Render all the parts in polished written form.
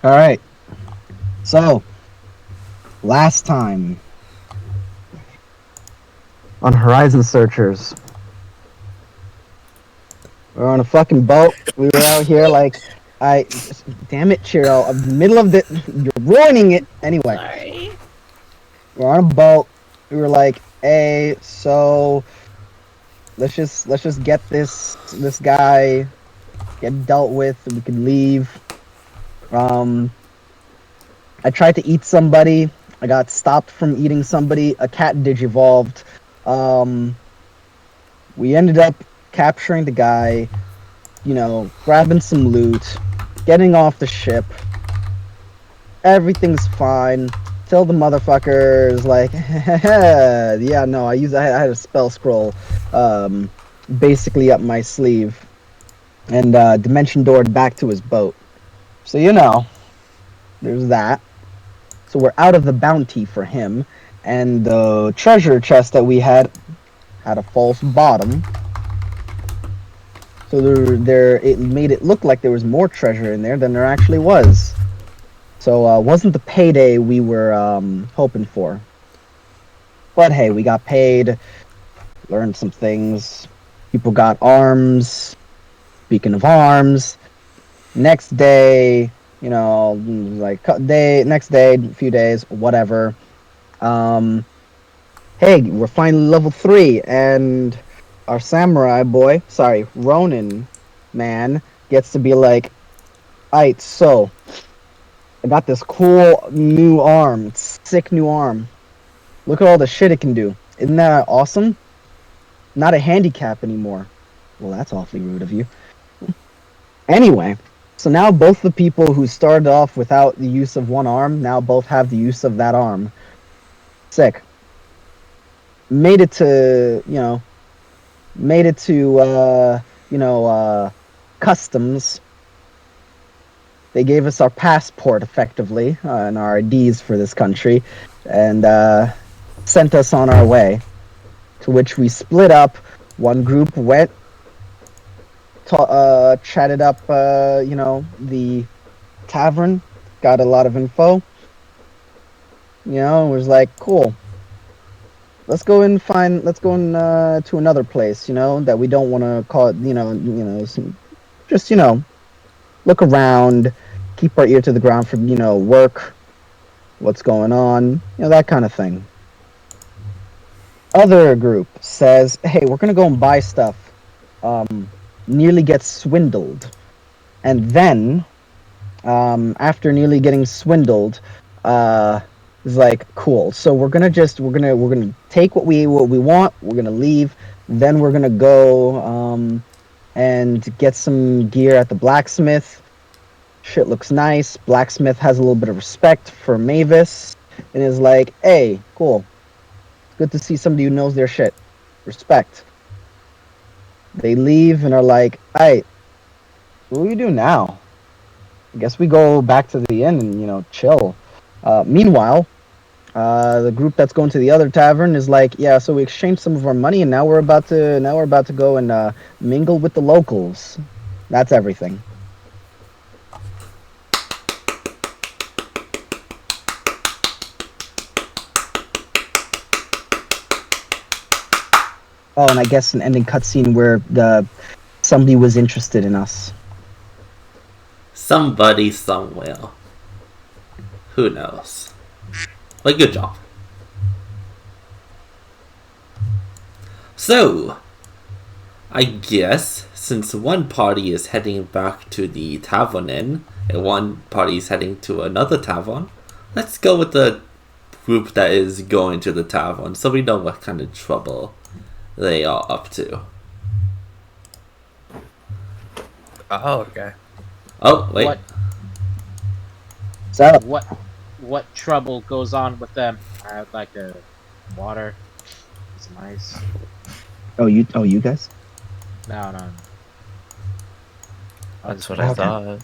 All right. So, last time on Horizon Searchers, we were on a fucking boat. We were out here like, damn it, Chiro. Middle of the, you're ruining it. Anyway, Sorry. we're on a boat. We were like, hey, so let's just get this guy get dealt with, and we can leave. I tried to eat somebody. I got stopped from eating somebody. A cat digivolved. We ended up capturing the guy, grabbing some loot, getting off the ship. Everything's fine. Till the motherfucker is like, yeah, no, I had a spell scroll, basically up my sleeve, and dimension doored back to his boat. So there's that. So we're out of the bounty for him, and the treasure chest that we had a false bottom. So it made it look like there was more treasure in there than there actually was. So wasn't the payday we were hoping for. But hey, we got paid, learned some things. People got arms. Speaking of arms, next day, next day, a few days, whatever. Hey, we're finally level 3, and our Ronin man, gets to be like, alright, so I got this cool new arm. It's sick new arm. Look at all the shit it can do. Isn't that awesome? Not a handicap anymore. Well, that's awfully rude of you. Anyway, so now both the people who started off without the use of one arm now both have the use of that arm. Sick. Made it to customs. They gave us our passport, effectively, and our IDs for this country, and sent us on our way, to which we split up. One group went, chatted up, the tavern, got a lot of info, was like, cool. Let's go to another place, that we don't want to call it, just, look around, keep our ear to the ground for, work, what's going on, that kind of thing. Other group says, hey, we're going to go and buy stuff. Nearly gets swindled. And then, after nearly getting swindled, is like, cool. So we're gonna take what we want. We're gonna leave. Then we're gonna go and get some gear at the blacksmith. Shit looks nice. Blacksmith has a little bit of respect for Mavis, and is like, hey, cool. It's good to see somebody who knows their shit. Respect. They leave and are like, alright, what do we do now? I guess we go back to the inn and, chill. Meanwhile, the group that's going to the other tavern is like, yeah, so we exchanged some of our money and now we're about to go and mingle with the locals. That's everything. Oh, and I guess an ending cutscene where somebody was interested in us. Somebody somewhere. Who knows? But good job. So, I guess since one party is heading back to the tavern inn and one party is heading to another tavern, let's go with the group that is going to the tavern so we know what kind of trouble they are up to. Oh, okay. Oh, wait. What trouble goes on with them? I'd like a water. It's nice. Oh, you guys? No. That's what I thought.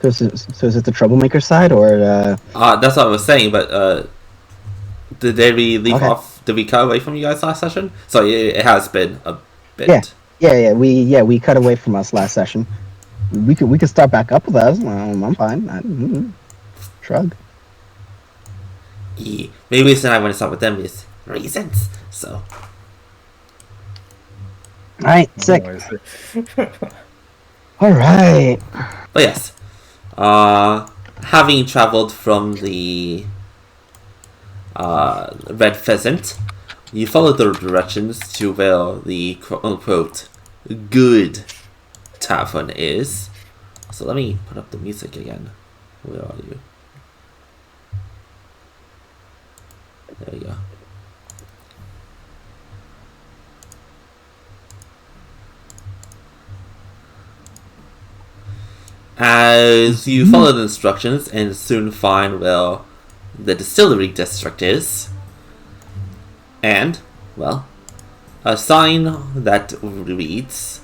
So is it the troublemaker side or? That's what I was saying. But did they leave off? Did we cut away from you guys last session? So it has been a bit. Yeah. We cut away from us last session. We could start back up with us. I'm fine. Shrug. Yeah. Maybe the reason I want to start with them is reasons. So. Alright, sick. Alright. But yes. Having traveled from the Red Pheasant, you follow the directions to where the quote-unquote good tavern is. So let me put up the music again. Where are you? There you go. As you follow the instructions and soon find where the distillery district is, and, well, a sign that reads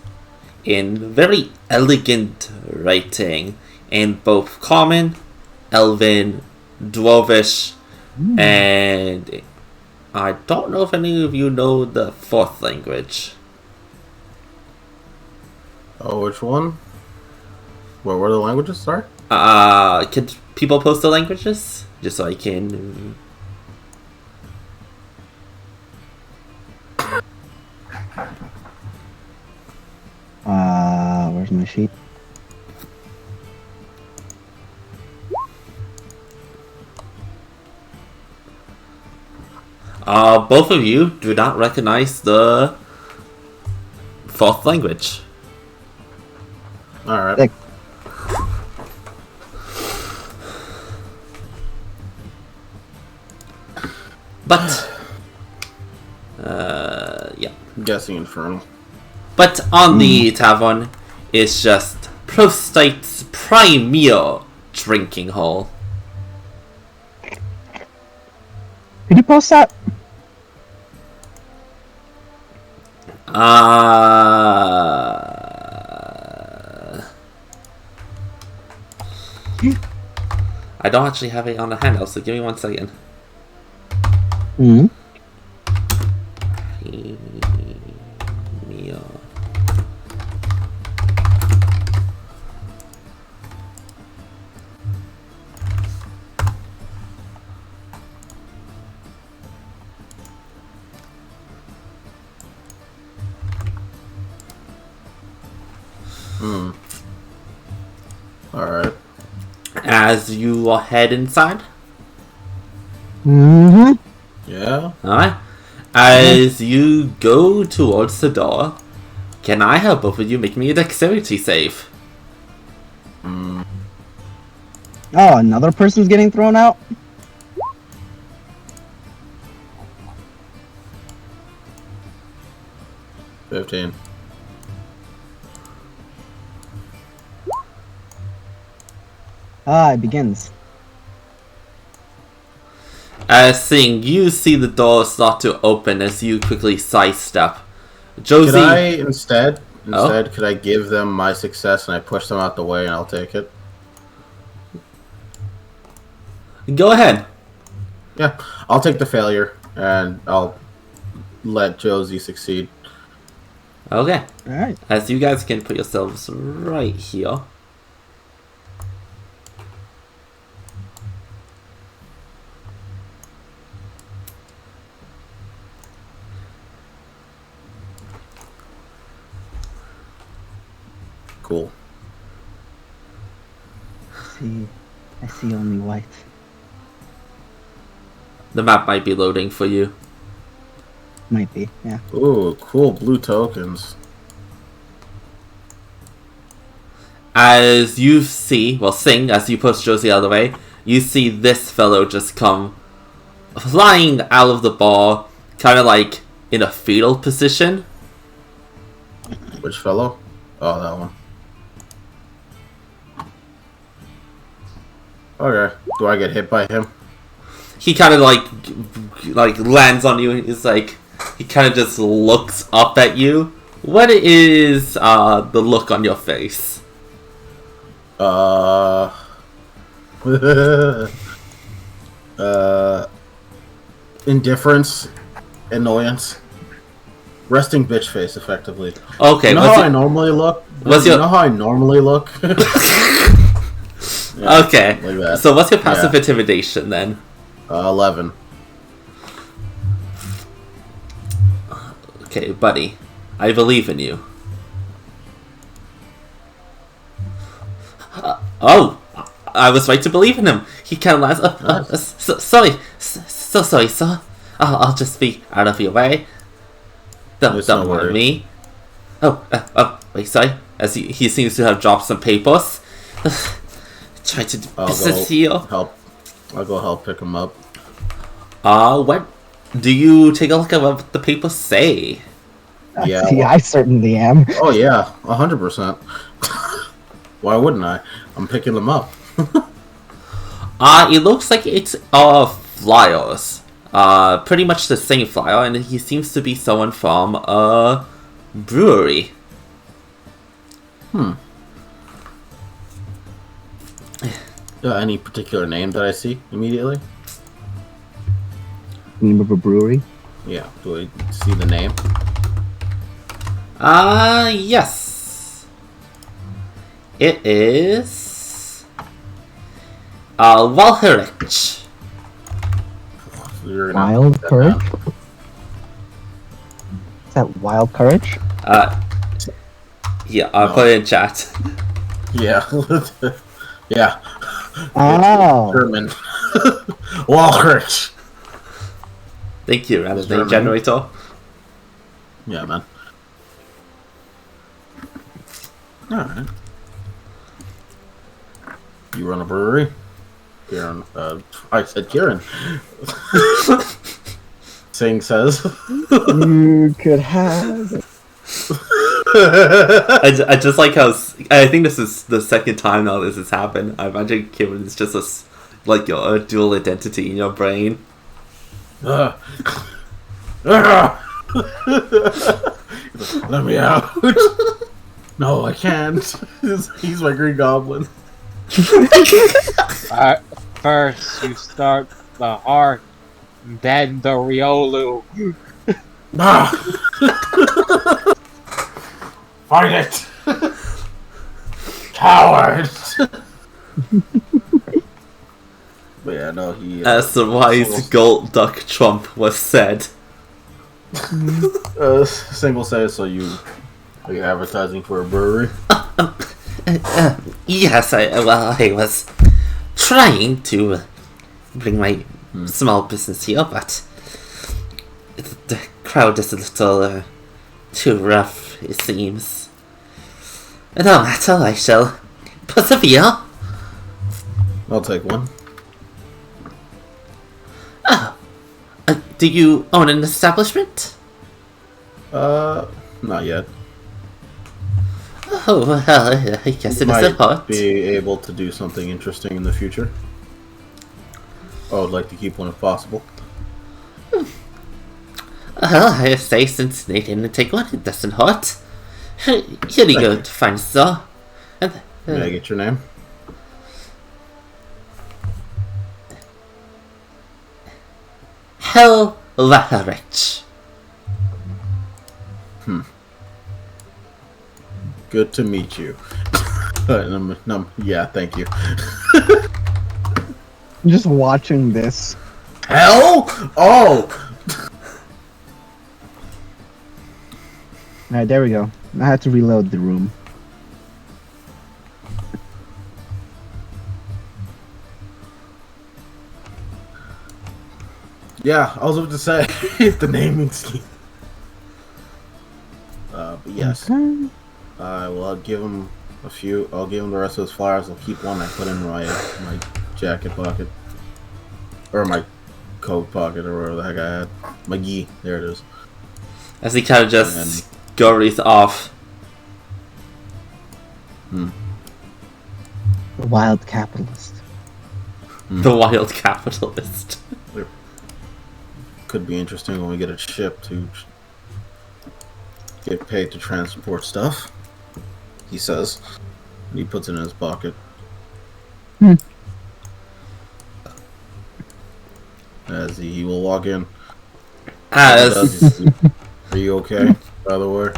in very elegant writing in both Common, Elven, Dwarvish, and I don't know if any of you know the fourth language. Oh, which one? What were the languages? Sorry? Can people post the languages? Just so I can... Where's my sheet? Both of you do not recognize the fourth language. Alright. Sick. But, yeah. I'm guessing Infernal. But on the tavern, it's just Proustite's premier drinking hall. Could you post that? I don't actually have it on the handout, so give me 1 second. Mm-hmm. Premier. Alright. As you head inside, Mm-hmm. Yeah? alright? As you go towards the door, can I have both of you make me a dexterity save? Oh, another person's getting thrown out? $15. It begins. As seeing you see the door start to open as you quickly sidestep. Josie, Could I instead, could I give them my success and I push them out the way and I'll take it? go ahead. Yeah, I'll take the failure and I'll let Josie succeed. Okay. Alright. As you guys can put yourselves right here. Cool. I see only white. The map might be loading for you. Might be, yeah. Ooh, cool blue tokens. As you see, well, Sing, as you push Josie out of the way, you see this fellow just come flying out of the bar, kind of like in a fetal position. Which fellow? Oh, that one. Okay. Do I get hit by him? He kind of like lands on you and is like, he kind of just looks up at you. What is the look on your face? Indifference, annoyance. resting bitch face, effectively. Okay, You know how I normally look? what's You your- know how I normally look? Okay, like that. so what's your passive intimidation then? 11. Okay, buddy, I believe in you. Oh, I was right to believe in him. He kind of laughs. Sorry, so sorry, sir. I'll just be out of your way. Don't no mind worry. me. Oh, wait, sorry. As he seems to have dropped some papers. Try to do business here. I'll go help pick him up. What do you take a look at what the papers say? Yeah. I certainly am. Oh yeah, 100%. Why wouldn't I? I'm picking them up. It looks like it's flyers. Pretty much the same flyer, and he seems to be someone from a brewery. Any particular name that I see immediately? Name of a brewery? Yeah. Do I see the name? Yes. It is Walherich. You're gonna Wild put that Courage? down. Is that Wild Courage? Yeah, I'll put it in chat. Yeah. Yeah. Oh. German. Walrus. Thank you, rather than German. generator. Yeah, man. Alright. You run a brewery? Kieran, I said Kieran. Singh says. You could have. I just like how I think this is the second time now this has happened. I imagine Kieran is just a dual identity in your brain. Let me out. No, I can't. He's my Green Goblin. First, you start the heart, then the Riolu. Ah. Fight it! Cowards! But yeah, no, he... As the wise gold duck Trump was said. Single say, so are you advertising for a brewery? Yes, I was trying to bring my small business here, but the crowd is a little too rough, it seems. No matter, I shall persevere. I'll take one. Do you own an establishment? Not yet. Oh, well, I guess it is a Might hot. be able to do something interesting in the future. I would like to keep one if possible. Well, I say since they didn't take one, it doesn't hurt. Here you go, fine sir. And, May I get your name? Hell Laharich. Good to meet you. Yeah, thank you. I'm just watching this. Hell? Oh! Alright, there we go. I had to reload the room. Yeah, I was about to say the naming scheme. But yes, Okay. I'll give him a few. I'll give him the rest of those flyers. I'll keep one I put in my jacket pocket, or my coat pocket, or whatever the heck I had. My gi. There it is. As he kind of just scurries off. The wild capitalist. The wild capitalist. Could be interesting when we get a ship to get paid to transport stuff. He says. And he puts it in his pocket. As he will walk in. As He Are you okay, by the way?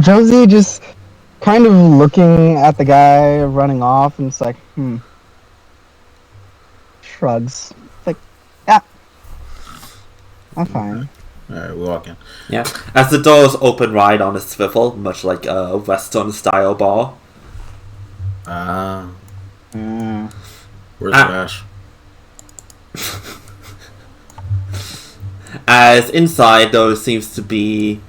Josie just kind of looking at the guy running off, and it's like, shrugs. It's like, yeah, I'm fine. Alright, we walk in. Yeah. As the doors open wide on a swivel, much like a Western style bar. Where's Ash? As inside, there seems to be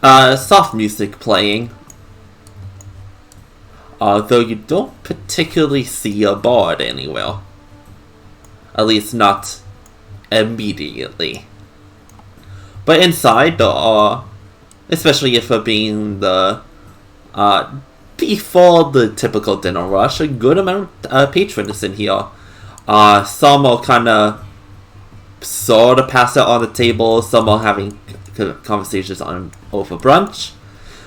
soft music playing. Though you don't particularly see a bard anywhere. At least not immediately. But inside, there are, especially if we're being the before the typical dinner rush, a good amount of patrons in here. Some are kind of sort of pass out on the table, some are having conversations on over brunch.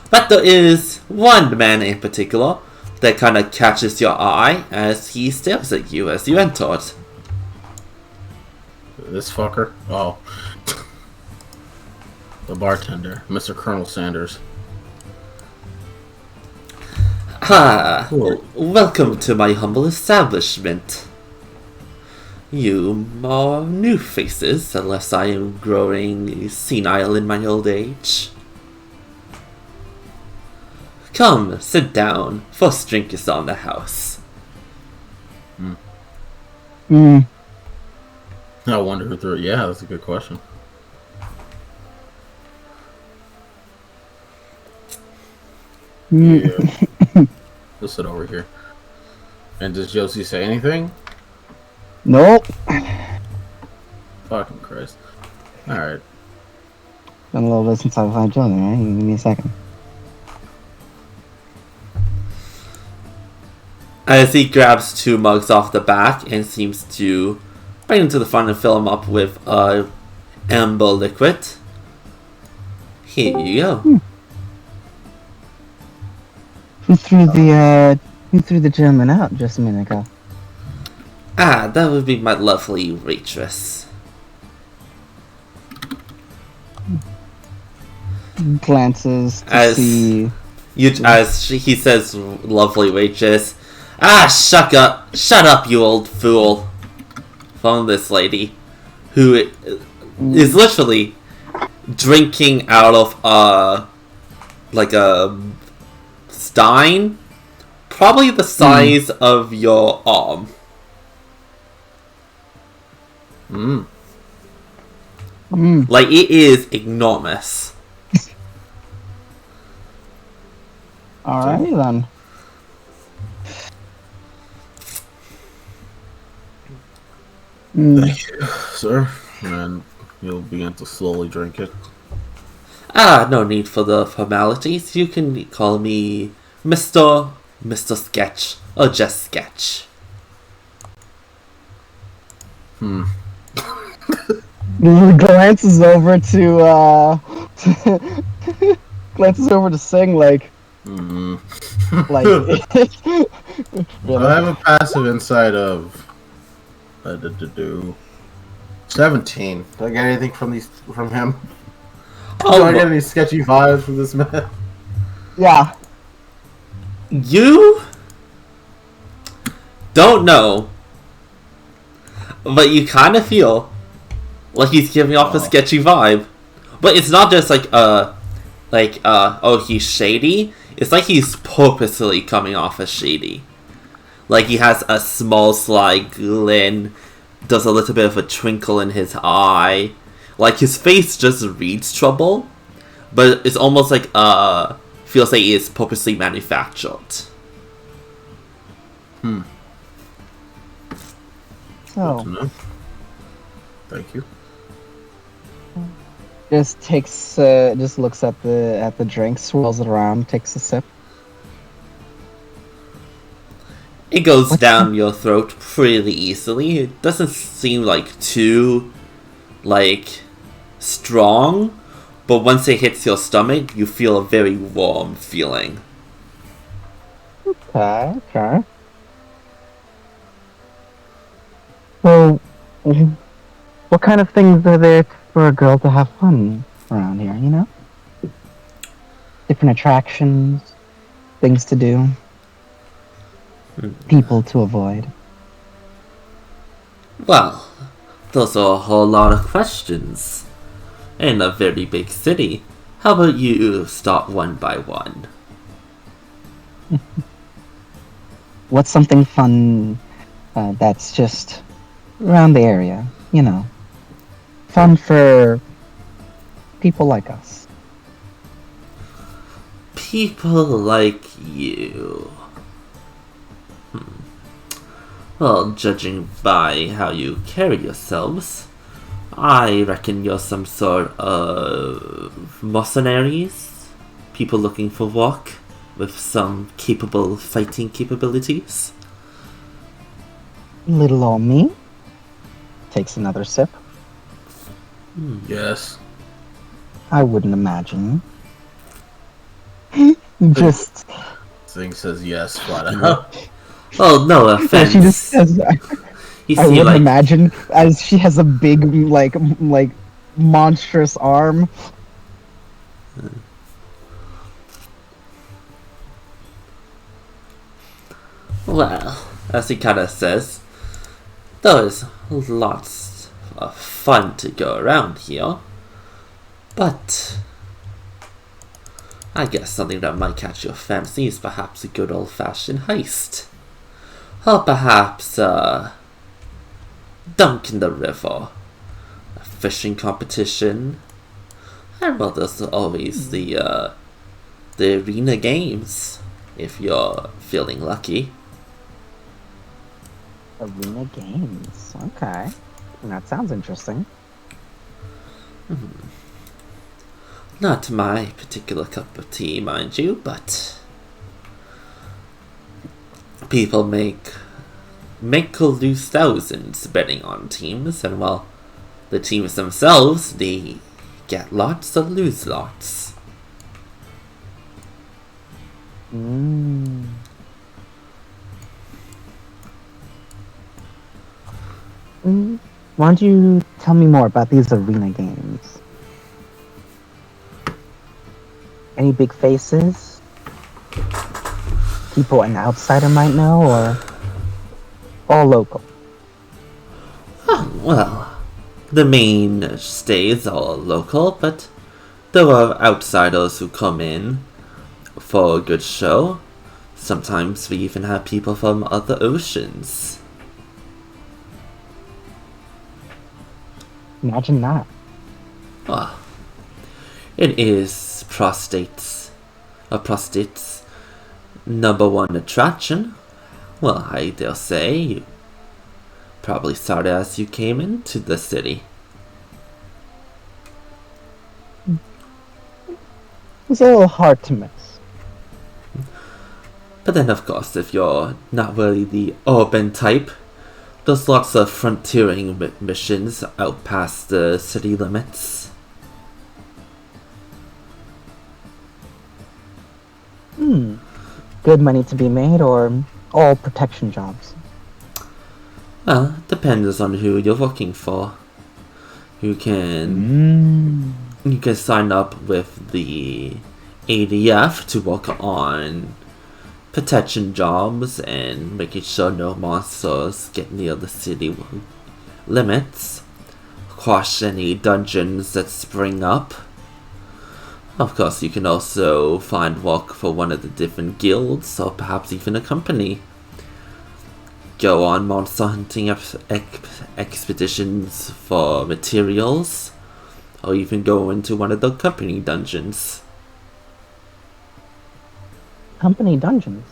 But there is one man in particular that kind of catches your eye as he stares at you as you enter it. This fucker? Oh. The bartender, Mr. Colonel Sanders. Welcome to my humble establishment. You are new faces, unless I am growing senile in my old age. Come, sit down. First drink is on the house. I wonder who threw it. Yeah, that's a good question. Yeah. Let's sit over here. And does Josie say anything? Nope. Fucking Christ. Alright. Been a little bit since I've had Josie, right? Give me a second. As he grabs 2 mugs off the back and seems to bring them to the front and fill them up with amber liquid. Here you go. Who threw the gentleman out just a minute ago? That would be my lovely waitress. Glances to As see. He says, lovely waitress. Shut up, you old fool. From this lady, who is literally drinking out of like a stein, probably the size of your arm. Like, it is enormous. Alright then. Thank you, sir. And you'll begin to slowly drink it. No need for the formalities. You can call me Mr. Sketch, or just Sketch. Glances over to Sing like I have a passive insight of 17. Do I get anything from him? Do I get any sketchy vibes from this man? Yeah. You don't know, but you kind of feel like he's giving off a sketchy vibe. But it's not just like he's shady. It's like he's purposely coming off as shady. Like he has a small sly grin, does a little bit of a twinkle in his eye. Like his face just reads trouble, but it's almost like feels like it's purposely manufactured. So No. Thank you. just looks at the drink, swirls it around, takes a sip. It goes down your throat pretty easily. It doesn't seem like too strong, but once it hits your stomach, you feel a very warm feeling. Okay. So, What kind of things are there for a girl to have fun around here, you know? Different attractions, things to do, people to avoid. Well, those are a whole lot of questions. In a very big city, how about you start one by one? What's something fun that's just around the area, you know? Fun for people like us. People like you. Well, judging by how you carry yourselves, I reckon you're some sort of mercenaries. People looking for work with some capable fighting capabilities. Little old me takes another sip. Yes. I wouldn't imagine. Just Zing says yes, flat out. Oh, no yeah, offense. she just says. You I see, wouldn't like, imagine as she has a big like monstrous arm. well, as he kind of says, there's lots of fun to go around here, but I guess something that might catch your fancy is perhaps a good old-fashioned heist. Or perhaps, dunk in the river, a fishing competition, and well, there's always the arena games, if you're feeling lucky. Arena games. Okay, that sounds interesting. Not my particular cup of tea, mind you, but people make or lose thousands betting on teams, and well, the teams themselves, they get lots or lose lots. Why don't you tell me more about these arena games? Any big faces? People an outsider might know, or all local? Well, the mainstays are local, but there are outsiders who come in for a good show. Sometimes we even have people from other oceans. Imagine that. Well, it is Proustite's number one attraction. Well, I dare say you probably started as you came into the city. It's a little hard to miss. But then, of course, if you're not really the urban type, there's lots of frontiering missions out past the city limits. Good money to be made, or all protection jobs? Well, it depends on who you're working for. You can sign up with the ADF to work on protection jobs and making sure no monsters get near the city limits, quash any dungeons that spring up. Of course, you can also find work for one of the different guilds, or perhaps even a company. Go on monster hunting expeditions for materials, or even go into one of the company dungeons. Company dungeons.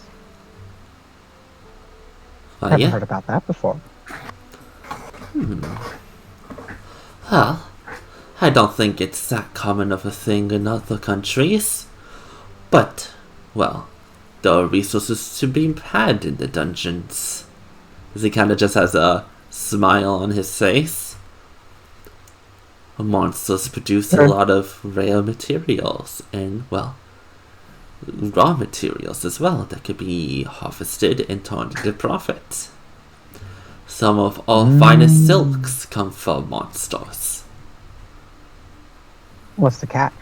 Never Yeah. heard about that before. Well, I don't think it's that common of a thing in other countries. But, well, there are resources to be had in the dungeons. He kind of just has a smile on his face. Monsters produce a lot of rare materials and, well, raw materials as well that could be harvested and turned into profit. Some of our finest silks come from monsters. What's the catch?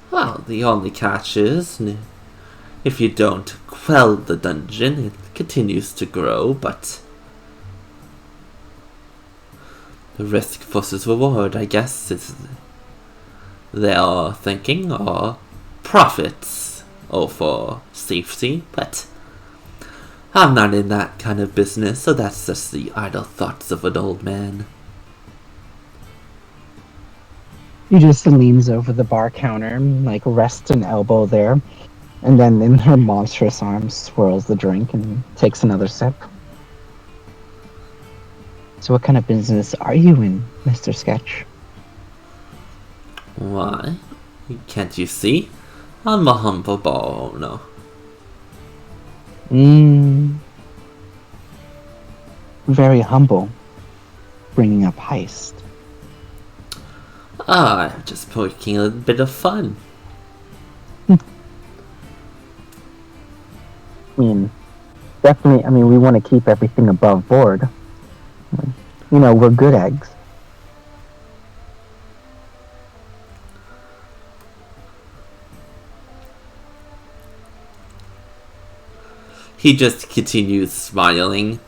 Well, the only catch is, if you don't quell the dungeon, it continues to grow, but the risk versus reward, I guess, is they are thinking, or profits over safety, but I'm not in that kind of business, so that's just the idle thoughts of an old man. He just leans over the bar counter, like rests an elbow there, and then in her monstrous arms swirls the drink and takes another sip. So what kind of business are you in, Mr. Sketch? Why? Can't you see? I'm a humble bar owner. Very humble. Bringing up heist. I'm just poking a bit of fun. Definitely, we want to keep everything above board. We're good eggs. He just continues smiling.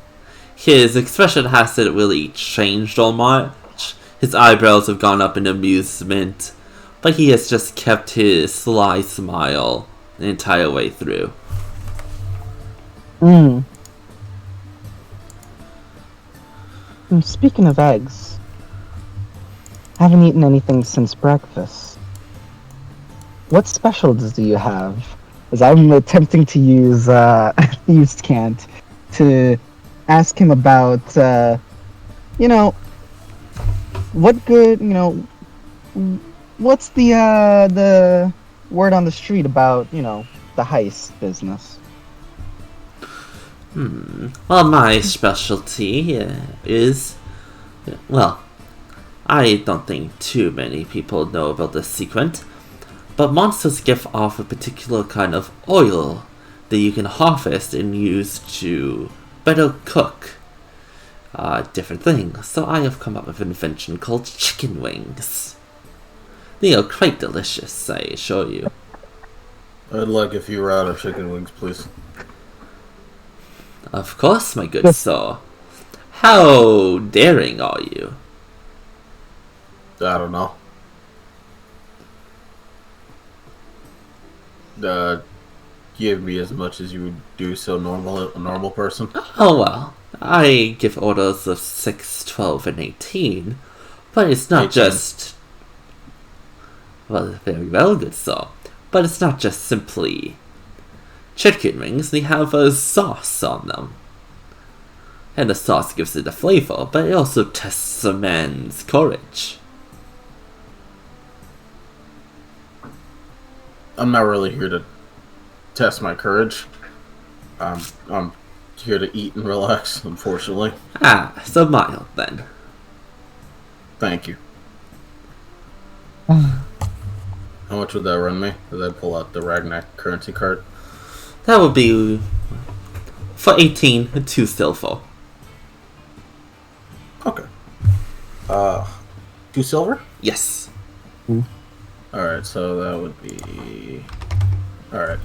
His expression hasn't really changed all much. His eyebrows have gone up in amusement, but he has just kept his sly smile the entire way through. Speaking of eggs, haven't eaten anything since breakfast. What specials do you have? As I'm attempting to use Thieves' Cant to ask him about, what good, what's the word on the street about, the heist business? Well, my specialty is... Well, I don't think too many people know about this secret, but monsters give off a particular kind of oil that you can harvest and use to better cook different things. So I have come up with an invention called chicken wings. They are quite delicious, I assure you. I'd like a few router chicken wings, please. Of course, my good sir. How daring are you? I don't know. Give me as much as you would do so a normal person. Oh well, I give orders of 6, 12, and 18, but it's not 18. just... Well, very well, good sir. But it's not just simply chicken wings, they have a sauce on them. And the sauce gives it a flavor, but it also tests a man's courage. I'm not really here to test my courage. I'm here to eat and relax, unfortunately. Ah, so mild then. Thank you. How much would that run me? Did I pull out the Ragnac currency card? That would be... For 18, 2 silver. Okay. 2 silver? Yes. Alright, so that would be... Alright.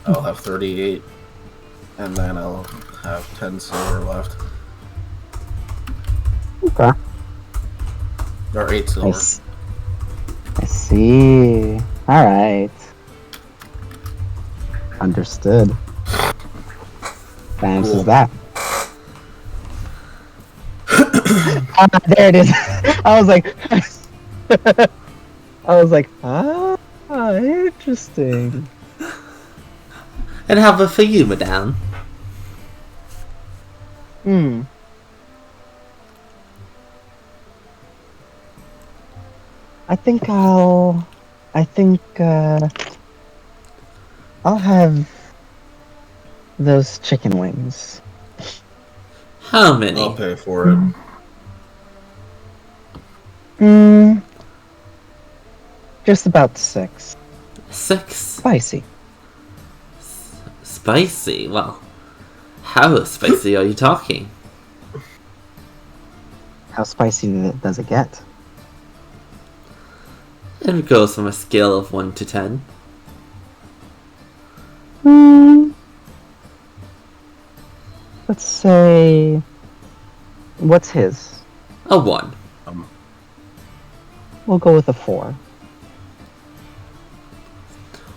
I'll have 38. And then I'll have 10 silver left. Okay. Or 8 silver. I see. Alright. Understood. Thanks Cool. for that. There it is. I was like, interesting. And how about for you, madame? I think I'll have those chicken wings. How many? I'll pay for it. Just about 6. 6? Spicy. Spicy? Well, How spicy are you talking? How spicy does it get? It goes from a scale of 1 to 10. Let's say... What's his? A 1. We'll go with a 4.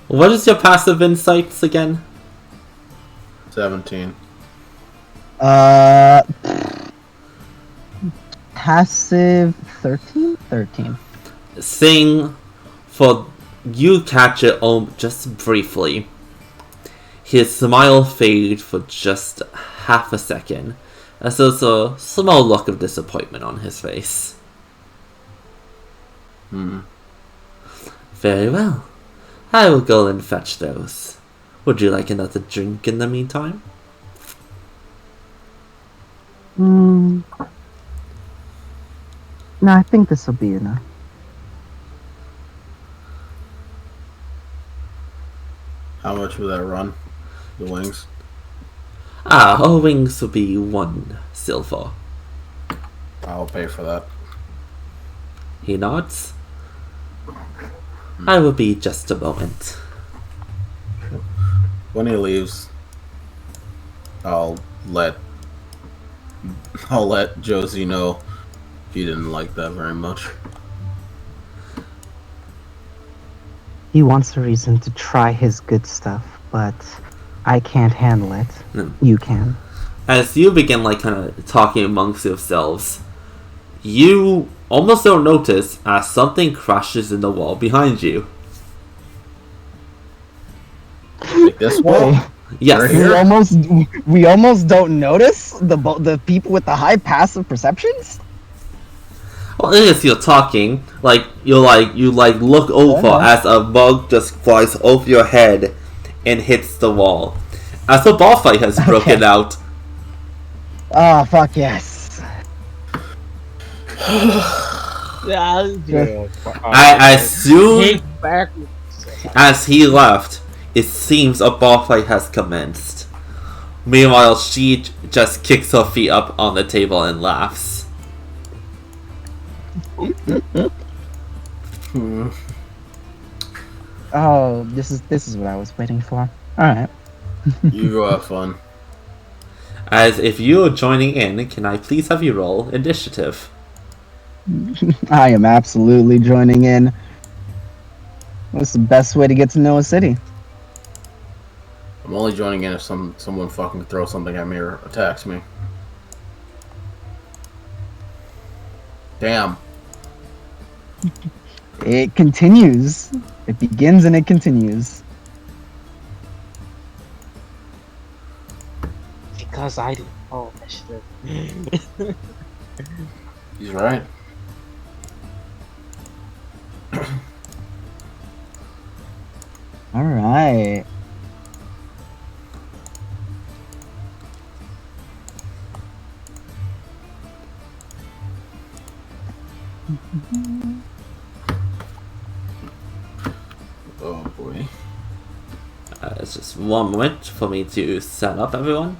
What is your passive insights again? 17. Passive 13? 13. Saying for you catch it just briefly. His smile fades for just half a second, as there's a small look of disappointment on his face. Very well. I will go and fetch those. Would you like another drink in the meantime? No, I think this will be enough. How much will that run? The wings? Our wings will be 1 silver. I'll pay for that. He nods. I will be just a moment. When he leaves, I'll let Josie know he didn't like that very much. He wants a reason to try his good stuff, but I can't handle it. No. You can. As you begin kind of talking amongst yourselves, you almost don't notice as something crashes in the wall behind you. Like this wall? Yes. Right here? We almost don't notice the people with the high passive perceptions. Well, as you're talking, you look over as a mug just flies over your head and hits the wall. As a ball fight has broken out. Oh, fuck yes. As soon as he left, it seems a ball fight has commenced. Meanwhile, she just kicks her feet up on the table and laughs. Oh, this is what I was waiting for. Alright. You go have fun. As if you're joining in, can I please have you roll initiative? I am absolutely joining in. What's the best way to get to know a city? I'm only joining in if someone fucking throws something at me or attacks me. Damn. It continues. It begins and it continues. Because I didn't roll initiative. He's right. Alright. Oh boy. It's just one moment for me to set up everyone.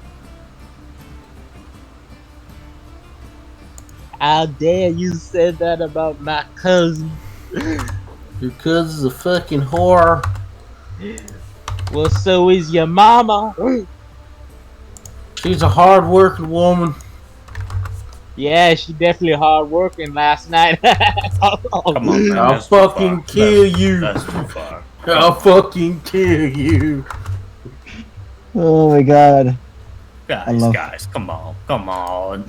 How dare you say that about my cousin? Your cousin's a fucking whore. Well, so is your mama. She's a hard-working woman. Yeah, she definitely hard working last night. Come on, man. I'll that's too fucking far. kill you. That's too far. I'll fucking kill you. Oh my god. love- Guys, come on.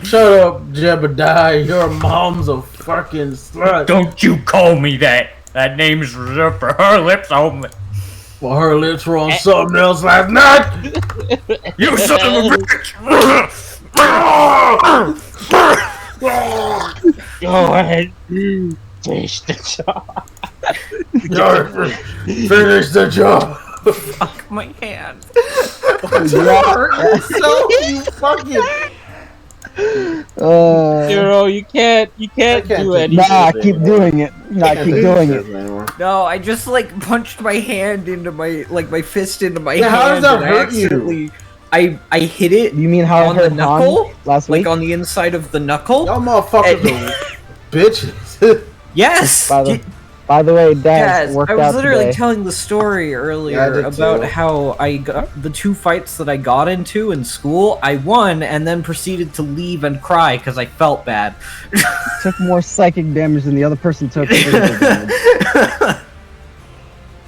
Shut up, Jebediah. Your mom's a fucking slut. Don't you call me that. That name's reserved for her lips only. Well, her lips were on something else last night. You son of a bitch! Go ahead. Finish the job. Finish the job. Fuck my hand. You fucking. Zero, you can't do anything. Nah, keep doing it. Nah, keep doing it. No, I just punched my hand into my fist into my Yeah, hand. how does that and hurt you? I hit it You mean how I on the hurt Han knuckle, last week? like on the inside of the knuckle. Y'all motherfuckers are bitches. Yes. By the way, Daz Yes, worked I was out literally today. telling the story earlier Yeah, I did about too. how I got the 2 fights that I got into in school. I won and then proceeded to leave and cry because I felt bad. Took more psychic damage than the other person took physical damage.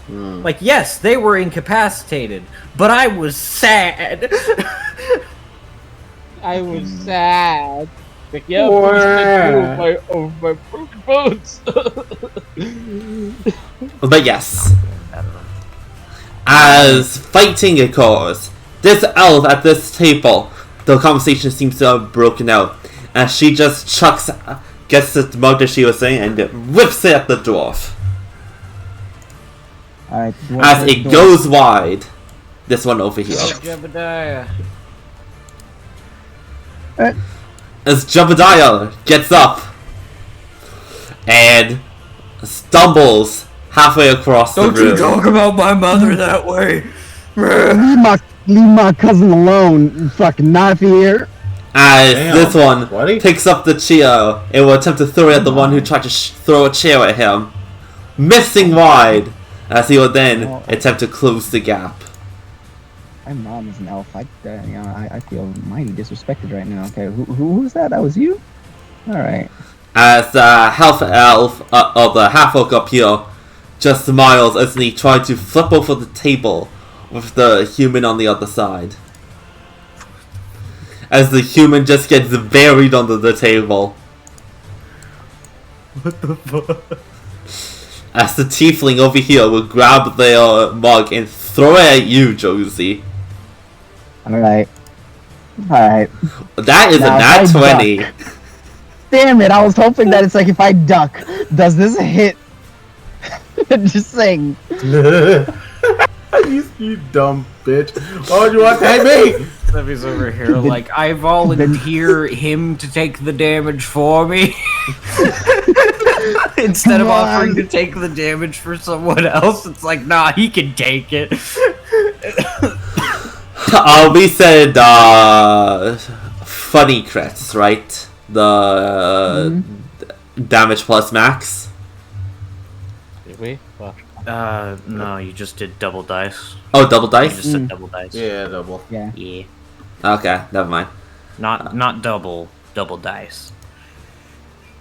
Like, yes, they were incapacitated, but I was sad. I was sad. Like, yeah, my broken bones. But yes, as fighting occurs, this elf at this table, the conversation seems to have broken out, and she just gets the mug that she was saying, and whips it at the dwarf. Alright, As it goes wide, this one over here. Jebediah. As Jebediah gets up and stumbles halfway across the Don't room. you talk about my mother that way. Leave my cousin alone, you fucking knife here. As Damn, this one buddy. picks up the chair and will attempt to throw it at the one who tried to throw a chair at him, missing wide, as he will then attempt to close the gap. My mom is an elf. I feel mighty disrespected right now. Okay, who's that? That was you? Alright. As the half elf of the half orc up here just smiles as he tries to flip over the table with the human on the other side. As the human just gets buried under the table. What the fuck? As the tiefling over here will grab their mug and throw it at you, Josie. Alright. That is Now, a nat if I 20. Damn it, I was hoping that it's like if I duck, does this hit? Just saying. You dumb bitch. Why would you want to hit me? Steffi's over here like, I volunteer him to take the damage for me. Instead of Come on. offering to take the damage for someone else, it's like, nah, he can take it. We said funny crits, right? The damage plus max. Did we? Well, No, you just did double dice. Oh, double You dice? just said double dice. Yeah, double. Yeah. Yeah. Okay, never mind. Not double dice.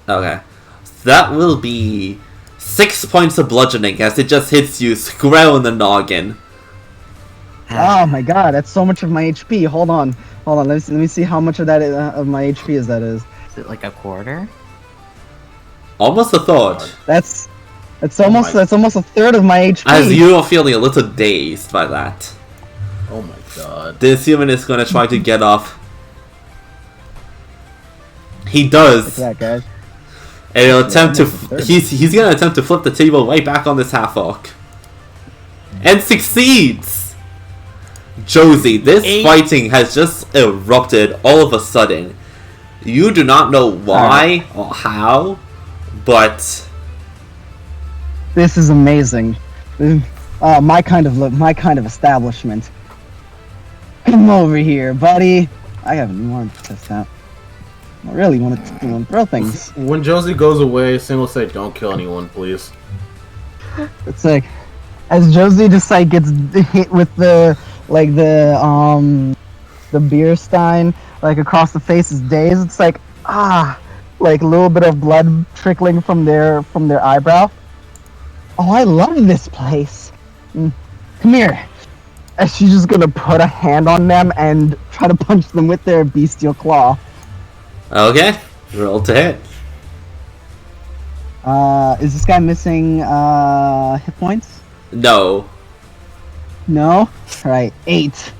Okay. So that will be 6 points of bludgeoning as it just hits you square in the noggin. Oh my god, that's so much of my HP. Hold on. Let me see how much of that of my HP is that is. Is it like a quarter? Almost a third. That's almost my- a third of my HP. As you are feeling a little dazed by that. Oh my god. This human is going to try to get off. He does. Look at that, guys. And he'll attempt almost a to. third. He's going to attempt to flip the table right back on this half orc. And succeeds! Josie, this fighting has just erupted all of a sudden. You do not know why or how, but This is amazing. My kind of establishment. Come over here, buddy. I haven't wanted to test out. I really want to throw things. When Josie goes away, Single say, "Don't kill anyone, please." It's like, as Josie just like gets hit with the beer stein like across the face is dazed. It's like like a little bit of blood trickling from their eyebrow. Oh, I love this place. Come here. And she's just gonna put a hand on them and try to punch them with their bestial claw. okay. Roll to hit. Is this guy missing hit points? No. No? Alright, 8.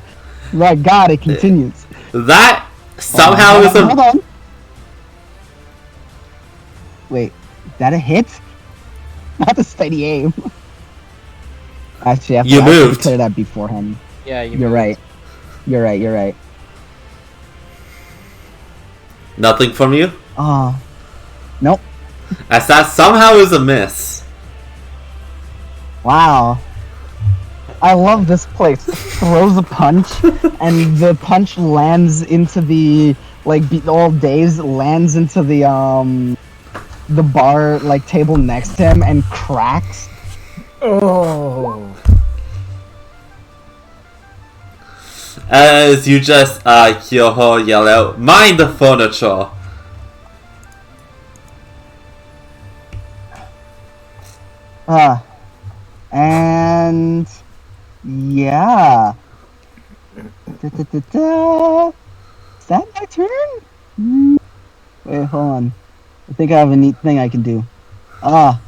Right, God, it continues. That somehow Hold is on, a. hold on. Wait, is that a hit? Not a steady aim. Actually, You I moved. clear that beforehand. yeah, You're right. You're right. Nothing from you? Nope. As that somehow is a miss. Wow. I love this place. Throws a punch, and the punch lands into the all dazed, lands into the bar table next to him and cracks. Oh. As you just hear her yell out, "Mind the furniture!" And yeah. Da-da-da-da. Is that my turn? Wait, hold on. I think I have a neat thing I can do. I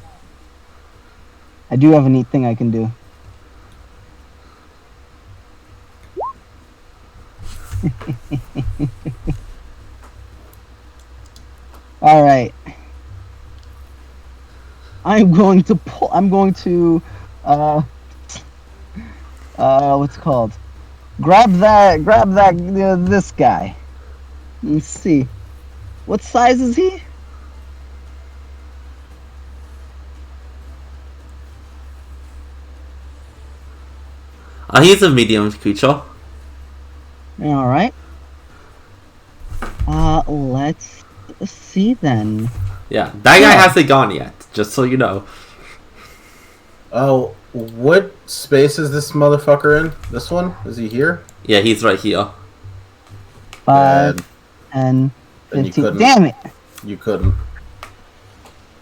do have a neat thing I can do. All right. I'm going to what's it called? Grab this guy. Let's see. What size is he? He's a medium creature. All right. Let's see then. Yeah, that guy hasn't gone yet, just so you know. Oh, what space is this motherfucker in? This one? Is he here? Yeah, he's right here. 5 and And you 15. couldn't. Damn it! You couldn't.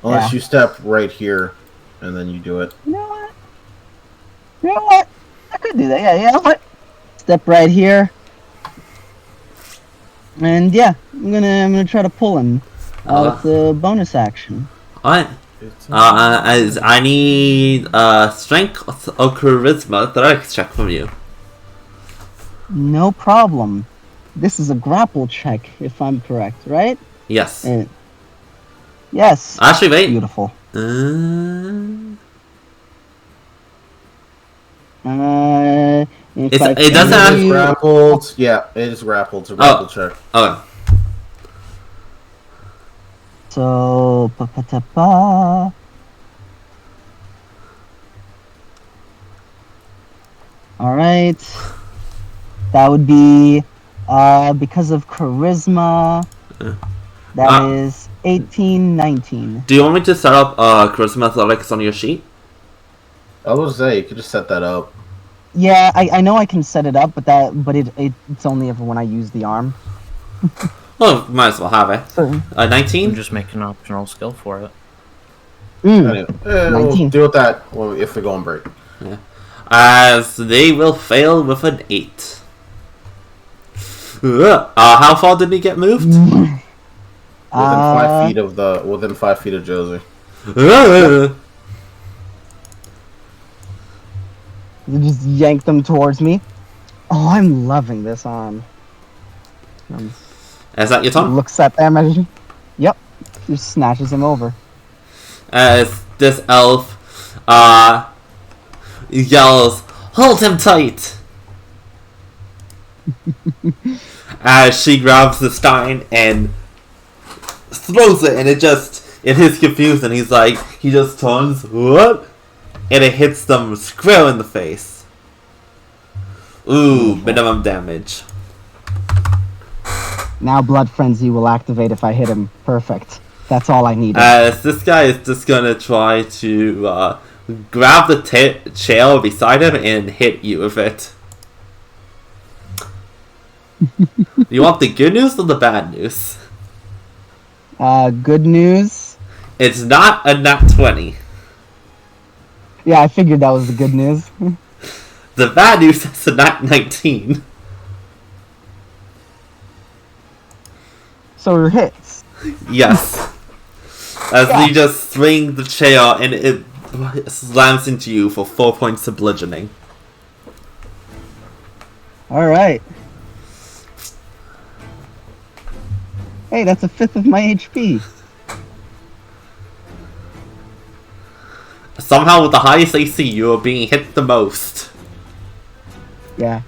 Unless Yeah. you step right here, and then you do it. You know what? You know what? I could do that. Yeah, you know what? Step right here. And yeah, I'm gonna try to pull him. It's a bonus action. Alright. As I need strength or charisma athletics check from you. No problem. This is a grapple check, if I'm correct, right? Yes. Yes. Actually, wait. Beautiful. It doesn't have- It's grappled. Yeah, it is grappled. It's a grapple check. Okay. So, pa-pa-ta-pa. Alright. That would be, because of charisma, that is 18, 19. Do you want me to set up charisma athletics on your sheet? I was say you could just set that up. Yeah, I know I can set it up, but it's only ever when I use the arm. Well, might as well have it. So, 19? Just make an optional skill for it. Anyway, we'll 19. deal with that if we go on break. Yeah. As they will fail with an 8. How far did he get moved? Within 5 feet of within 5 feet of Josie. You just yank them towards me. Oh, I'm loving this arm. Is that your turn? Looks at them as yep. Just snatches him over. As this elf yells, "Hold him tight!" As she grabs the stein and throws it, and it hits confused, and he just turns, "What?" And it hits them square in the face. Ooh, minimum damage. Now Blood Frenzy will activate if I hit him. Perfect. That's all I needed. As this guy is just gonna try to grab the chair beside him and hit you with it. You want the good news or the bad news? Good news. It's not a nat 20. Yeah, I figured that was the good news. The bad news is a nat 19. So it hits. Yes. As you just swing the chair and it slams into you for 4 points of bludgeoning. Alright. Hey, that's a fifth of my HP. Somehow with the highest AC, you are being hit the most. Yeah.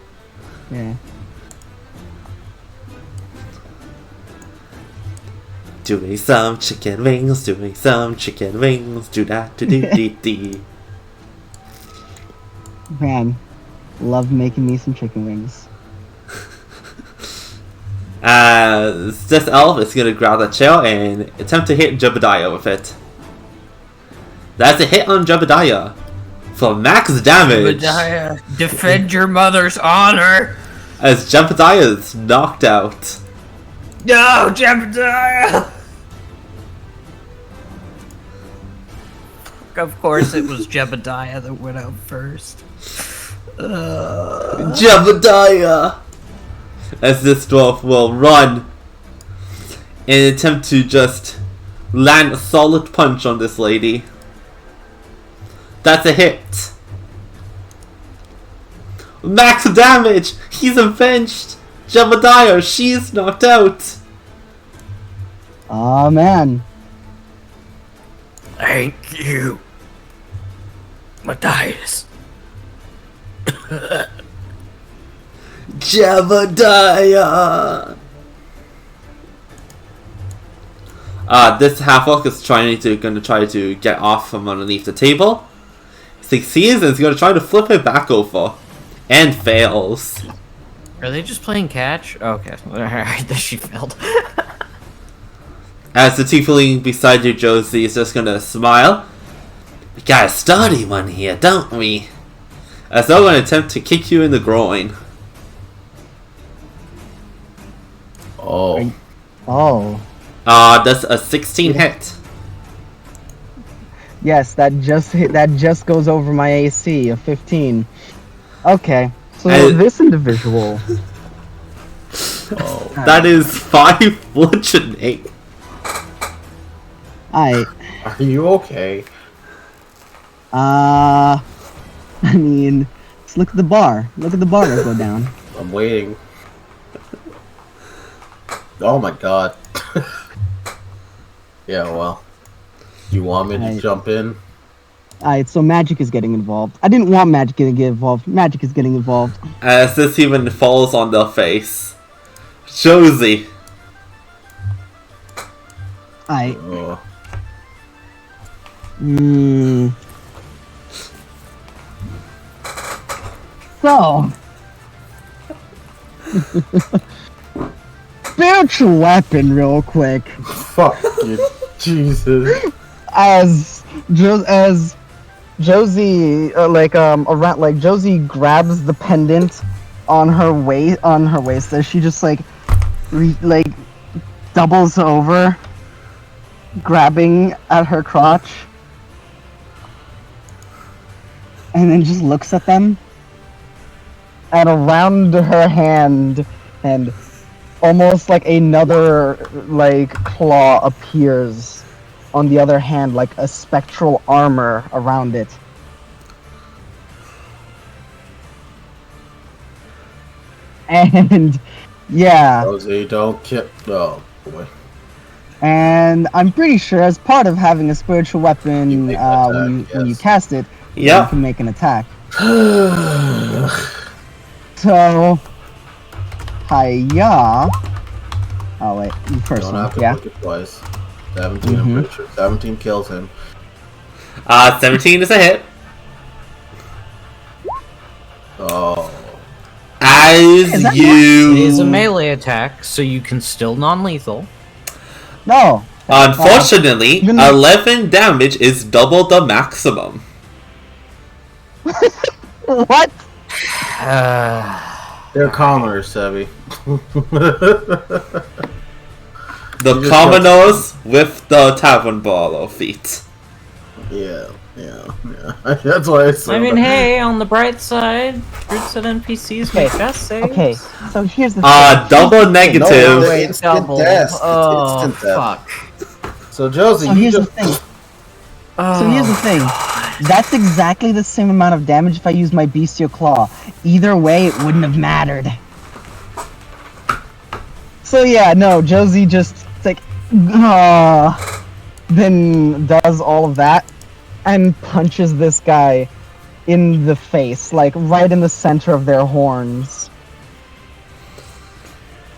Yeah. Doing some chicken wings, doing some chicken wings, do that, do do dee dee. Man, Love making me some chicken wings. This elf is gonna grab the chair and attempt to hit Jebediah with it. That's a hit on Jebediah for max damage. Jebediah, defend your mother's honor. As Jebediah is knocked out. No, Jebediah. Of course, it was Jebediah that went out first. Jebediah! As this dwarf will run and attempt to just land a solid punch on this lady. That's a hit. Max damage! He's avenged! Jebediah, she's knocked out! Oh man. Thank you, Matthias. Jebediah! This half-orc is gonna try to get off from underneath the table. Succeeds and is gonna try to flip it back over. And fails. Are they just playing catch? Okay, alright, then she failed. As the tiefling beside you, Josie, is just gonna smile. We got a sturdy one here, don't we? As they're gonna attempt to kick you in the groin. Oh. Oh. That's a 16 hit. Yes, that just goes over my AC of 15. Okay, so this individual. Oh. That is 5 bludgeoning. I Are you okay? I mean, just look at the bar. Look at the bar that go down. I'm waiting. Oh my god. Yeah, well. You want me to jump in? Alright, so magic is getting involved. I didn't want magic to get involved. Magic is getting involved. As this even falls on their face. Josie. Alright. Oh. So. Spiritual weapon, real quick. Fuck you. Jesus. As Josie, Josie grabs the pendant on her waist, as she just doubles over, grabbing at her crotch, and then just looks at them, and around her hand, and almost like another claw appears on the other hand, like a spectral armor around it. And yeah. Rosie, don't kill. Oh boy. And I'm pretty sure as part of having a spiritual weapon, You make an attack, when you yes. cast it, Yeah. you can make an attack. So, hiya. Oh wait, you You first don't one, have to yeah. look it twice. 17, I'm pretty sure. 17 kills him. 17 is a hit. Oh. As you... It is a melee attack, so you can still non-lethal. No. Unfortunately, even- 11 damage is double the maximum. What? They're commoners, Sebi. The You just commoners with the tavern brawler feat. Yeah. That's why I said I mean, that. hey, on the bright side, brutes and NPCs make best saves. Okay, so here's the thing. Double negative. No, Wait, instant double. death. It's Oh, instant death. fuck. So Josie, So you here's the just thing. So here's the thing. That's exactly the same amount of damage if I used my bestial claw. Either way, it wouldn't have mattered. So yeah, no, Josie just then does all of that and punches this guy in the face, like right in the center of their horns.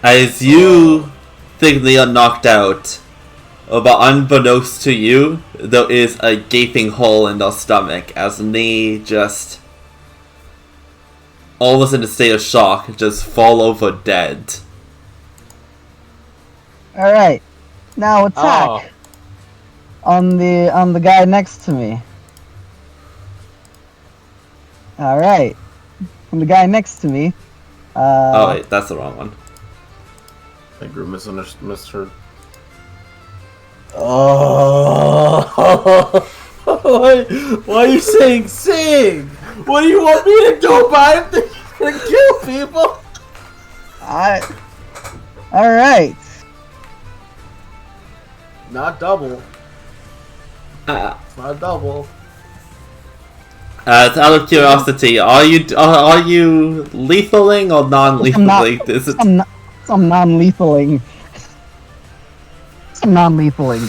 As you think they are knocked out, but unbeknownst to you, there is a gaping hole in their stomach as they just almost in a state of shock, just fall over dead. All right, now attack Oh. on the guy next to me. All right, on the guy next to me. Oh wait, that's the wrong one. I think we misheard. Oh, why are you saying sing? What do you want me to do about it? You're gonna kill people? All right. Not double. Uh, It's not double. out of curiosity, are you lethaling or non-lethaling? Is it... Some non-lethaling. Some non-lethaling.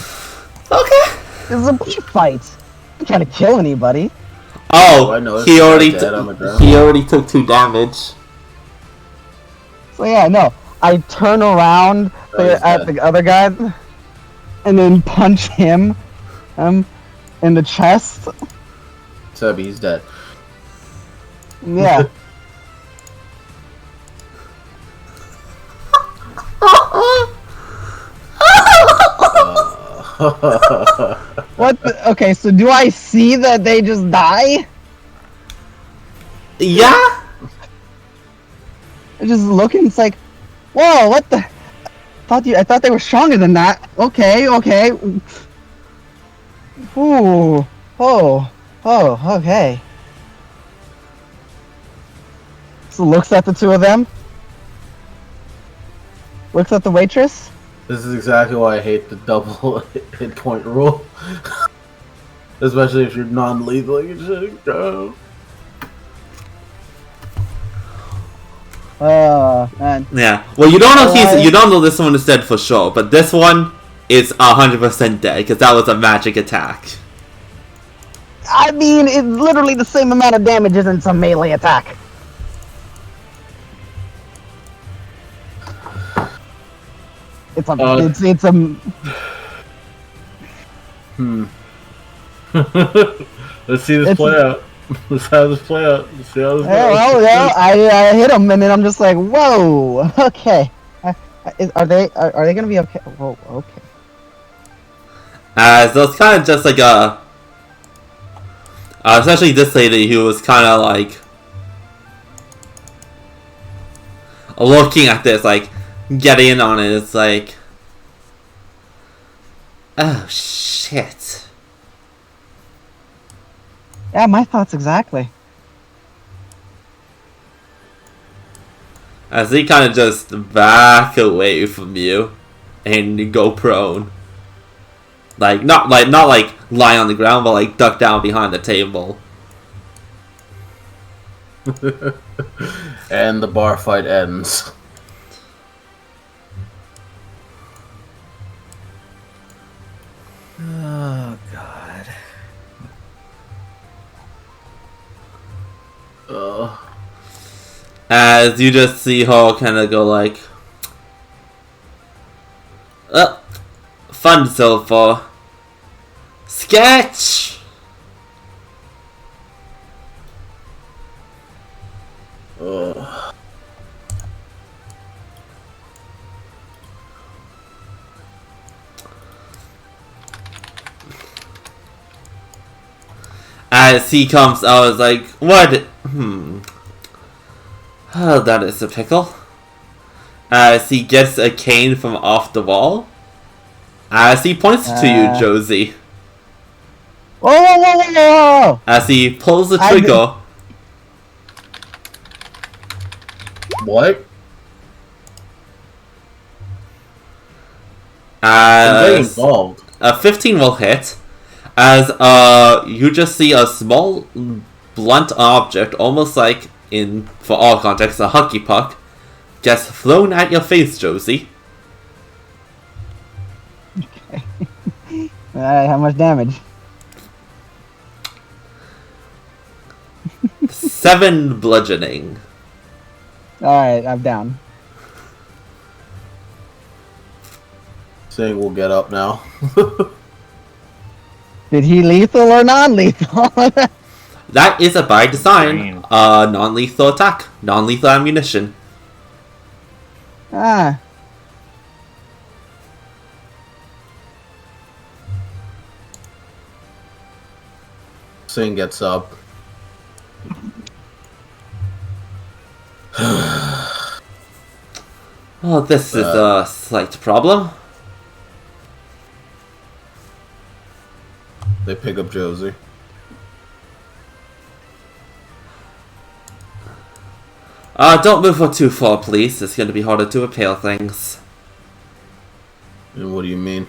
Okay. This is a bush fight. I'm trying to kill anybody. Oh, I know, he it's already dead on the ground. he already took 2 damage. So yeah, no. I turn around Oh, he's at dead. the other guy, and then punch him, in the chest. Sebby, he's dead. Yeah. What? Okay, so do I see that they just die? Yeah. I just looking. It's like, whoa, what the? I thought they were stronger than that. Okay. Ooh. Oh. Okay. So looks at the two of them. Looks at the waitress. This is exactly why I hate the double hit point rule. Especially if you're non-lethal and shit. Go. Man. Yeah. Well, you don't know you don't know this one is dead for sure, but this one is 100% dead because that was a magic attack. I mean, it's literally the same amount of damage as in some melee attack. It's a. It's a. Let's see this play out. Let's have this play out. Let's see how this goes. Well, I hit him, and then I'm just like, whoa, okay. Are they gonna be okay? Whoa, okay. So it's kind of just like especially this lady who was kind of like looking at this, like getting in on it. It's like, oh shit. Yeah, my thoughts exactly. As he kind of just back away from you, and you go prone. Like not like lie on the ground, but like duck down behind the table. And the bar fight ends. Oh god. As you just see her kind of go like, fun so far. Sketch! As he comes out, I was like, what? Oh, that is a pickle. As he gets a cane from off the wall. As he points to you, Josie. Whoa! As he pulls the trigger. What? I'm getting involved. A 15 will hit. As you just see a small blunt object, almost like in, for all contexts, a hockey puck, gets thrown at your face, Josie. Okay. Alright, how much damage? 7 bludgeoning. Alright, I'm down. Saying we'll get up now. Did he lethal or non-lethal? That is a by design Green. non-lethal attack. Non-lethal ammunition. Ah. Singh gets up. Oh, this is a slight problem. They pick up Josie. Don't move for too far, please. It's going to be harder to repel things. And what do you mean?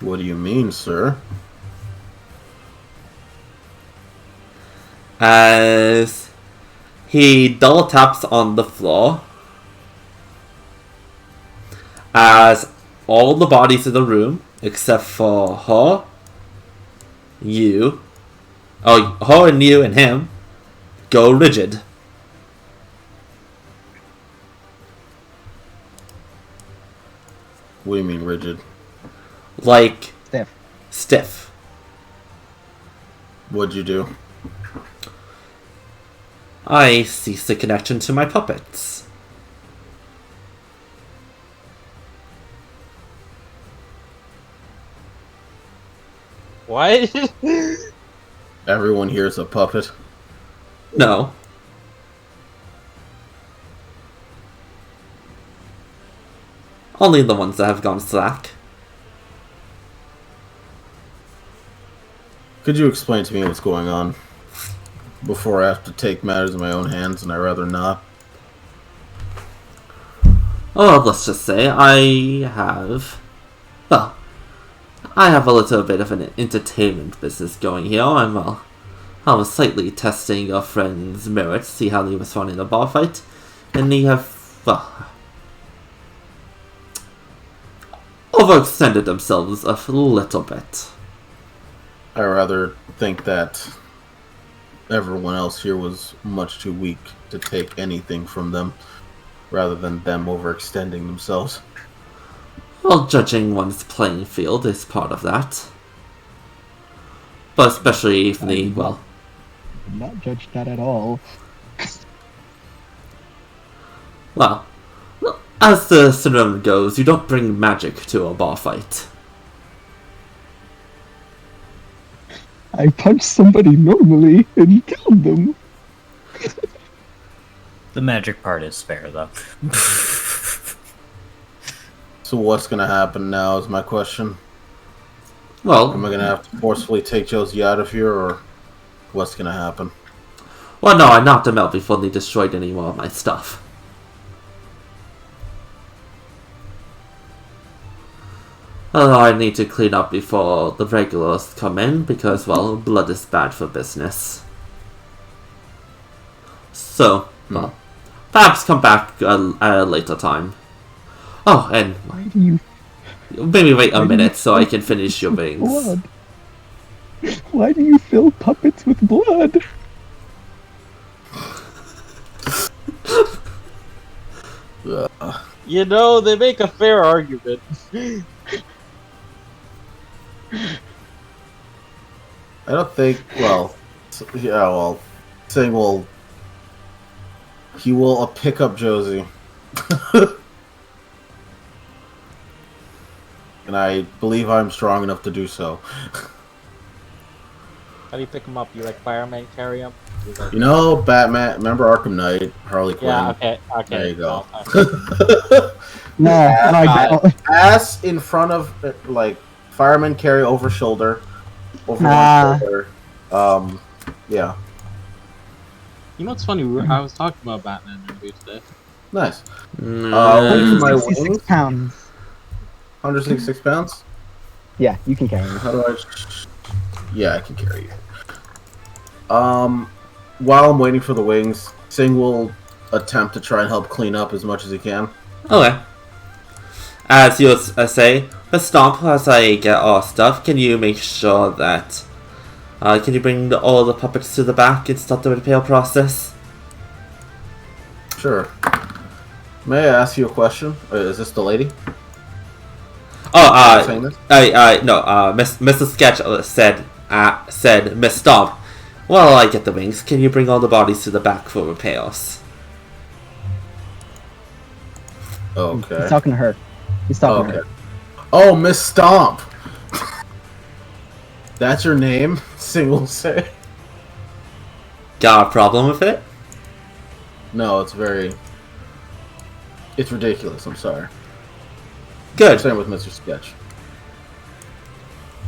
What do you mean, sir? As he double taps on the floor, as all the bodies in the room, except for her, you, her and you and him, go rigid. What do you mean, rigid? Like, Stiff. What'd you do? I cease the connection to my puppets. What? Everyone here's a puppet. No. Only the ones that have gone slack. Could you explain to me what's going on? Before I have to take matters in my own hands, and I'd rather not. Oh, let's just say I have a little bit of an entertainment business going here. I was slightly testing your friend's merits, see how he was running the bar fight, and he have, overextended themselves a little bit. I rather think that everyone else here was much too weak to take anything from them, rather than them overextending themselves. Well, judging one's playing field is part of that. But especially if the, well... Not judge that at all. Well, as the syndrome goes, you don't bring magic to a bar fight. I punched somebody normally and killed them. The magic part is fair, though. So what's gonna happen now is my question. Well, Am I gonna have to forcefully take Josie out of here, or what's gonna happen? well, no, I knocked them out before they destroyed any more of my stuff. Although I need to clean up before the regulars come in, because, well, blood is bad for business. So, well, perhaps come back at a later time. Oh, and Why do you maybe wait a Why do minute you so I fill can finish your puppets with wings. blood? Why do you fill puppets with blood? You know, they make a fair argument. I don't think. Well, yeah. Well, saying he will pick up Josie, and I believe I'm strong enough to do so. How do you pick them up? You like fireman carry them? You know, Batman. Remember Arkham Knight, Harley Quinn. Yeah. Okay. There you go. No, I don't. Ass in front of, like, fireman carry over shoulder, over Nah. one shoulder. Yeah, You know what's funny? I was talking about Batman earlier today. nice. Mm, For my 166 wings, pounds. 166 pounds. Yeah, you can carry it. How do I? Yeah, I can carry you. While I'm waiting for the wings, Singh will attempt to try and help clean up as much as he can. Okay. As you say, let's stomp as I get our stuff. Can you make sure that... can you bring all the puppets to the back and start the repair process? Sure. May I ask you a question? Is this the lady? saying this? Mrs. Sketch said, Miss Stomp, while I get the wings, can you bring all the bodies to the back for repairs? Okay. He's talking to her. He's talking to her. Oh, Miss Stomp. That's your name? Single say. Got a problem with it? No, it's ridiculous. I'm sorry. Good. Same with Mr. Sketch.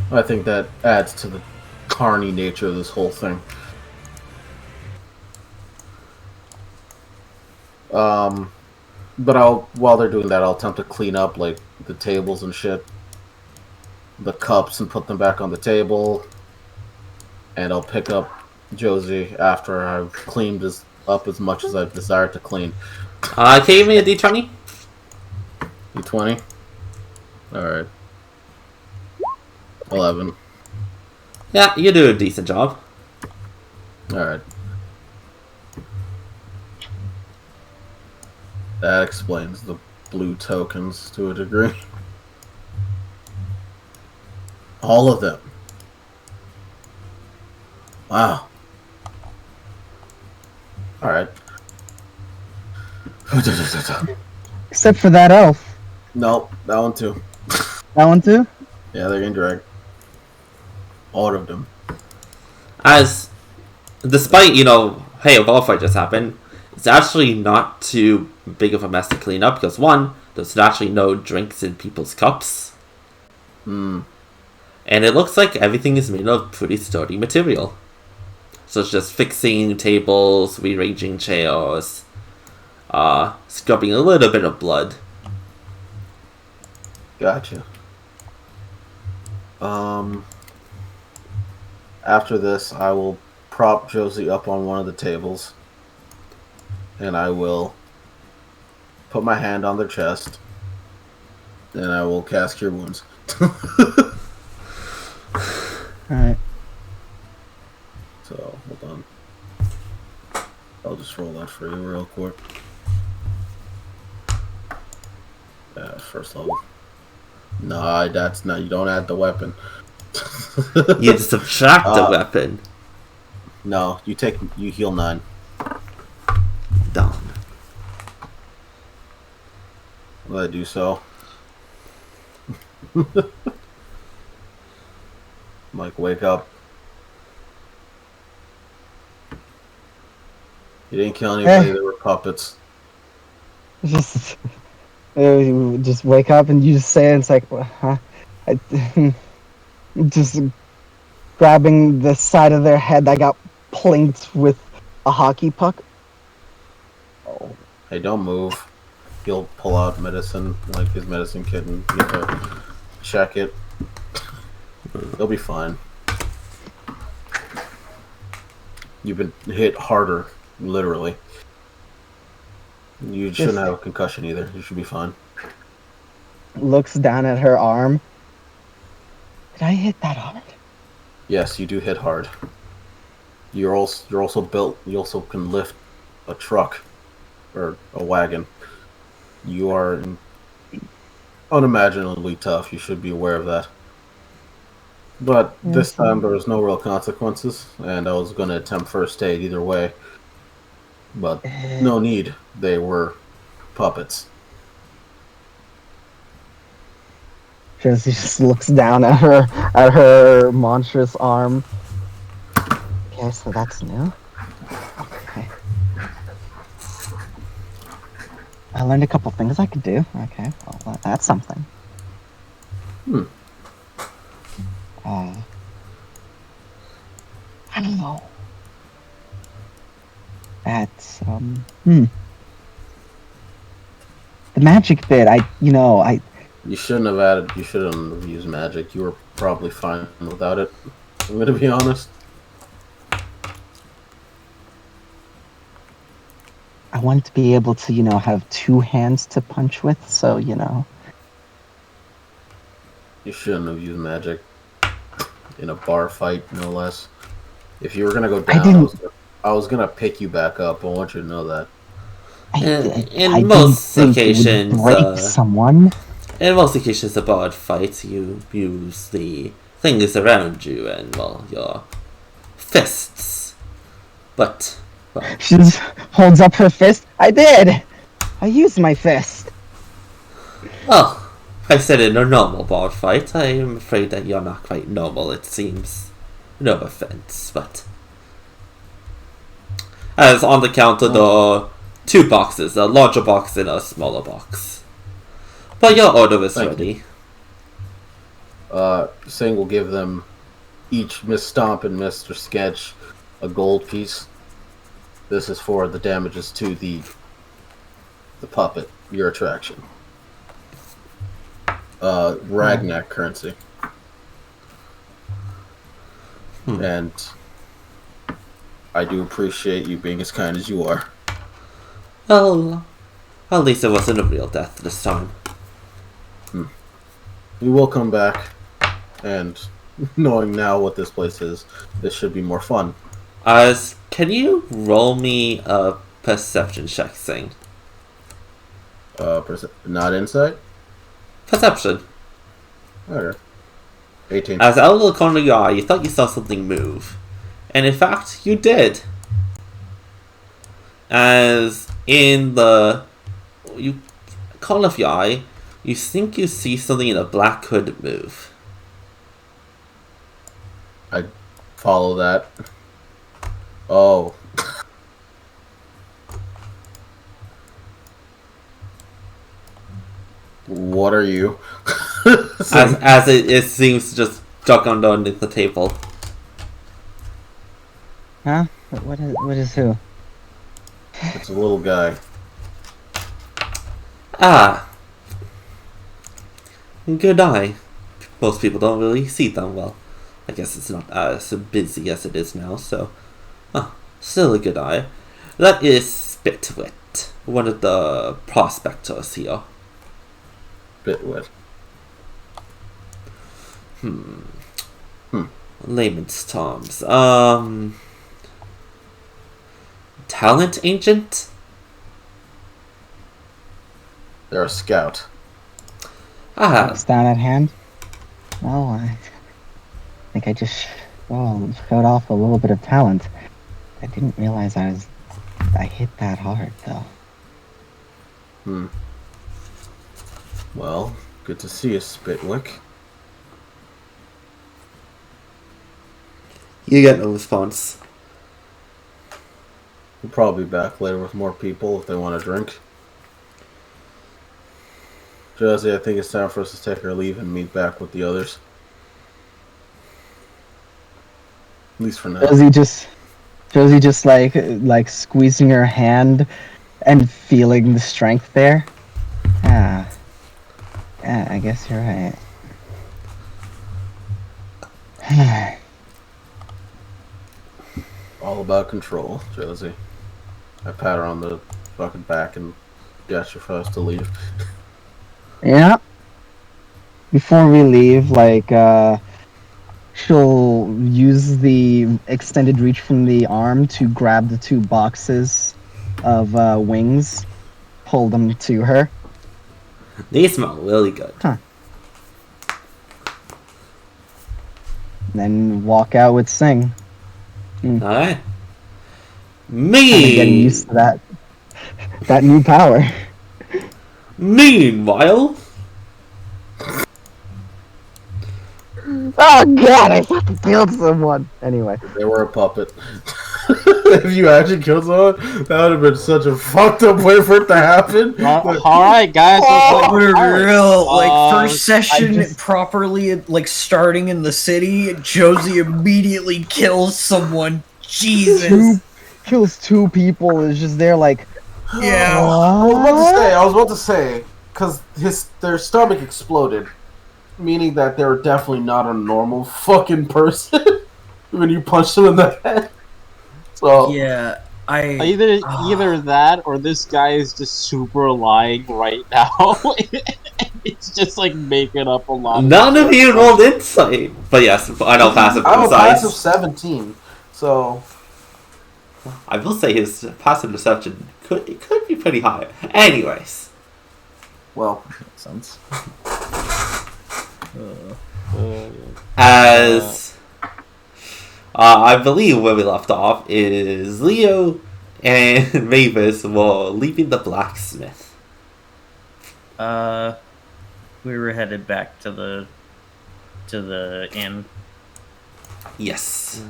I think that adds to the carny nature of this whole thing. But while they're doing that, I'll attempt to clean up like the tables and shit, the cups, and put them back on the table. And I'll pick up Josie after I've cleaned up as much as I've desired to clean. Can you give me a d20? D20. All right. 11. Yeah, you do a decent job. All right. That explains the blue tokens to a degree. All of them. Wow. Alright. Except for that elf. Nope, that one too. That one too? Yeah, they're getting dragged. All of them. As, despite, hey, a ball fight just happened, it's actually not too big of a mess to clean up because, one, there's actually no drinks in people's cups. Hmm. And it looks like everything is made of pretty sturdy material. So it's just fixing tables, rearranging chairs, scrubbing a little bit of blood. Gotcha. After this, I will prop Josie up on one of the tables. And I will put my hand on their chest. And I will cast Cure Wounds. Alright. So, hold on. I'll just roll that for you real quick. Yeah, first level. Nah, that's not. You don't add the weapon. You subtract the weapon. No, you heal 9. Done. Will I do so? Mike, wake up. You didn't kill anybody, they were puppets. Just, you just wake up and you just say it, it's like, huh? Just grabbing the side of their head that got plinked with a hockey puck. Oh. Hey, don't move. He'll pull out medicine, like his medicine kit, and check it. They'll be fine. You've been hit harder, literally. You shouldn't have a concussion either. You should be fine. Looks down at her arm. Did I hit that hard? Yes, you do hit hard. You're also built. You also can lift a truck or a wagon. You are unimaginably tough. You should be aware of that. But this time there was no real consequences, and I was going to attempt first aid either way. But no need. They were puppets. She just looks down at her monstrous arm. Okay, so that's new. Okay. I learned a couple things I could do. Okay, well, that's something. I don't know. That's the magic bit. You shouldn't have added. You shouldn't have used magic. You were probably fine without it. I'm gonna be honest. I want to be able to, have two hands to punch with. So, You shouldn't have used magic in a bar fight, no less. If you were gonna go down, I was gonna pick you back up. I want you to know that. In most occasions, break someone. In most occasions, a bard fight, you use the things around you and, well, your fists. But, well, She just holds up her fist. I did! I used my fist. well, I said in a normal bard fight, I am afraid that you're not quite normal, it seems. No offense, but... As on the counter, there are 2 boxes, a larger box and a smaller box. But your order is Thank ready. Singh will give them each Miss Stomp and Mr. Sketch a gold piece. This is for the damages to the puppet, your attraction. Ragnac currency. And I do appreciate you being as kind as you are. Well, at least it wasn't a real death this time. We will come back, and knowing now what this place is, this should be more fun. Can you roll me a perception check, Sing? Not insight? Perception. Okay. 18. As out of the corner of your eye, you thought you saw something move. And in fact, you did. As in the corner of your eye, you think you see something in a black hood move. I follow that. Oh. What are you? As it seems to just duck underneath the table. Huh? What is who? It's a little guy. Ah. Good eye. Most people don't really see them well. I guess it's not as busy as it is now, so... still a good eye. That is Spitwit, one of the prospectors here. Bitwit. Layman's terms. Talent agent? They're a scout. It's down at hand. Oh, I think I just showed off a little bit of talent. I didn't realize I hit that hard though. Well, good to see you, Spitwick. You get no response. We'll probably be back later with more people if they want to drink. Josie, I think it's time for us to take our leave and meet back with the others. At least for now. Josie just like squeezing her hand and feeling the strength there. Yeah, I guess you're right. All about control, Josie. I pat her on the fucking back and gesture for us to leave. Yeah. Before we leave, she'll use the extended reach from the arm to grab the 2 boxes of wings, pull them to her. They smell really good. Then walk out with Sing. Alright. Getting used to that new power. Meanwhile... Oh god, I fucking killed someone! Anyway. They were a puppet. If you actually killed someone, that would have been such a fucked up way for it to happen. Alright, guys. First session properly, starting in the city, Josie immediately kills someone. Jesus. Kills 2 people, is just there Yeah. I was about to say, because their stomach exploded, meaning that they were definitely not a normal fucking person when you punched them in the head. So Yeah, either that or this guy is just super lying right now. It's just making up a lot. None of you rolled insight. But yes, I know passive I'm a insight. passive 17, so I will say his passive deception could be pretty high. Anyways. well, makes sense. as I believe where we left off is Leo and Mavis were leaving the blacksmith. We were headed back to the inn. Yes.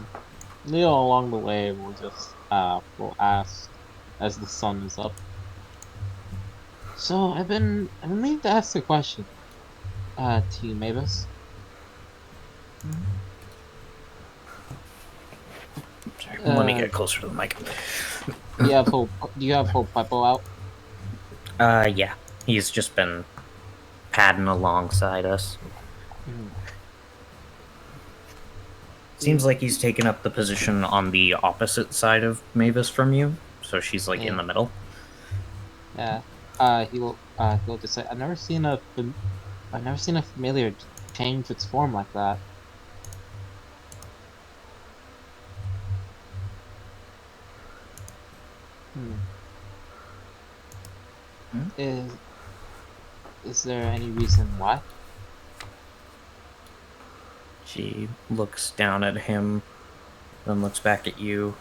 Leo along the way will just will ask as the sun is up. So I've been meaning to ask a question to you, Mavis. Sorry, let me get closer to the mic. Do you have Hope Peppo out? Yeah. He's just been padding alongside us. Seems like he's taken up the position on the opposite side of Mavis from you, so she's like in the middle. Yeah. He'll just say, I've never seen a familiar change its form like that. Is there any reason why? She looks down at him, then looks back at you.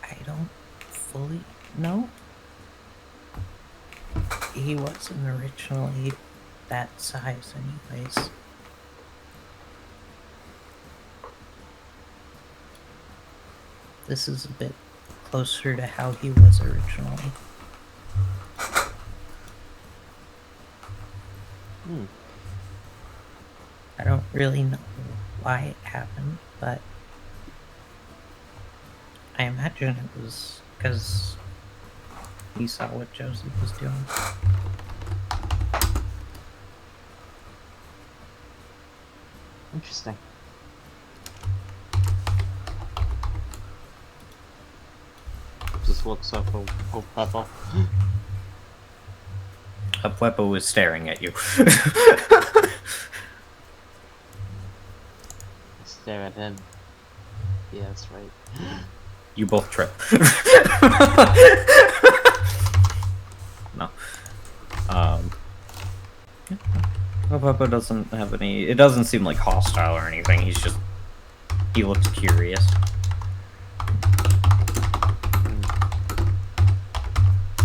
I don't fully know. He wasn't originally that size anyways. This is a bit closer to how he was originally. I don't really know why it happened, but I imagine it was because he saw what Josie was doing. Interesting. Just looks up Hope Peppo. Apuepo is staring at you. Stare at him. Yeah, that's right. You both trip. No. Apuepo doesn't have any... It doesn't seem like hostile or anything. He's just... He looks curious.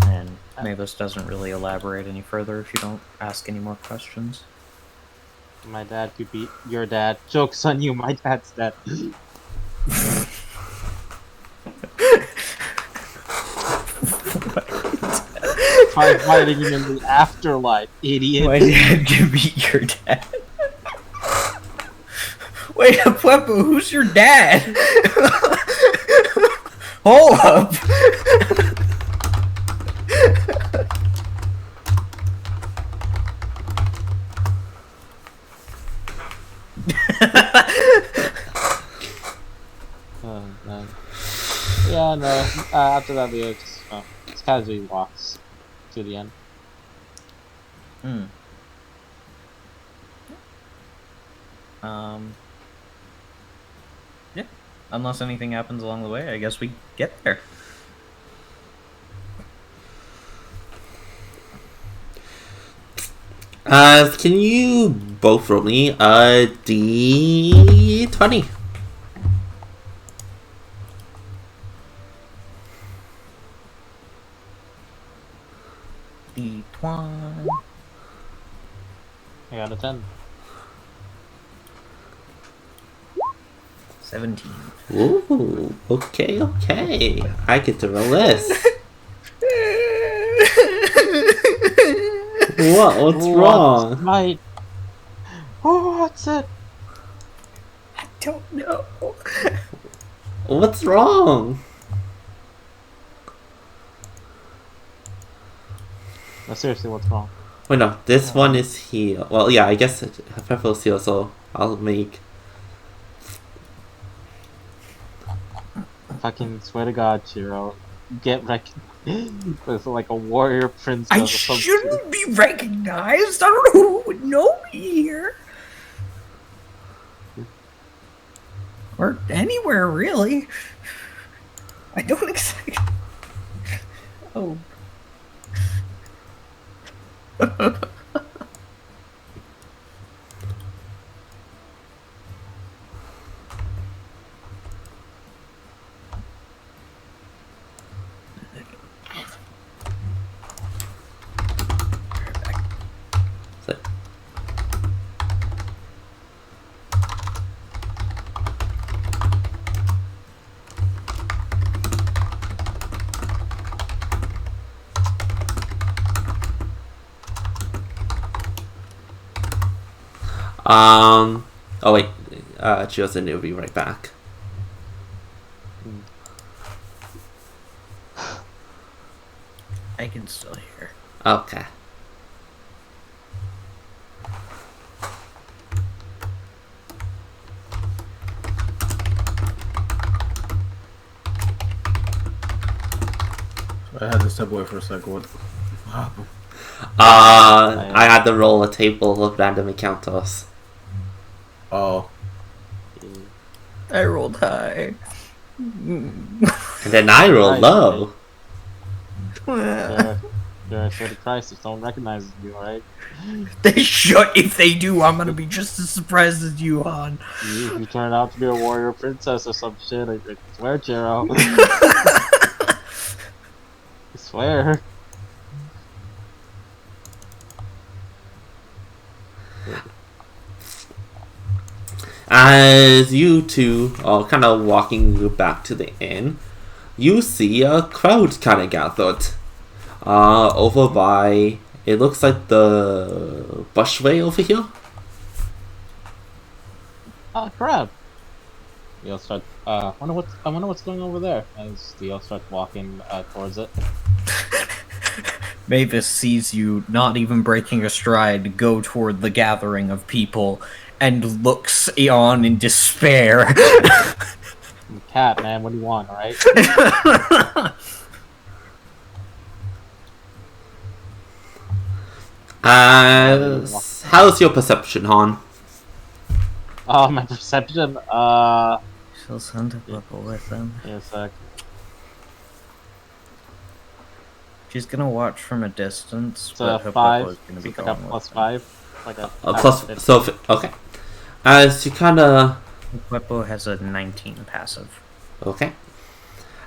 And Mavis doesn't really elaborate any further if you don't ask any more questions. My dad could be your dad. Joke's on you, my dad's dead. Try fighting him in the afterlife, idiot. My dad can be your dad. Wait, Apuepo, who's your dad? Hold up. Oh, man. Yeah, no. After that, Leo just casually walks to the end. Yeah. Unless anything happens along the way, I guess we get there. Can you both roll me a D20? D20. I got a 10. 17. Ooh, okay. I get to roll this. What? What's wrong? Right. Oh, what's it? I don't know. What's wrong? No, seriously, what's wrong? Wait, no. This one is heal. Well, yeah, I guess Peppo's heal, so I'll make... Fucking swear to God, Chiro. Get recognized with like a warrior princess. I or something. shouldn't be recognized. I don't know who would know me here. Or anywhere, really. I don't expect... Oh. Oh wait, Chiosen will be right back. I can still hear. Okay. I had to step away for a second. What happened? I had to roll a table of random encounters. Oh, I rolled high. And then I rolled low. Sure, I swear to Christ, if someone recognizes you, right? They should. If they do, I'm gonna be just as surprised as you, Han. If you turn out to be a warrior princess or some shit, I swear, Chiro. I swear. As you two are kind of walking back to the inn, you see a crowd kind of gathered. Over by, it looks like the bushway over here. Oh crap! Leo starts. I wonder what's going over there. As Leo starts walking towards it. Mavis sees you not even breaking a stride go toward the gathering of people and looks on in despair. I'm a cat, man. What do you want, alright? How's your perception, Han? My perception. She'll send a couple with them. Yeah, a sec. She's gonna watch from a distance, It's but a her 5. is gonna be It's like going a with plus them. 5. Like a Plus, so okay. As you kind of Quepo has a 19 passive. okay.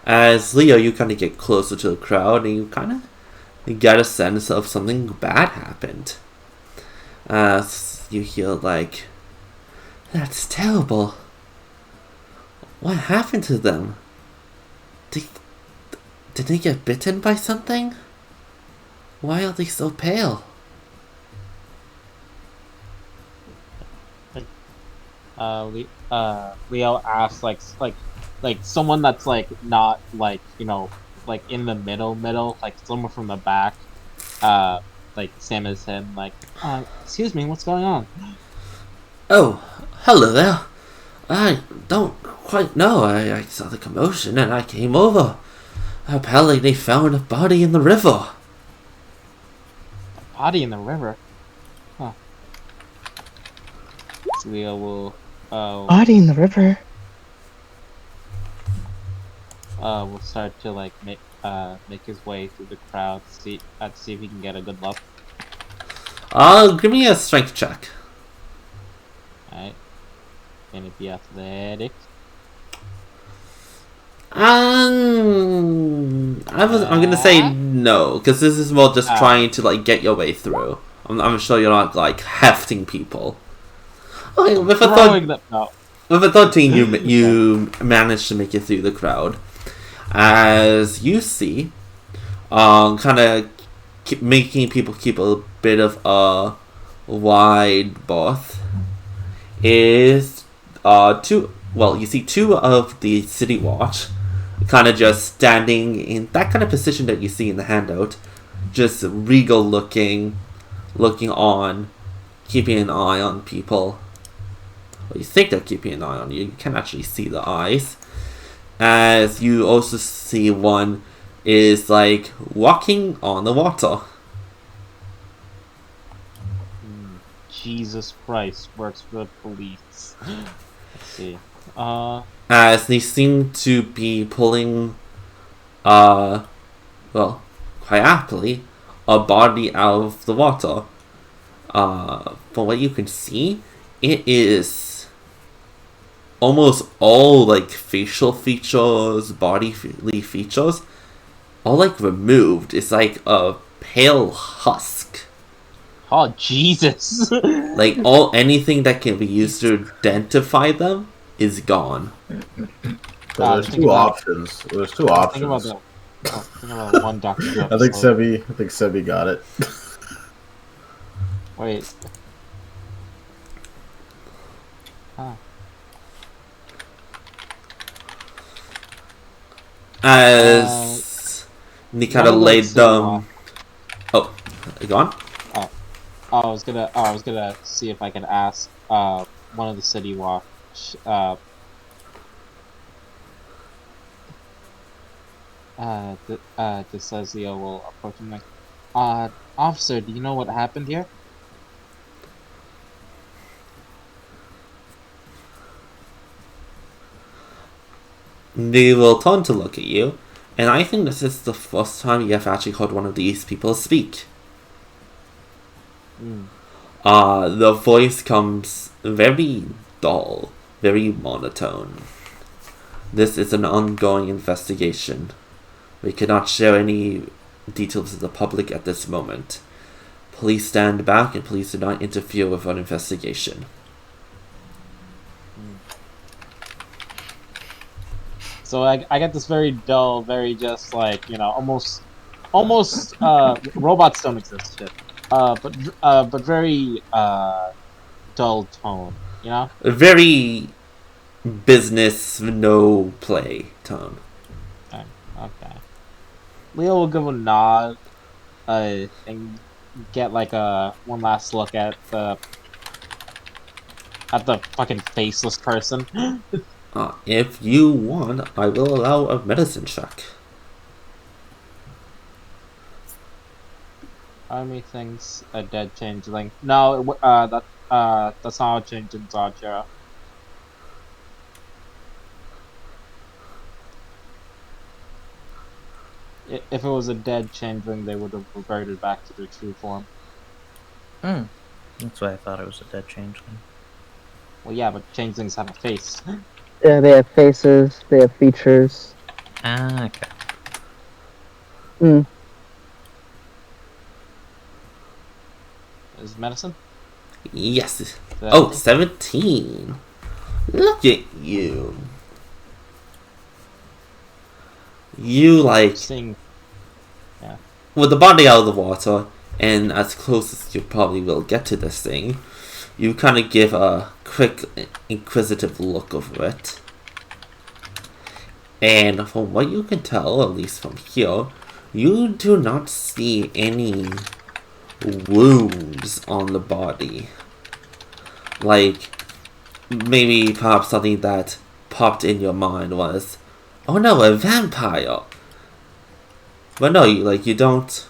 As Leo, you kind of get closer to the crowd, and you kind of get a sense of something bad happened. As you hear like, "That's terrible. What happened to them? Did they get bitten by something? Why are they so pale?" Leo asks like someone that's like not like like in the middle like someone from the back like same as him like excuse me, what's going on? Oh, hello there. I don't quite know. I saw the commotion and I came over. Apparently they found a body in the river. Body in the river. Huh. So Leo will Body in the river. will start to like make his way through the crowd to see if he can get a good look. Give me a strength check. Alright. Can it be athletic? I'm gonna say no, because this is more just trying to like get your way through. I'm sure you're not like hefting people. Okay, with a No. with a 13, you managed to make it through the crowd. As you see, kind of making people keep a bit of a wide berth is two. Well, you see two of the city watch, kind of just standing in that kind of position that you see in the handout, just regal looking on, keeping an eye on people. Well, you think they're keeping an eye on you. You can't actually see the eyes. As you also see one is like walking on the water. Jesus Christ, works for the police. Let's see. As they seem to be pulling, well, quite aptly, a body out of the water. From what you can see, it is almost all like facial features, bodily features, all like removed. It's like a pale husk. Oh Jesus! Like anything that can be used to identify them is gone. So there's two options. There's two Think about options. that. Think about one doctor. I think Sebi got it. Wait. Huh. As he kind one of of the laid city them. Oh, go on. I was gonna see if I could ask one of the city watch just as Leo will approach him like, officer, do you know what happened here? They will turn to look at you, and I think this is the first time you have actually heard one of these people speak. Mm. The voice comes very dull, very monotone. This is an ongoing investigation. We cannot share any details with the public at this moment. Please stand back and please do not interfere with our investigation. So I get this very dull, very just like, you know, almost robots don't exist shit. But very dull tone, you know? A very business, no play tone. Okay. Leo will give a nod, and get like a one last look at the fucking faceless person. If you want, I will allow a medicine check. Army thinks a dead changeling. No, that's not how changelings are, Jera. If it was a dead changeling, they would have reverted back to their true form. That's why I thought it was a dead changeling. Well, yeah, but changelings have a face. Yeah, they have faces, they have features. Ah, okay. Is medicine? Yes. Oh, 17. Look at you. You, like, Seeing. Yeah. with the body out of the water, and as close as you probably will get to this thing, you kind of give a quick, inquisitive look over it. And from what you can tell, at least from here, you do not see any wounds on the body. Like, maybe perhaps something that popped in your mind was, oh no, a vampire. But no, you don't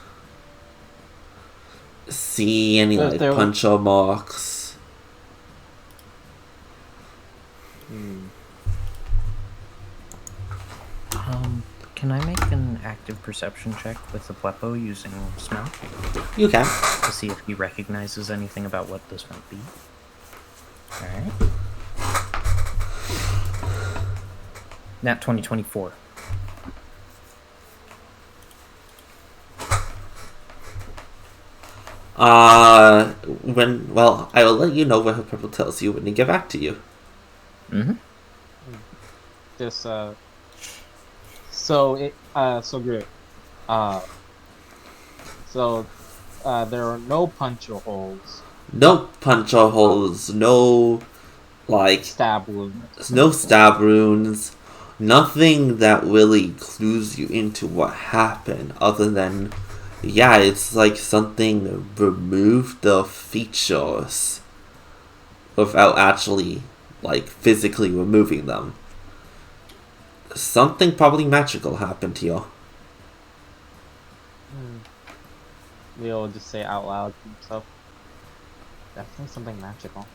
see any like puncture marks. Can I make an active perception check with the Plepo using smell? You can. To see if he recognizes anything about what this might be. Alright. Nat 2024. I will let you know what her purple tells you when they get back to you. This so great. There are no puncture holes. No puncture holes, no like stab wounds. No stab wounds. Nothing that really clues you into what happened other than it's like something removed the features without actually like physically removing them. Something probably magical happened here. Leo will just say out loud to himself. Definitely something magical.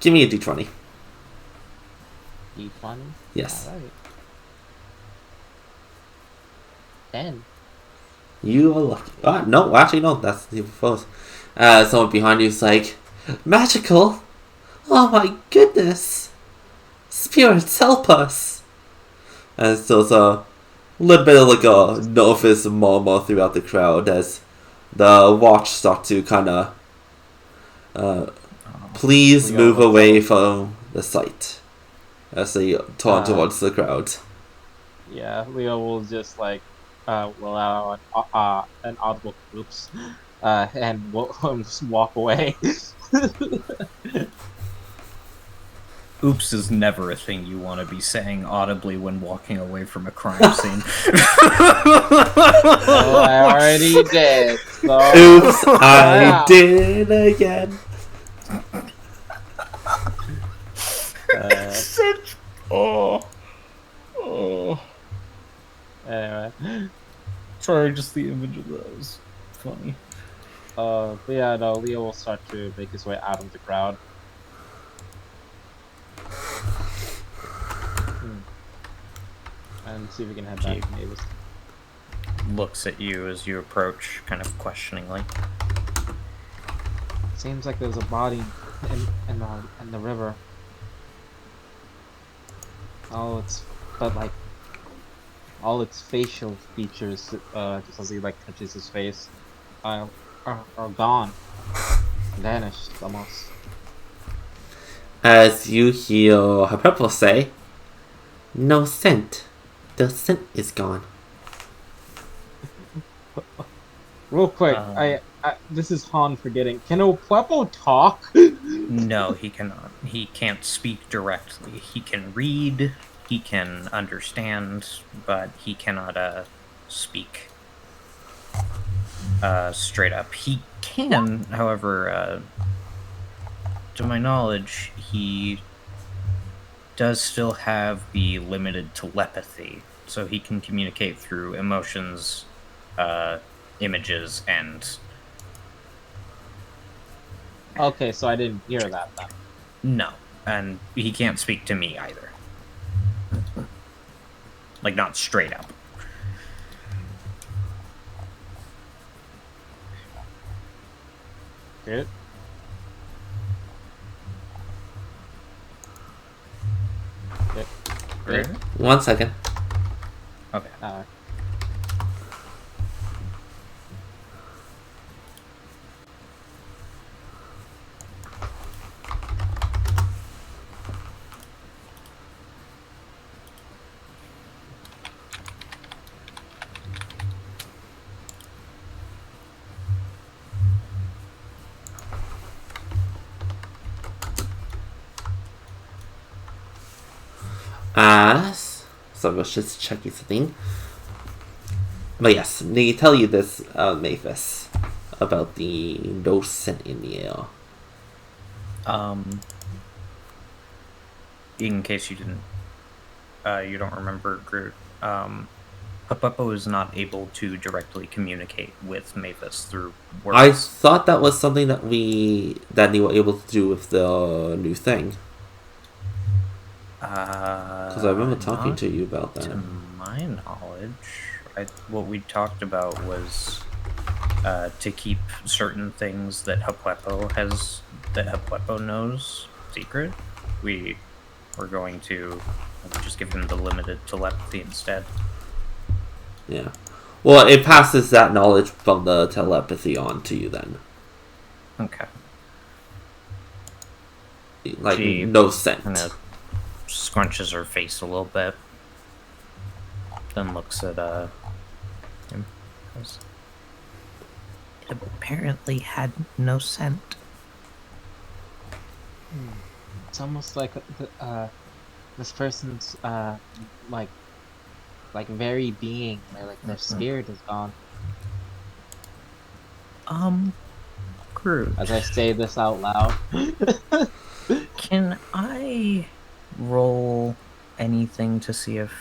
Give me a d20. D20? Yes. Alright. 10. You are lucky. No, actually no, that's the first. Someone behind you is like, magical? Oh my goodness! Spirits, help us! And so it's a little bit of like a nervous murmur throughout the crowd as the watch start to kind of please move away from the site as they turn towards the crowd. Yeah, Leo will just like will allow an audible oops and just walk away. Oops is never a thing you want to be saying audibly when walking away from a crime scene. Oh, I already did. So Oops, I did again. Oh. Anyway, Sorry, just the image of that was funny. but yeah, no, Leo will start to make his way out of the crowd. And see if we can head back to Mavis. Looks at you as you approach, kind of questioningly. Seems like there's a body in the river. All its facial features, just as he touches his face, are gone, vanished almost. As you hear Hapepo say, no scent. The scent is gone. Real quick, this is Han forgetting. Can Opuepo talk? No, he cannot. He can't speak directly. He can read, he can understand, but he cannot speak straight up. He can, however, to my knowledge, he does still have the limited telepathy, so he can communicate through emotions, images, and... Okay, so I didn't hear that then. No, and he can't speak to me either. Like, not straight up. Good. Good. 1 second. Okay. So I was just checking something. But yes, they tell you this, Mavis, about the no scent in the air. In case you didn't, you don't remember, Groot, Hapepo is not able to directly communicate with Mavis through words. I thought that was something that they were able to do with the new thing. Because I remember talking to you about that. To my knowledge, what we talked about was to keep certain things that Hapepo knows secret. We were going to just give him the limited telepathy instead. Yeah. Well, it passes that knowledge from the telepathy on to you then. Okay. Like, She no scent. Kind of scrunches her face a little bit. Then looks at him. Goes, it apparently had no scent. It's almost like this person's very being, their spirit is gone. Groot. As I say this out loud. Can I roll anything to see if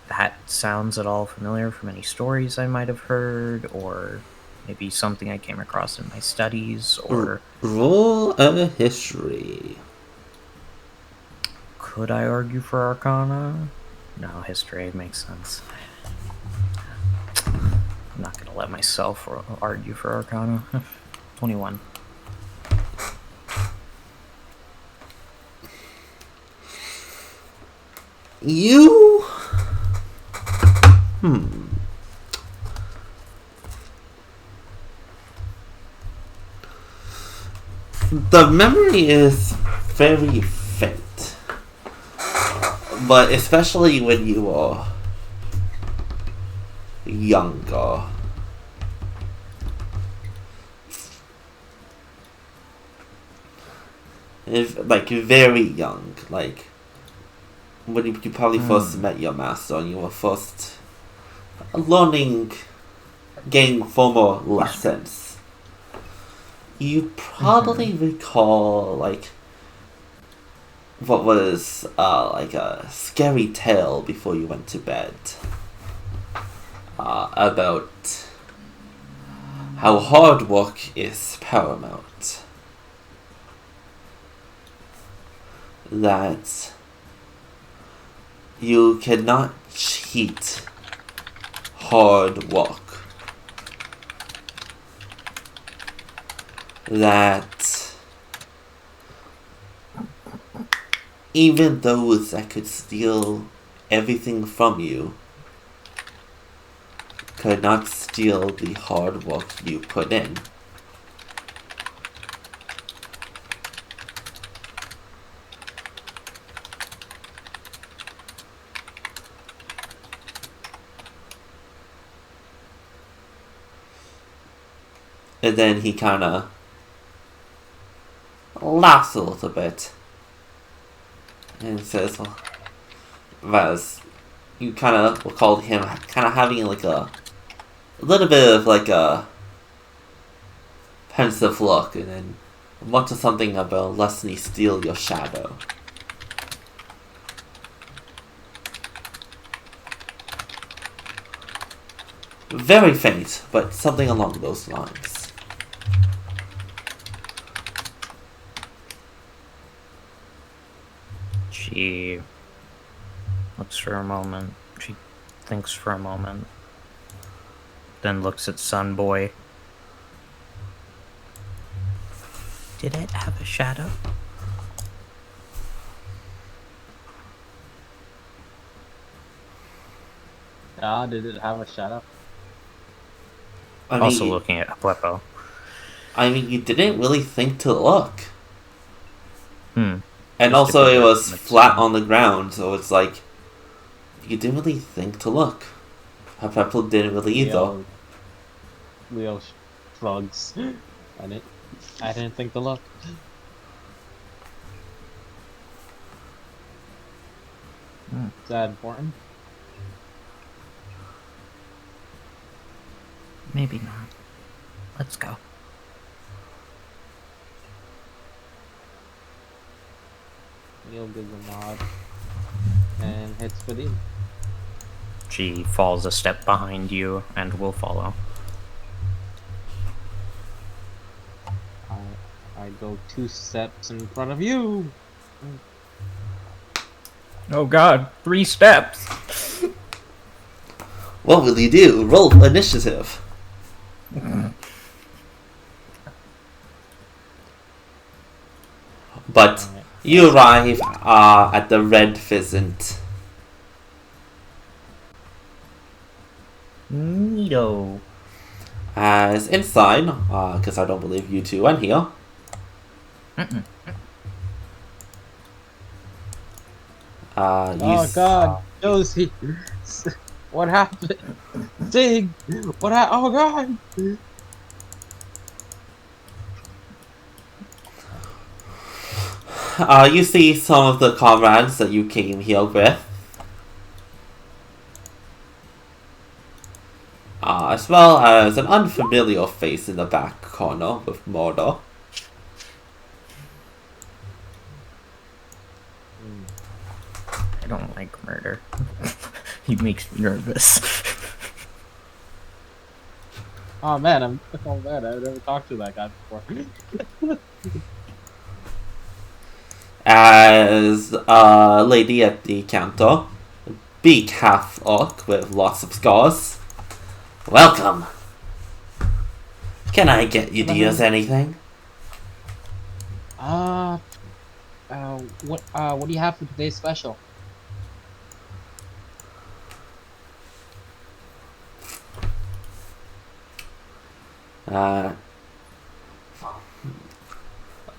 that sounds at all familiar from any stories I might have heard, or maybe something I came across in my studies, or... Roll a history. Could I argue for Arcana? No, history makes sense. I'm not gonna let myself argue for Arcana. 21. You... The memory is very faint. But especially when you were younger. like very young, like when you probably first met your master and you were first learning, getting formal lessons. You probably recall like what was like a scary tale before you went to bed about how hard work is paramount. That you cannot cheat hard work. That even those that could steal everything from you could not steal the hard work you put in. And then he kind of laughs a little bit and says, well, as you kind of recalled him kind of having like a little bit of like a pensive look, and then much of something about lest he steal your shadow. Very faint, but something along those lines. She looks for a moment. She thinks for a moment. Then looks at Sunboy. Did it have a shadow? Did it have a shadow? Also looking at Aleppo. I mean, you didn't really think to look. And Just also it was different flat on the ground, so it's like, you didn't really think to look. Pepper didn't really either. Leo shrugs. I didn't think to look. Is that important? Maybe not. Let's go. Leo gives a nod and heads for the. She falls a step behind you and will follow. I go 2 steps in front of you. Oh god, 3 steps. What will you do? Roll initiative. But you arrive at the Red Pheasant. Neato. As inside, because I don't believe you two went here. Oh god, Josie, what happened? Sig, what happened? Oh god. You see some of the comrades that you came here with. As well as an unfamiliar face in the back corner with Mordor. I don't like murder. He makes me nervous. Oh man, I've never talked to that guy before. As a lady at the counter, big half orc with lots of scars. Welcome. Can I get you dears anything? What do you have for today's special?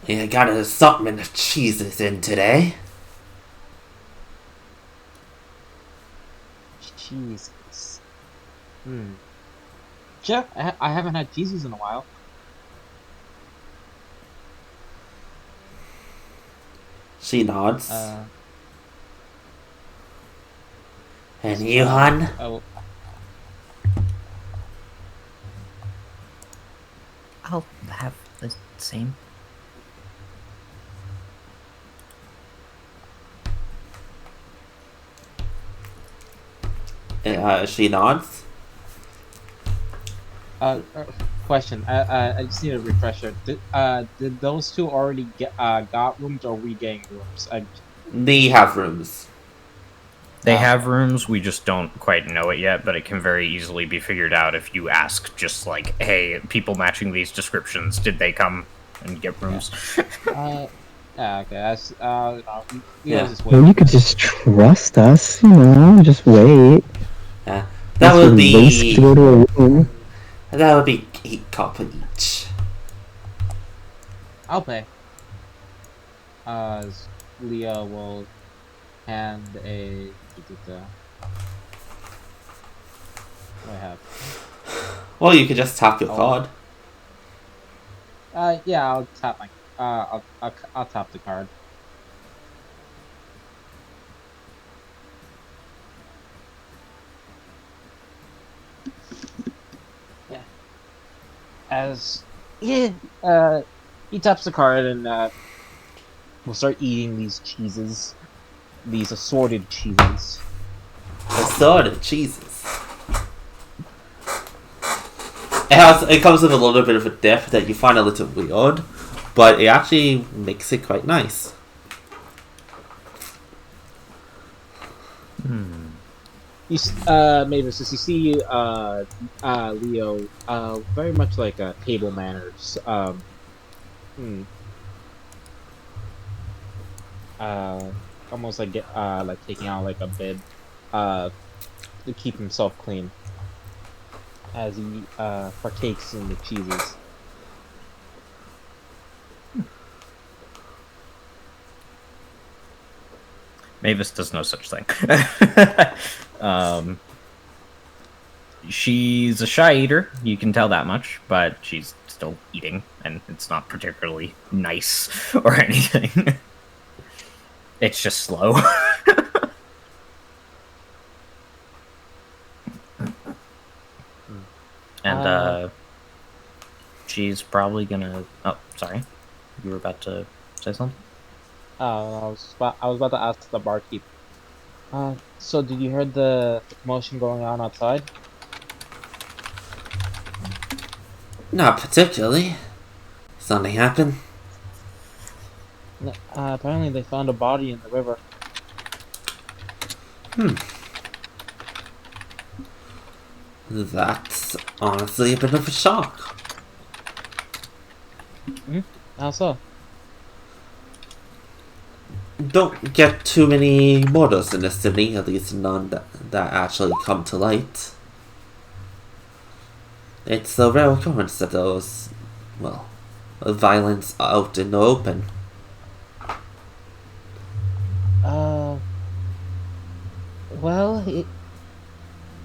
Yeah, got an assortment of cheeses in today. Jesus. Jeff, I haven't had cheeses in a while. She nods. Uh, And you, hon? I'll have the same. She nods. Question. I just need a refresher. Did those two already got rooms, or are we getting rooms? They have rooms. They have rooms, we just don't quite know it yet, but it can very easily be figured out if you ask just like, hey, people matching these descriptions, did they come and get rooms? Yeah, okay. That's Yeah. just Well, you could just trust us, you know, just wait. That Unless would we race to be. go to a room. That would be 8 copper each. I'll pay. Leah will hand a. What do I have? Well, you could just tap your card. Yeah, I'll tap my. I'll tap the card. Yeah. He taps the card and we'll start eating these cheeses, these assorted cheeses. Assorted cheeses. It comes with a little bit of a dip that you find a little weird, but it actually makes it quite nice. Mavis, as you see, Leo, very much like table manners. Almost like like taking out like a bib, to keep himself clean, as he partakes in the cheeses. Mavis does no such thing. She's a shy eater, you can tell that much, but she's still eating, and it's not particularly nice or anything. It's just slow. And she's probably gonna. Oh, sorry, you were about to say something. I was about to ask the barkeep. So did you hear the commotion going on outside? Not particularly. Something happened. Apparently they found a body in the river. That's honestly a bit of a shock. How so? Don't get too many murders in this city, at least none that actually come to light. It's a rare occurrence that there's, well, violence out in the open. Well,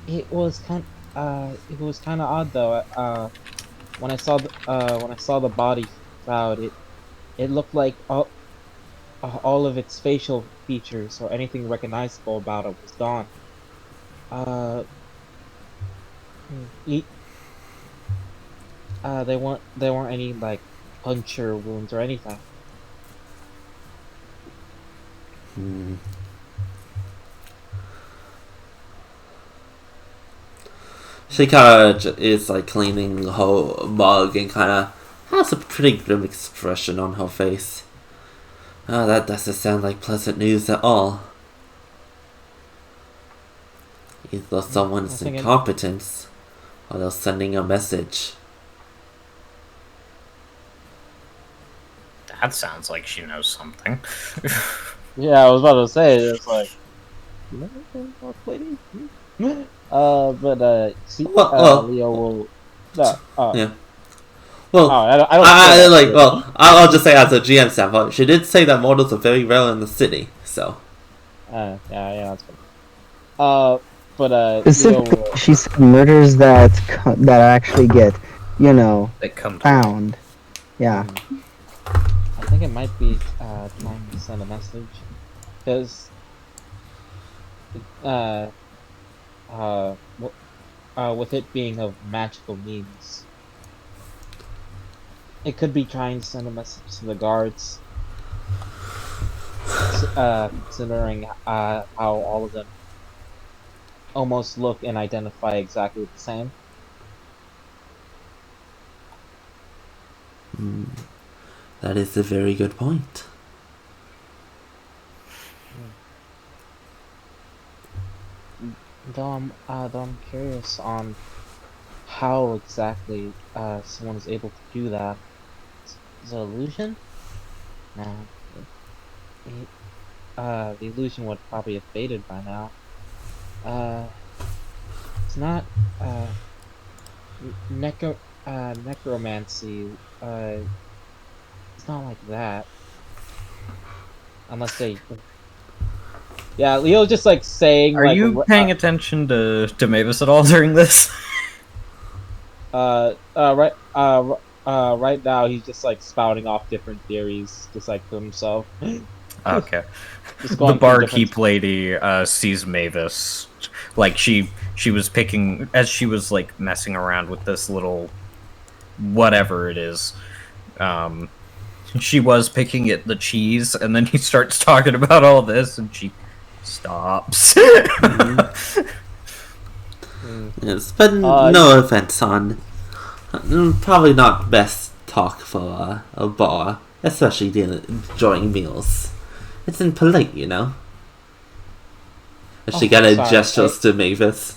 it was kind of odd though. When I saw the body found, it looked like all of its facial features or anything recognizable about it was gone. There weren't any like puncture wounds or anything. She kind of is like cleaning her mug and kind of has a pretty grim expression on her face. That doesn't sound like pleasant news at all. Either someone's incompetence or they're sending a message. That sounds like she knows something. Yeah, I was about to say it's like, lady. See, Leo will. Yeah. Well, I I'll just say as a GM standpoint, she did say that models are very rare in the city, so. Yeah, that's good. Specifically, she said murders that actually get, That come found. Yeah. think it might be trying to send a message, because with it being of magical means, it could be trying to send a message to the guards. Considering how all of them almost look and identify exactly the same. That is a very good point. Though I'm curious on how exactly someone is able to do that. Is it illusion? No. The illusion would probably have faded by now. It's not necromancy. It's not like that. Unless they. Yeah, Leo's just like saying. Are you paying attention to Mavis at all during this? Right now he's just like spouting off different theories, just like to himself. Okay. Just The going through barkeep different- lady sees Mavis, like she was picking as she was like messing around with this little whatever it is. She was picking at the cheese, and then he starts talking about all this, and she stops. Yes, but no offense on. Probably not best talk for a bar, especially during meals. It's impolite, you know. She got a gestures to Mavis.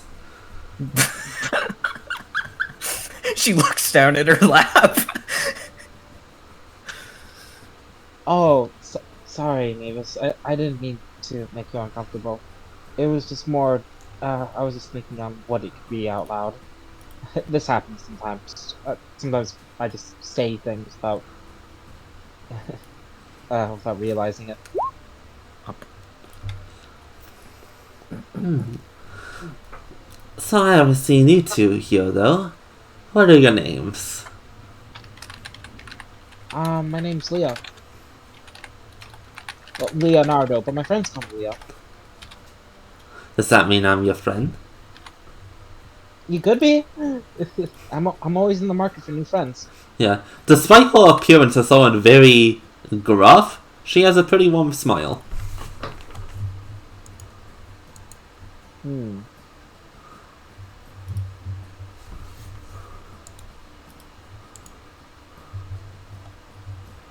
She looks down at her lap. Oh, sorry, Mavis. I didn't mean to make you uncomfortable. It was just more. I was just thinking on what it could be out loud. This happens sometimes. Sometimes I just say things without without realizing it. So I haven't seen you two here, though. What are your names? My name's Leo. Well, Leonardo, but my friends call me Leo. Does that mean I'm your friend? You could be. I'm always in the market for new friends. Yeah. Despite her appearance as someone very gruff, she has a pretty warm smile.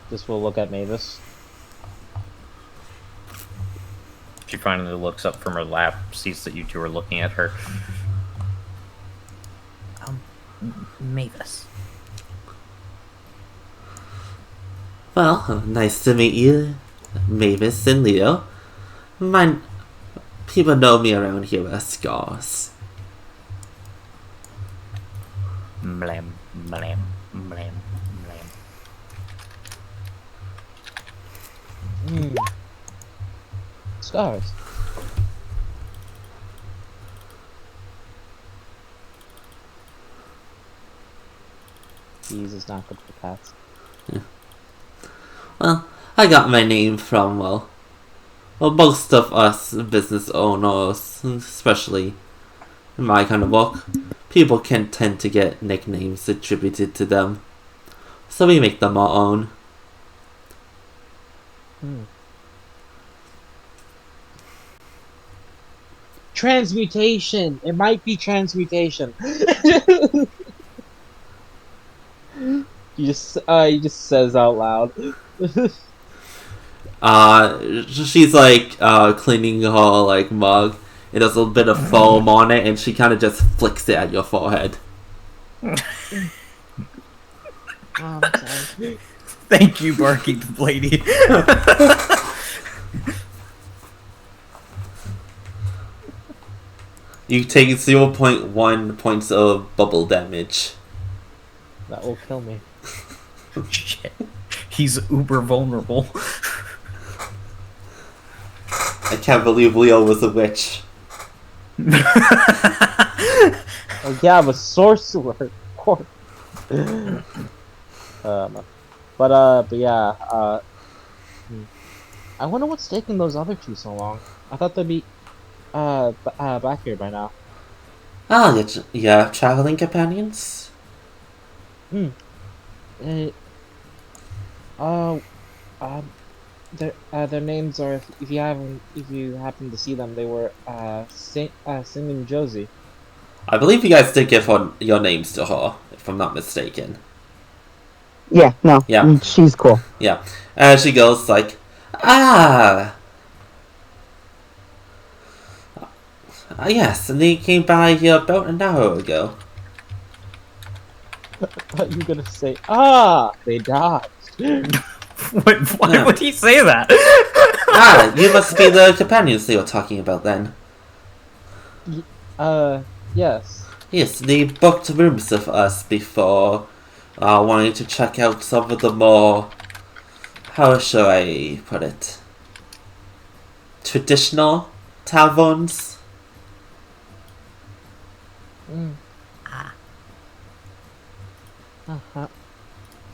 Just will look at Mavis. She finally looks up from her lap, sees that you two are looking at her. Mavis. Well, nice to meet you, Mavis and Leo. People know me around here as Scars. Mlam, mlam, mlam, mlam. Scars. Cheese is not good for cats. Well, I got my name from, well, most of us business owners, especially in my kind of work, people can tend to get nicknames attributed to them. So we make them our own. Transmutation! It might be transmutation. He just says out loud. She's like cleaning her like mug. And there's a bit of foam on it, and she kind of just flicks it at your forehead. I'm sorry. Thank you, barkeep lady. You take 0.1 points of bubble damage. That will kill me. Shit. He's uber vulnerable. I can't believe Leo was a witch. Oh yeah, I'm a sorcerer. Of course. But yeah, I wonder what's taking those other two so long. I thought they'd be back here by now. Ah, your traveling companions? Their names are, if you happen to see them, they were Sing and Josie. I believe you guys did give your names to her, if I'm not mistaken. Yeah, no. Yeah. She's cool. Yeah. And she goes like, ah! Yes, and they came by about an hour ago. I thought you were gonna say, they died. Why would he say that? You must be the companions they were talking about then. Yes. Yes, they booked rooms with us before, wanting to check out some of the more, how shall I put it, traditional taverns.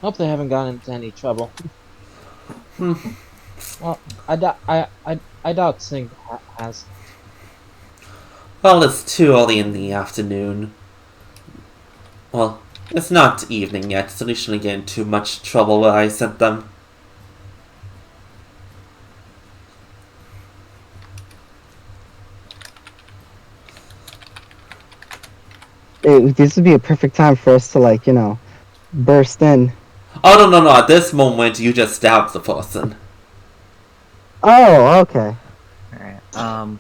Hope they haven't gotten into any trouble. Well, I doubt Singh has. Well, it's too early in the afternoon. Well, it's not evening yet, so they shouldn't get in too much trouble where I sent them. This would be a perfect time for us to, burst in. Oh, no, at this moment, you just stabbed the person. Oh, okay. Alright,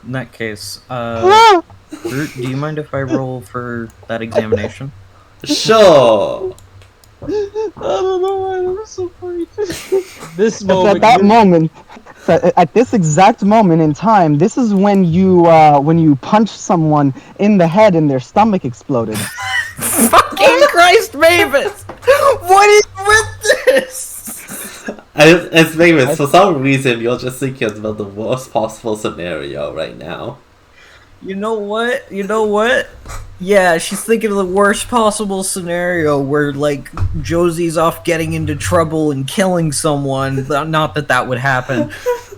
in that case, Groot, do you mind if I roll for that examination? Sure! I don't know why that was so funny. This At that moment, at this exact moment in time, this is when you punch someone in the head and their stomach exploded. Fucking Christ, Mavis! What is with this? As Mavis, for some reason, you're just thinking about the worst possible scenario right now. You know what? Yeah, she's thinking of the worst possible scenario where, Josie's off getting into trouble and killing someone. Not that would happen.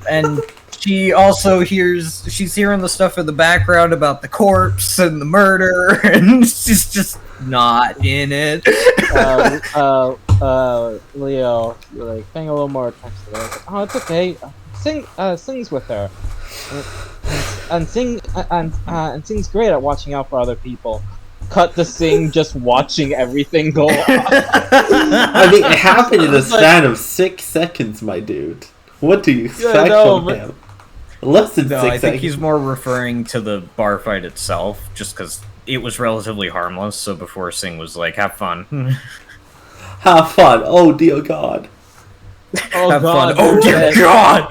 And she also she's hearing the stuff in the background about the corpse and the murder, and she's just not in it. Leo, you're paying a little more attention to that. Oh, it's okay. Sing's with her. And Sing's great at watching out for other people. Cut to Sing just watching everything go on. I mean, it happened in a span of 6 seconds, my dude. What do you expect from him? Less than 6 seconds. I think he's more referring to the bar fight itself, just because it was relatively harmless, so before Sing was like, have fun. Have fun, oh dear god. Oh, have god, fun, oh dear god!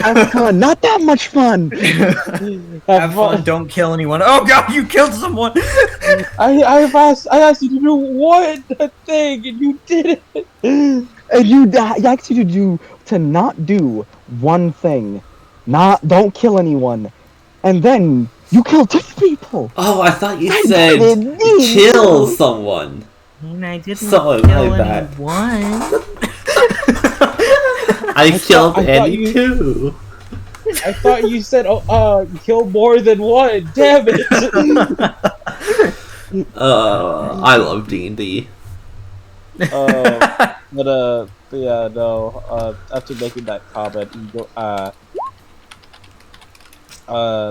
Have fun, not that much fun! Have fun, don't kill anyone. Oh god, you killed someone! I asked you to do one thing, and you did it! And I asked you to not do one thing. Don't kill anyone. And then you killed 2 people! Oh, I thought you said kill someone. And I didn't Sorry, kill my bad. anyone. I killed Annie too. I thought you said, kill more than one. Damn it! I love D&D. But yeah, no. After making that comment,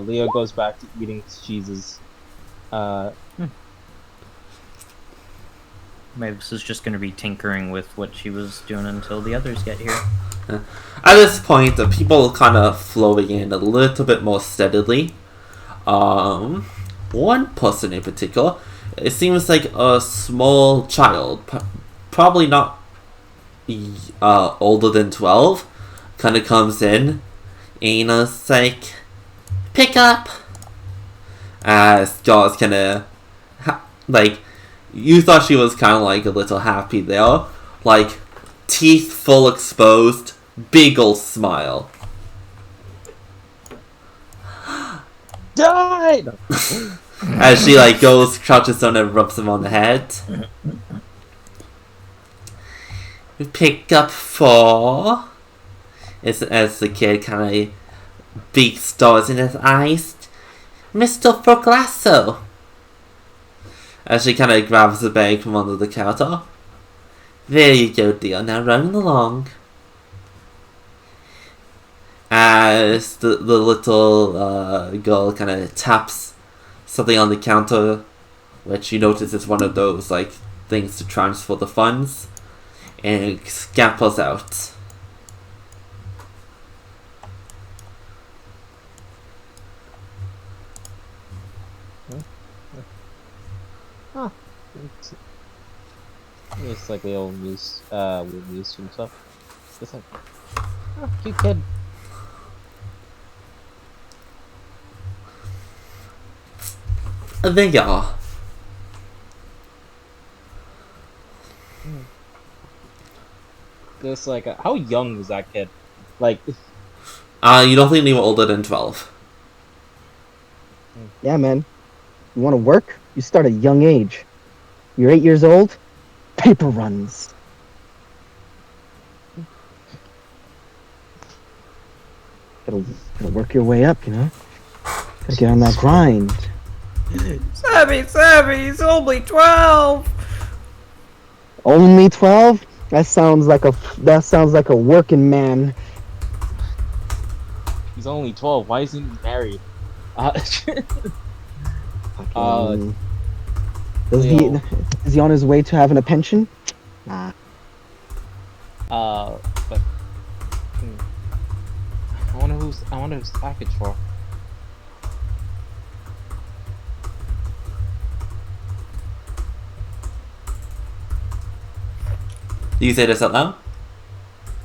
Leo goes back to eating cheeses. Mavis is just going to be tinkering with what she was doing until the others get here. At this point, the people kind of flowing in a little bit more steadily. One person in particular, it seems like a small child, probably not older than 12, kind of comes in, and it's like, pick up! As Jaws kind of, you thought she was kind of a little happy there. Teeth full exposed, big ol' smile. Died! As she goes, crouches down and rubs him on the head. Pick up 4. as the kid kind of big stars in his eyes. Mr. Forglasso! As she kind of grabs the bag from under the counter. There you go, dear. Now running along. As the little girl kind of taps something on the counter, which you notice is one of those like things to transfer the funds, and scampers out. Huh. It's like the old news, news and stuff. It's like, oh, cute kid. There you are. It's like, how young was that kid? Like, You don't think they were older than 12? Yeah, man. You want to work? You start at a young age. You're 8 years old? Paper runs. Gotta work your way up, you know? Gotta get on that grind. Sammy, he's only 12! Only 12? That sounds like a working man. he's only 12. Why isn't he married? Is he on his way to having a pension? Nah. But I wonder who's the package for. Do you say this out loud?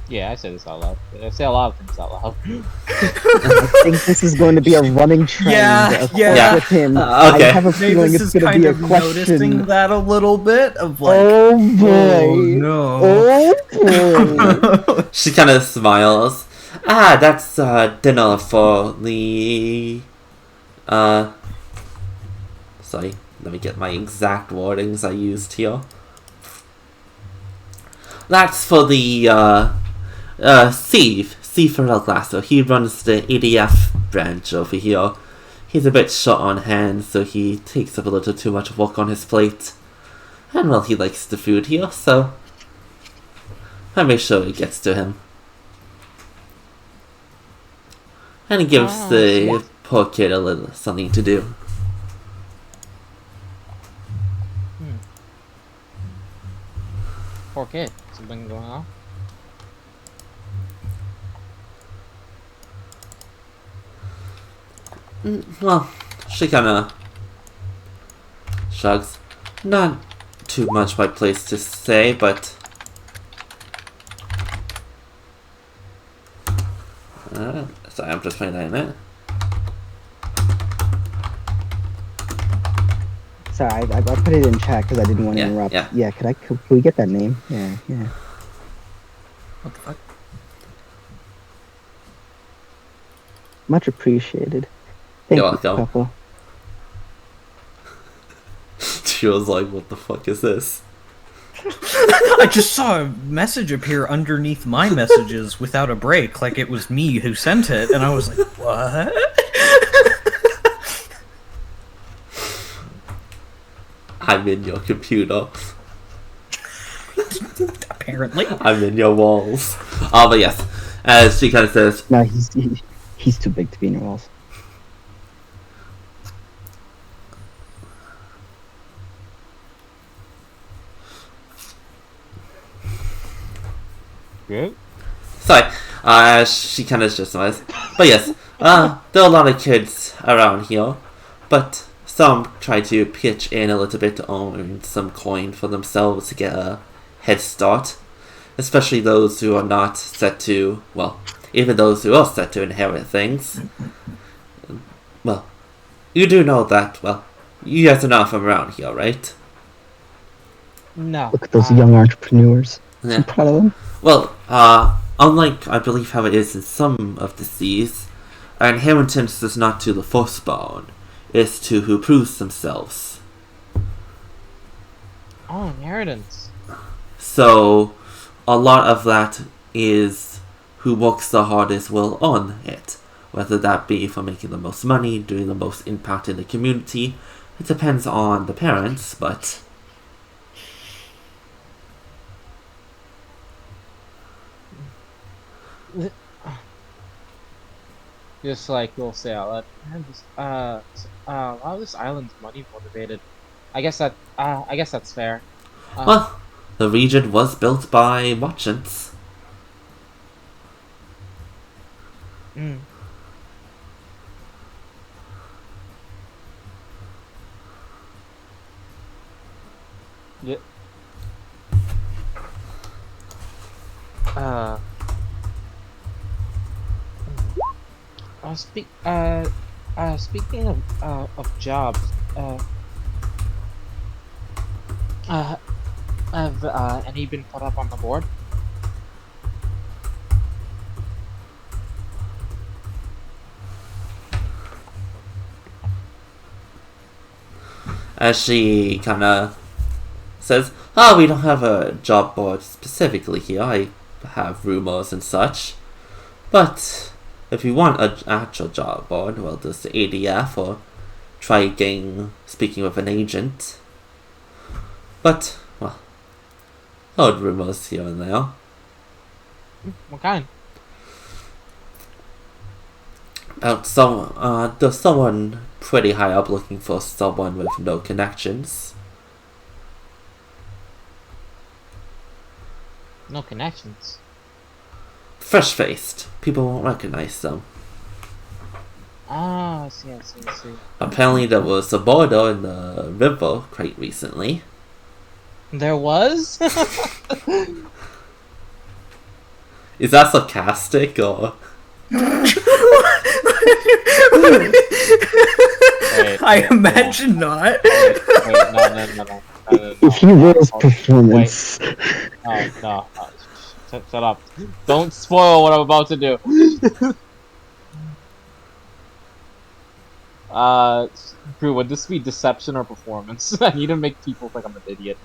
Yeah, I say this out loud. I say a lot of things out loud. I think this is going to be a running trend with him. Okay. I have a feeling Mavis it's going to be a noticing question. that a little bit of like, Oh boy! no. Oh boy! She kind of smiles. That's dinner for the... Sorry, let me get my exact wordings I used here. That's for the, Steve Ferrell-Glasso. He runs the ADF branch over here. He's a bit short on hand, so he takes up a little too much work on his plate. And well, he likes the food here, so I make sure it gets to him. And he gives the poor kid a little something to do. Poor kid. Something going on? Well, she kinda shrugs. Not too much my place to say, but sorry, I'm just playing that in it. Sorry, I put it in chat because I didn't want to interrupt. Yeah. Can we get that name? Yeah. What the fuck? Much appreciated. Thank You're you, welcome. couple. She was like, what the fuck is this? I just saw a message appear underneath my messages without a break, like it was me who sent it, and I was like, what? I'm in your computer. Apparently. I'm in your walls. But yes, as she kind of says, No, he's too big to be in your walls. Good. sorry, she kind of just smiles. But yes, there are a lot of kids around here, but some try to pitch in a little bit to earn some coin for themselves to get a head start. Especially those who are not set to, well, even those who are set to inherit things. Well, you do know that, well, you guys are not from around here, right? No. Look at those young entrepreneurs. Yeah. I'm proud of them. Well, unlike, I believe, how it is in some of the seas, our inheritance is not to the firstborn, it's to who proves themselves. Oh, inheritance. So, a lot of that is who works the hardest will earn it. Whether that be for making the most money, doing the most impact in the community, it depends on the parents, but... Just like you'll say out loud, man, a lot of this island's money motivated. I guess that's fair. Well, the region was built by merchants. Mm. Yeah. Speaking of jobs, have any been put up on the board? As she kinda says, "Oh, we don't have a job board specifically here. I have rumors and such. But if you want an actual job board, well, there's the ADF, or try speaking with an agent. But, well, odd rumors here and there. What kind? About there's someone pretty high up looking for someone with no connections. No connections. Fresh-faced. People won't recognize them. Ah, I see. Apparently there was a border in the river quite recently. There was? Is that sarcastic, or...? I imagine not. No. If he rolls performance, No. Shut up. Don't spoil what I'm about to do. Drew, would this be deception or performance? I need to make people think I'm an idiot.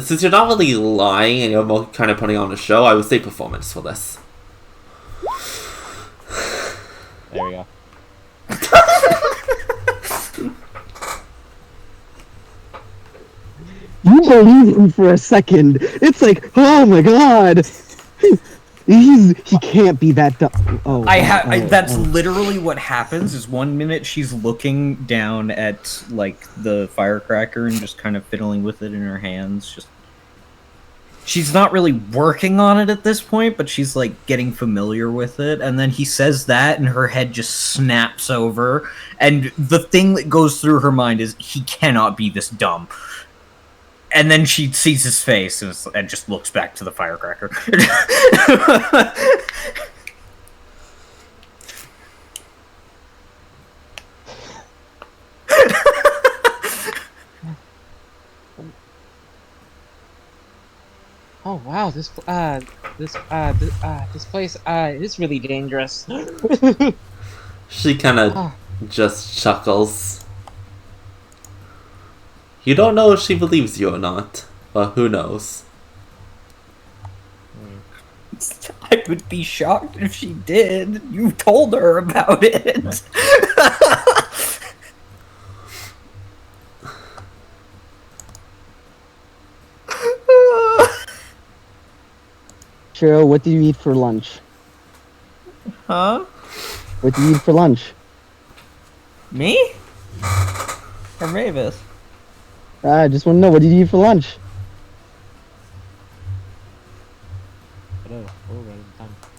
Since you're not really lying and you're more kind of putting on a show, I would say performance for this. There we go. you believe him for a second. It's like, oh my god, he can't be that dumb. Oh, that's literally what happens. Is 1 minute she's looking down at like the firecracker and just kind of fiddling with it in her hands. Just she's not really working on it at this point, but she's like getting familiar with it. And then he says that, and her head just snaps over. And the thing that goes through her mind is, he cannot be this dumb. And then she sees his face and just looks back to the firecracker. Oh wow, this place is really dangerous. She kind of just chuckles. You don't know if she believes you or not, but who knows? I would be shocked if she did. You told her about it. Cheryl, what do you eat for lunch? Huh? What do you eat for lunch? Me? Or Mavis? I just want to know, what did you eat for lunch?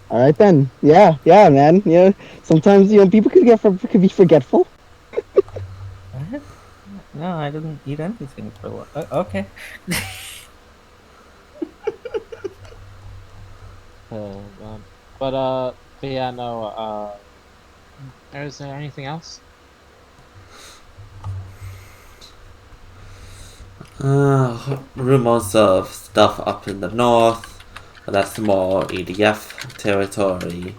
All right then. Yeah, man. Yeah, sometimes people could be forgetful. What? No, I didn't eat anything for lunch. Okay. But yeah, no. Is there anything else? Rumors of stuff up in the north, but that's more ADF territory.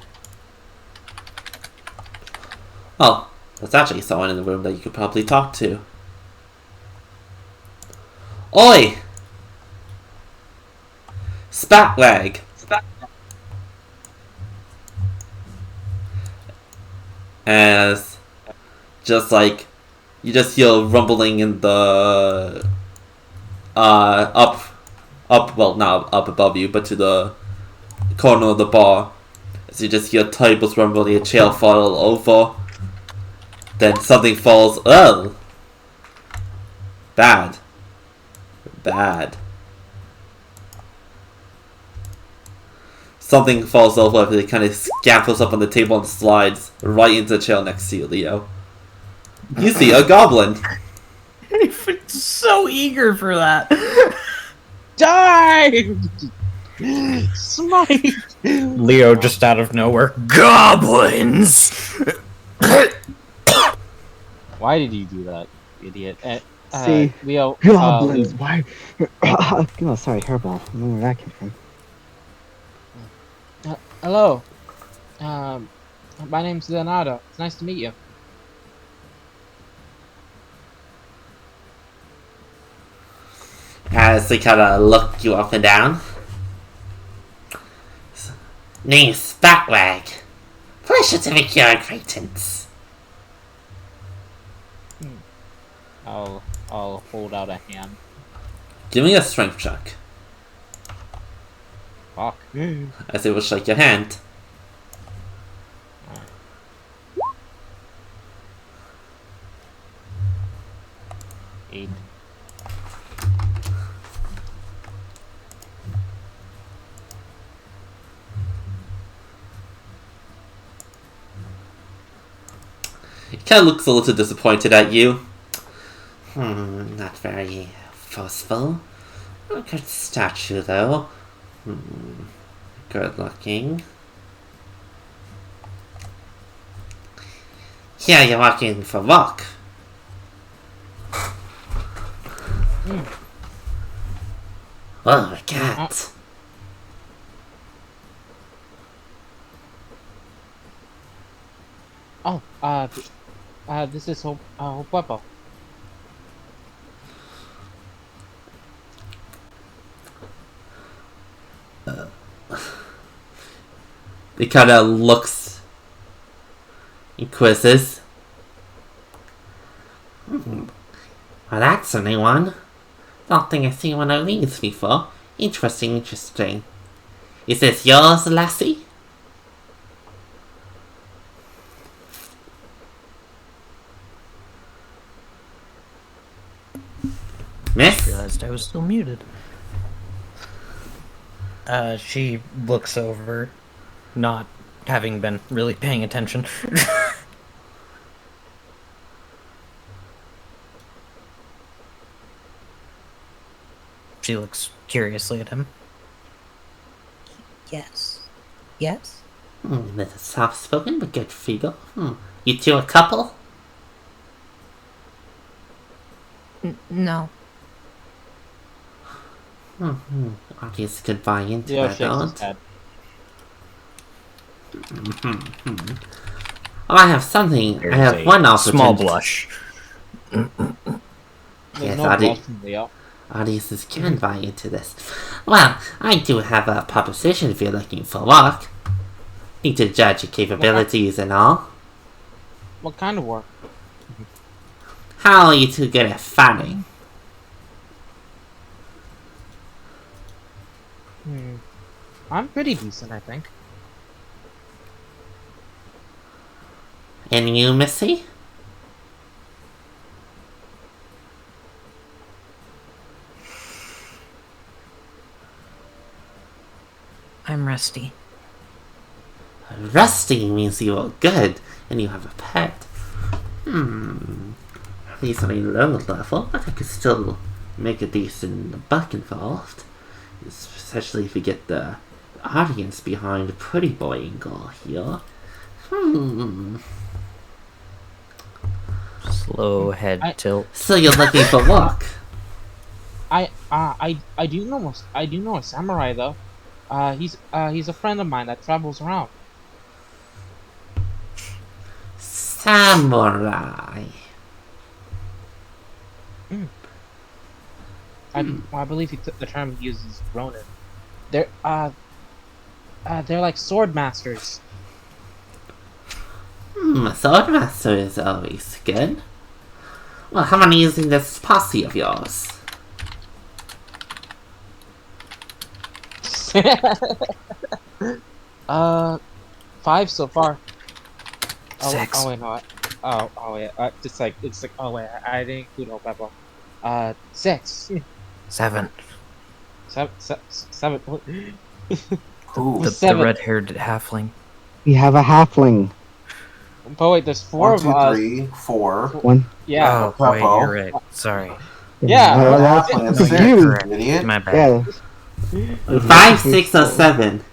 Oh, there's actually someone in the room that you could probably talk to. Oi! Spatwag. As just like you just hear rumbling in the well, not up above you, but to the corner of the bar. As you just hear tables rumbling, a chair fall over. Then something falls. Oh, bad. Something falls over, it kind of scampers up on the table and slides right into the chair next to you, Leo. You see a goblin. So eager for that. Die! Smite! Leo just out of nowhere. Goblins! Why did you do that, idiot? See, Leo. goblins. Why? Oh, sorry, hairball. I don't know where that came from. Hello. My name's Leonardo. It's nice to meet you. As they kind of look you up and down. Name's Spatwag. Pleasure to make your acquaintance. I'll hold out a hand. Give me a strength check. Fuck. As they will shake your hand. Eight. He kind of looks a little disappointed at you. Not very forceful. A good statue, though. Good looking. Yeah, you're walking for a walk. Oh, a cat. This is Hopepo. He kind of looks. He quizzes. Well, that's a new one. Don't think I've seen one of these before. Interesting. Is this yours, lassie? Miss? Realized I was still muted. She looks over, not having been really paying attention. She looks curiously at him. Yes. Yes? Little soft-spoken but good figure. You two a couple? No. Audience could buy into Leo that, shakes his don't? head. I have something. I have one opportunity. Small blush. There's Yes, no Adi. blush from Leo. Audiences can buy into this. Well, I do have a proposition if you're looking for work. Need to judge your capabilities and all. What kind of work? How are you two good at farming? I'm pretty decent, I think. And you, Missy? I'm rusty. Rusty means you are good and you have a pet. At least on a lower level, but I could still make a decent buck involved. Especially if we get the audience behind the pretty boy angle here. Slow head tilt. So you're looking for work? I do know a samurai though. He's a friend of mine that travels around. Samurai. I believe the term he uses Ronin. they're like sword masters. Swordmaster is always good. Well, how many is in this posse of yours? Five so far. Oh, Six. Oh wait, no. Oh wait. It's like. Oh wait, I didn't include Peppo. 6. 7. Seven. Who? The Seven. red-haired halfling. We have a halfling. But wait, there's 4 1, of 2, us. 3, 4. One. Yeah. Oh, wait, Peppo. you're right. Sorry. Yeah. That's Halfling, that's six. you. Correct. Idiot. My bad. Yeah. 5, 6, or 7?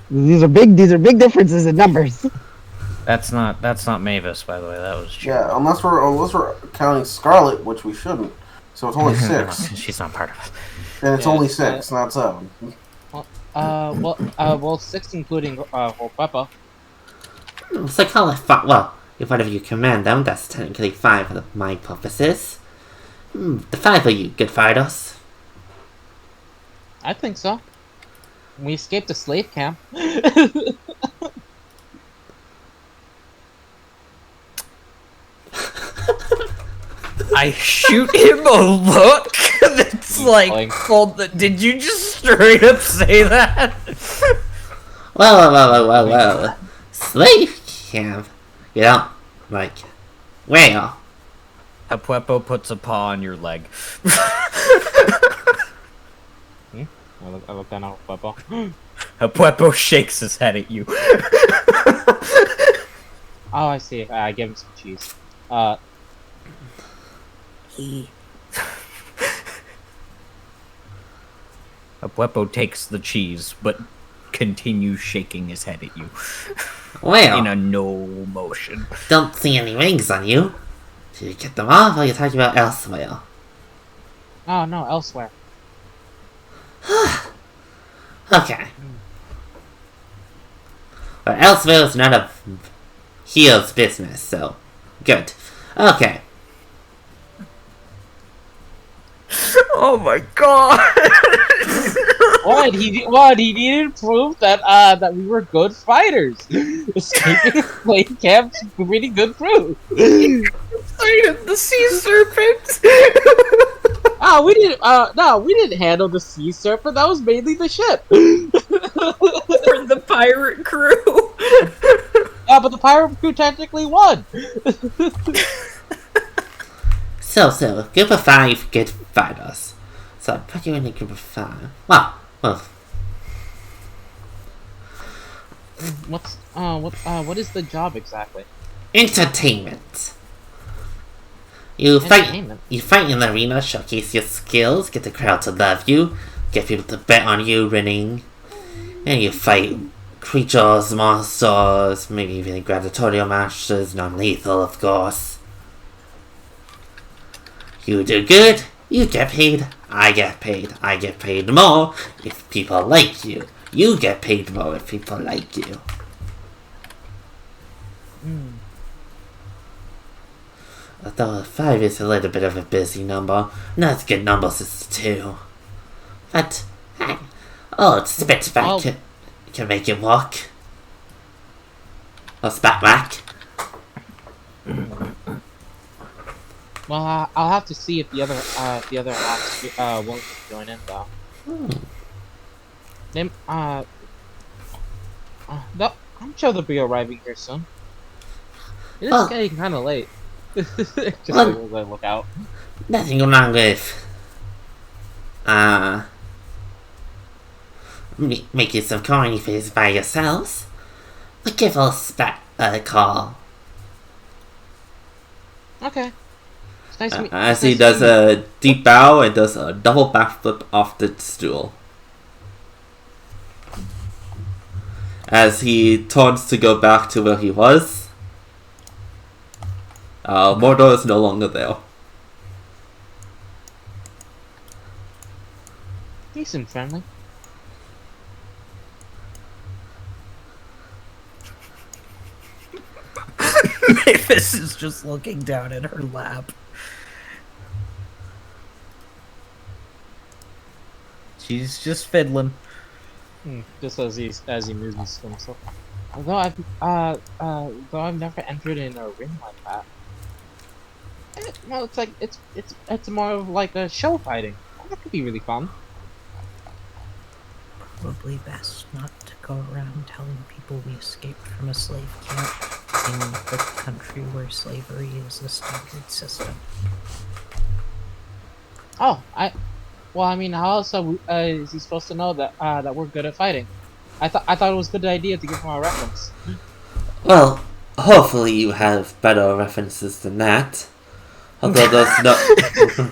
These are big differences in numbers. That's not Mavis, by the way. That was Yeah, unless we're counting Scarlet, which we shouldn't. So it's only 6. She's not part of it. And it's Yeah, only 6, not 7. Well, 6 including whole Peppo. So call it 5. Well, if one of you command them, that's technically 5 for my purposes. The 5 of you good fighters. I think so. We escaped the slave camp. I shoot him a look that's like, Like- did you just straight up say that? Well. Slave camp? You don't, like, where? Apuepo puts a paw on your leg. I look down at Peppo. Apuepo shakes his head at you. Oh, I see. I give him some cheese. Apuepo takes the cheese, but continues shaking his head at you Well, in a no motion. don't see any rings on you. Did you get them off, or are you talking about elsewhere? Oh no, elsewhere. Okay. Well, elsewhere is none of here's business, so good. Okay. Oh my god! What? He needed proof that that we were good fighters. Escaping slave camp's pretty good proof. Fighting the sea serpent! Ah, we didn't. No, we didn't handle the sea serpent. That was mainly the ship. For the pirate crew! Yeah, but the pirate crew technically won. So, group of 5 good fighters. So, put you in a group of 5. Well, What is the job exactly? entertainment. You fight Entertainment. in the arena, showcase your skills, get the crowd to love you, get people to bet on you winning, and you fight creatures, monsters, maybe even gladiatorial matches, non-lethal, of course. You do good, you get paid, I get paid. I get paid more if people like you. You get paid more if people like you. Although 5 is a little bit of a busy number, not as good numbers as 2. But, hey, spit back can make it work. Or spat back. Well, I'll have to see if the other apps won't join in though. I'm sure they'll be arriving here soon. It is getting kind of late. Just as I look out. Nothing wrong with making some corny faces by yourselves. But give us a call. Okay. It's nice to meet. As he does a deep bow and does a double backflip off the stool. As he turns to go back to where he was, Mordor is no longer there. Decent, friendly. Mavis is just looking down at her lap. She's just fiddling. Just as he amuses himself. Although though I've never entered in a ring like that. Well, it's like it's more of like a show fighting. That could be really fun. Probably best not to go around telling people we escaped from a slave camp in the country where slavery is the standard system. Oh, well, I mean, how else is he supposed to know that that we're good at fighting? I thought it was a good idea to give him a reference. Well, hopefully you have better references than that. Although there's no,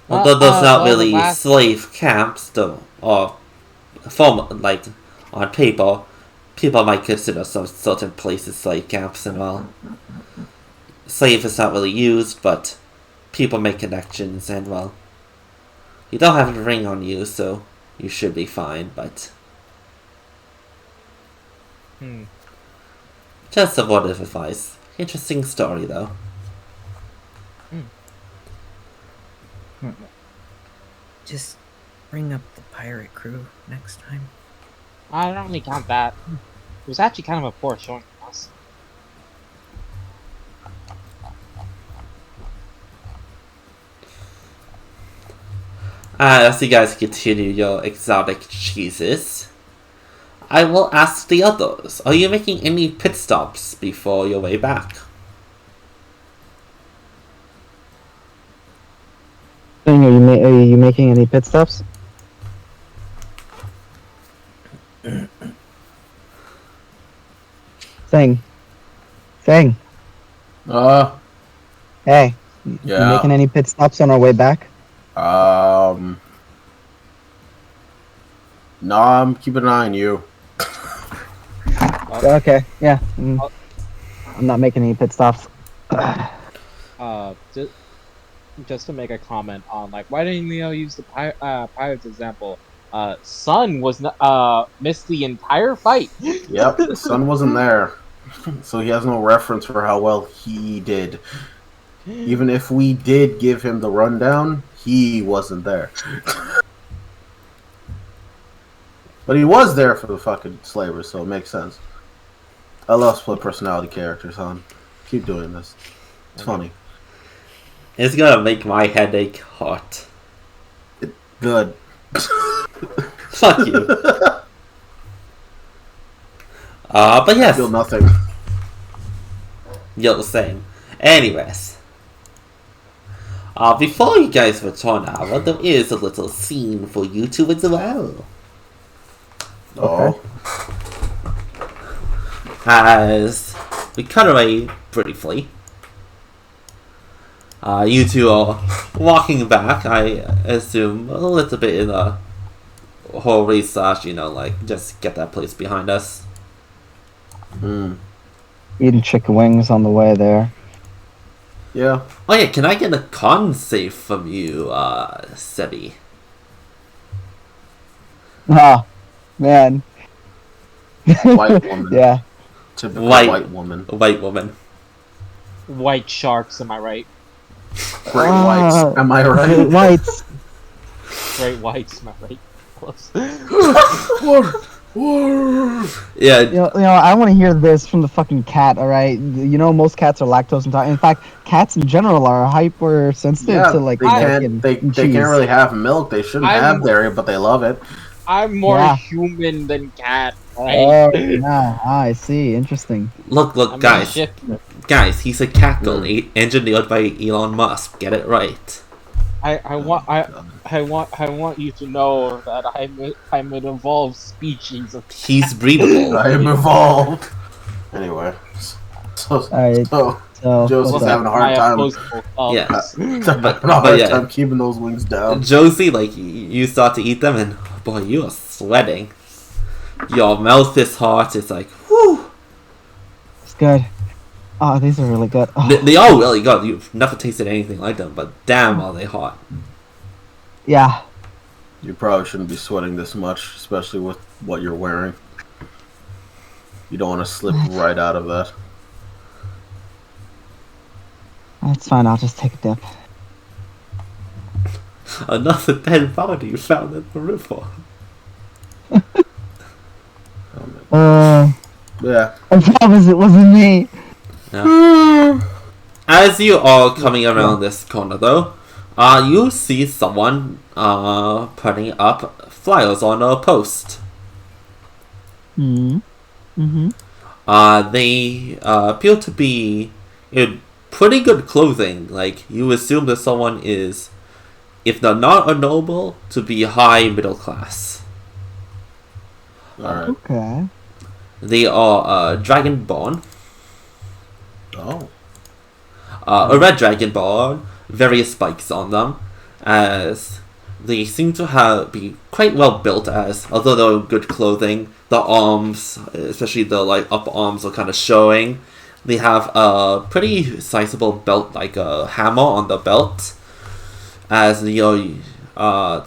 although there's not really slave camps, though, or like on paper, people might consider some certain places slave camps and all. Slave is not really used, but people make connections, and well, you don't have a ring on you, so you should be fine. But just a word of advice. Interesting story, though. Just bring up the pirate crew next time. I don't really count that. It was actually kind of a poor showing for us. As you guys continue your exotic cheeses, I will ask the others, are you making any pit stops before your way back? Are you making any pit stops? Thing. Uh, Hey, you yeah. making any pit stops on our way back? No, I'm keeping an eye on you. Okay, yeah. I'm not making any pit stops. Just to make a comment on like why didn't you use the pirates example? Sun was missed the entire fight. Yep, the sun wasn't there, so he has no reference for how well he did. Even if we did give him the rundown, he wasn't there. But he was there for the fucking slavers, so it makes sense. I love split personality characters, hon. Keep doing this. It's funny. It's gonna make my headache hot. Good. Fuck you. But yes. I feel nothing. You're the same. Anyways. Before you guys return, however, there is a little scene for you two as well. Oh. As we cut away briefly. You two are walking back, I assume, a little bit in a hurry / like, just get that place behind us. Eating chicken wings on the way there. Yeah. Oh yeah, can I get a con save from you, Sebi? Ah, man. White woman. Yeah. Typical white woman. White woman. White sharks, am I right? Great whites. Am I right? Great whites. Great whites, am I right? Close. Yeah. You know, I want to hear this from the fucking cat. All right, you know, most cats are lactose intolerant. In fact, cats in general are hypersensitive to like milk and they cheese. can't really have milk. They shouldn't have dairy, but they love it. I'm more human than cat. Right? Oh, yeah. I see. Interesting. Look, guys. Guys, he's a cackle engineered by Elon Musk. Get it right. I want you to know that I'm an evolved species of cat. He's breathable. I am evolved. Anyway, so Josie's having a hard time. Yeah, having a hard time keeping those wings down. Josie, like you start to eat them, and boy, you are sweating. Your mouth is hot. It's like, whew. It's good. Oh, these are really good. Oh. They are really good. You've never tasted anything like them, but damn, are they hot. Yeah. You probably shouldn't be sweating this much, especially with what you're wearing. You don't want to slip right out of that. That's fine. I'll just take a dip. Another dead body found in the river. Yeah. I promise it wasn't me. As you are coming around this corner, though, you see someone putting up flyers on a post. Mm-hmm. They appear to be in pretty good clothing. Like, you assume that someone is, if they're not a noble, to be high middle class. Alright. Okay. They are dragonborn. Oh. A red dragonborn, various spikes on them, as they seem to be quite well built. As although they're in good clothing, the arms, especially the upper arms, are kind of showing. They have a pretty sizable belt, like a hammer on the belt, as you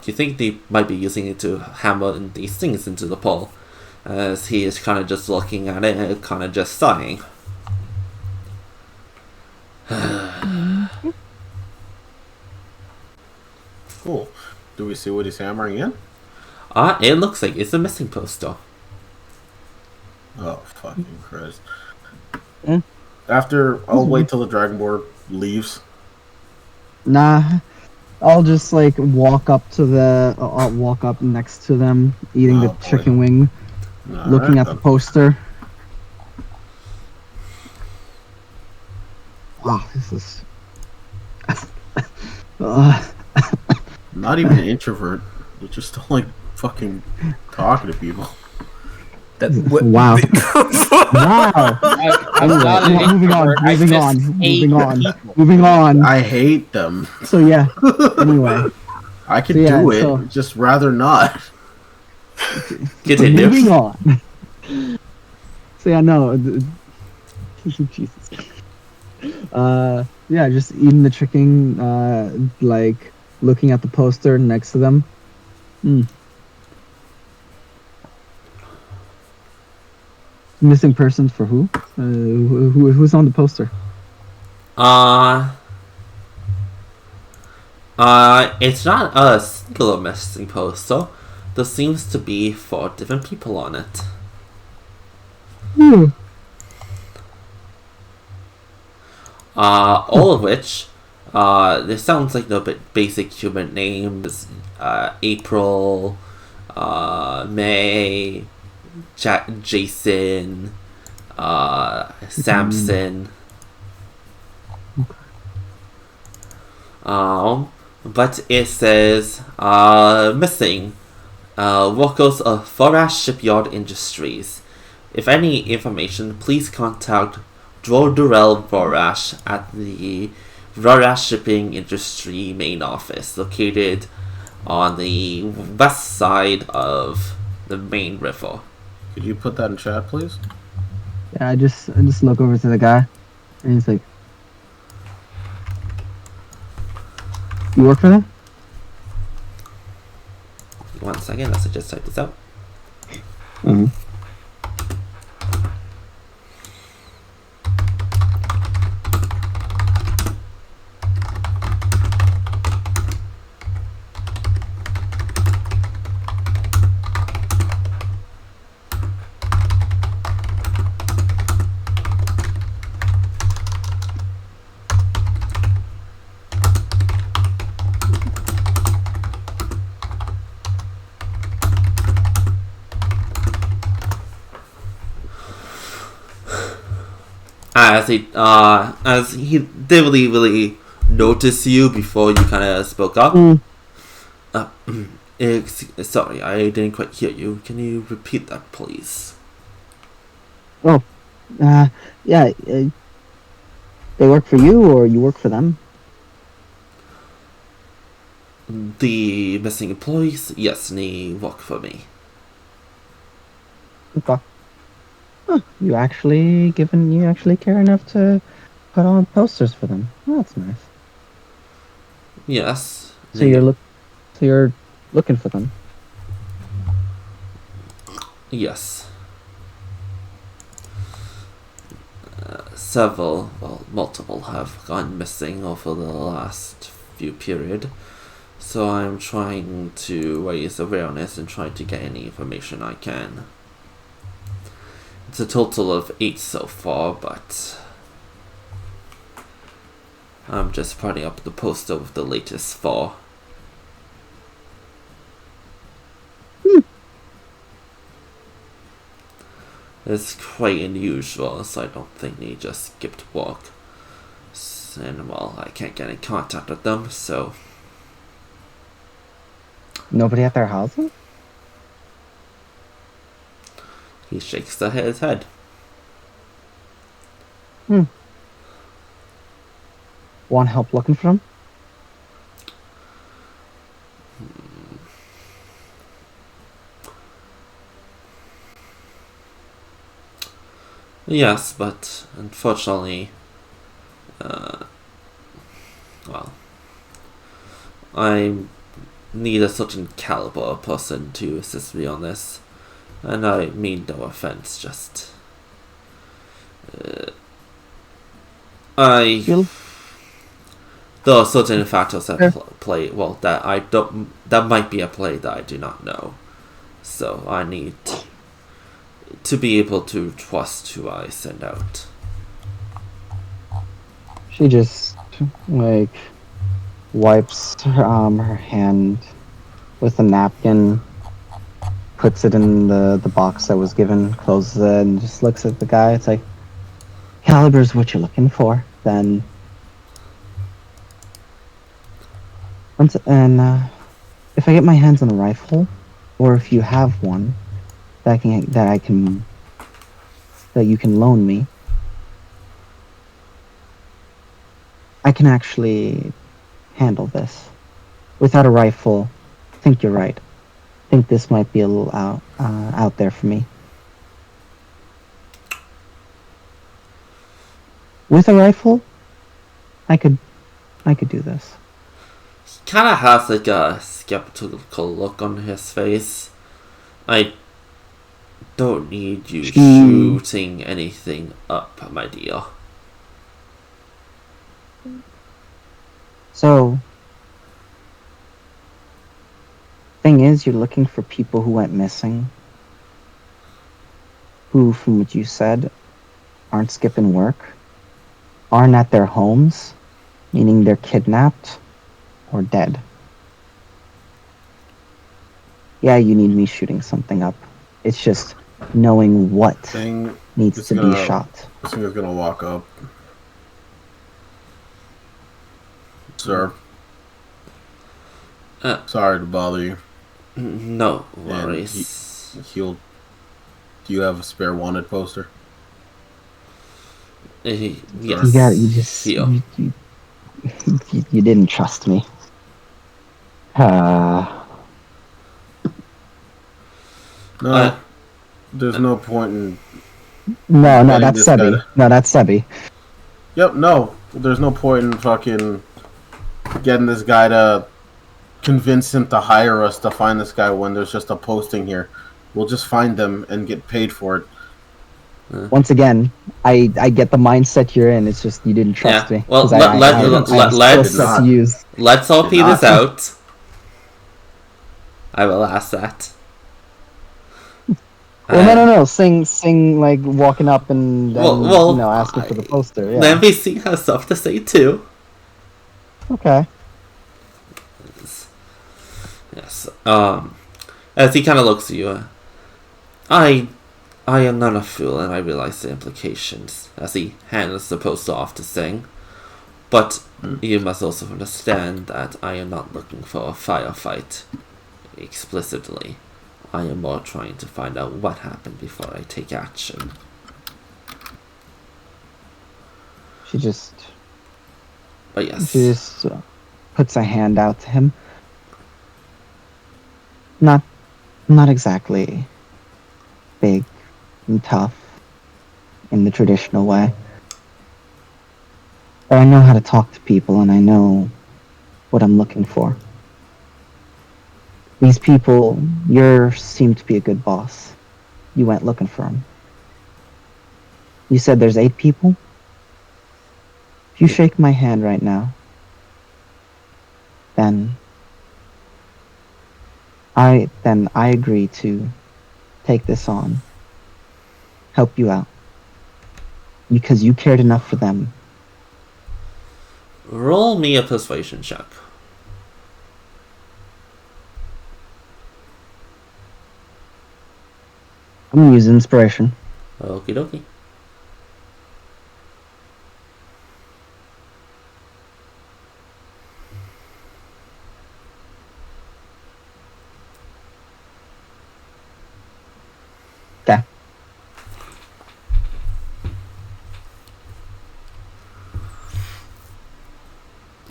think they might be using it to hammer these things into the pole. As he is kind of just looking at it and kind of just sighing. Cool. Do we see what he's hammering in? It looks like it's a missing poster. Oh, fucking Christ. Mm. I'll wait till the Dragonborn leaves. Nah. I'll just walk up to I'll walk up next to them, eating the boy. chicken wing, looking at the poster. Wow, this is. Not even an introvert. You just don't like fucking talking to people. Wow. Wow. Moving on. I hate them. So yeah. Anyway. I could do it, just rather not. Continue. Moving on. So yeah, no. Jesus. Yeah, just eating the chicken, looking at the poster next to them. Missing persons for who? Who's on the poster? It's not a singular missing poster. There seems to be 4 different people on it. All of which, this sounds like the basic human names. April, May, Jason, Samson. But it says, missing, workers of Forash Shipyard Industries. If any information, please contact Drodurel Vorash at the Vorash Shipping Industry main office, located on the west side of the main river. Could you put that in chat, please? Yeah, I just look over to the guy, and he's like, "You work for them?" 1 second, let's just type this out. As he didn't really notice you before you kind of spoke up. Sorry, I didn't quite hear you. Can you repeat that, please? Oh, yeah. They work for you, or you work for them? The missing employees? Yes, they work for me. Okay. Huh, you actually care enough to put on posters for them. Oh, that's nice. Yes. So you're looking for them. Yes. Multiple have gone missing over the last few period. So I'm trying to raise awareness and try to get any information I can. It's a total of 8 so far, but I'm just putting up the poster with the latest 4. It's quite unusual, so I don't think they just skipped work. And well, I can't get in contact with them, so Nobody at their houses? he shakes his head. Want help looking for them? Yes, but unfortunately, well, I need a certain caliber person to assist me on this. And I mean no offense, just... You'll- There are certain factors at Sure. play, well, that I don't... That might be a play that I do not know. So I need to be able to trust who I send out. She just, like, wipes her hand with a napkin, puts it in the box that was given, closes it, and just looks at the guy. It's like, caliber's what you're looking for. Then, if I get my hands on a rifle, or if you have one that you can loan me, I can actually handle this. Without a rifle, I think you're right. I think this might be a little out there for me. With a rifle, I could do this. He kind of has like a skeptical look on his face. I don't need you shooting anything up, my dear. So, thing is, you're looking for people who went missing, who, from what you said, aren't skipping work, aren't at their homes, meaning they're kidnapped or dead. Yeah, you need me shooting something up. It's just knowing what Thing needs is to be gonna- shot. This thing is gonna walk up. Sir, sorry to bother you. No And worries. he'll. Do you have a spare wanted poster? Yes. You got it. You just Here. you didn't trust me. No, there's no point in. No, Getting that's this guy Sebi. to- No, that's Sebi. Yep, no, there's no point in fucking getting this guy to convince him to hire us to find this guy when there's just a posting here. We'll just find them and get paid for it. Once again, I get the mindset you're in. It's just you didn't trust Yeah. me. Well, 'Cause let- I have let- a let's- skill set to use. Let's all Did pee this not. out. I will ask that. Well, no. Sing like walking up and Well, asking for the poster. Yeah. The NPC has stuff to say too. Okay. Yes. As he kind of looks at you, I am not a fool, and I realize the implications. As he hands the poster off to Sing, but you must also understand that I am not looking for a firefight explicitly. I am more trying to find out what happened before I take action. She just But yes, puts a hand out to him. Not exactly big and tough in the traditional way. But I know how to talk to people, and I know what I'm looking for. These people, you seem to be a good boss. You went looking for them. You said there's 8 people? If you shake my hand right now, then I agree to take this on, help you out, because you cared enough for them. Roll me a persuasion check. I'm gonna use inspiration. Okie dokie. Okay.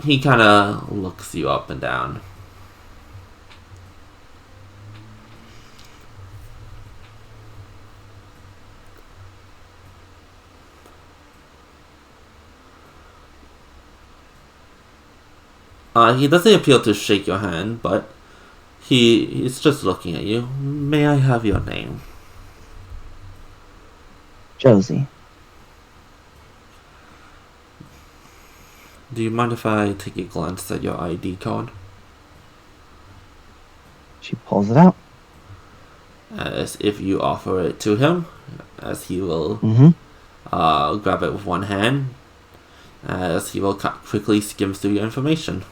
He kind of looks you up and down. He doesn't appear to shake your hand, but he's just looking at you. May I have your name? Josie. Do you mind if I take a glance at your ID card? She pulls it out. As if you offer it to him, as he will grab it with one hand, as he will quickly skim through your information.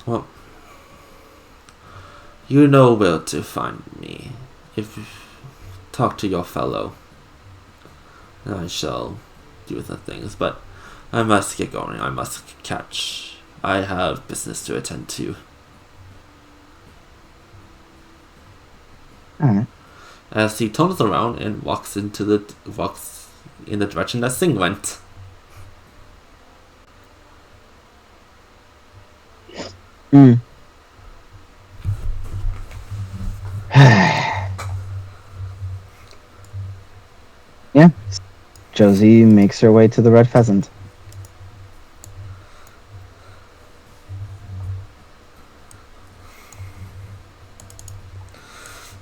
Well, you know where to find me. If you talk to your fellow, I shall do the things, but I must get going. I must catch. I have business to attend to. Alright. As he turns around and walks in the direction that Singh went. Yeah. Josie makes her way to the Red Pheasant.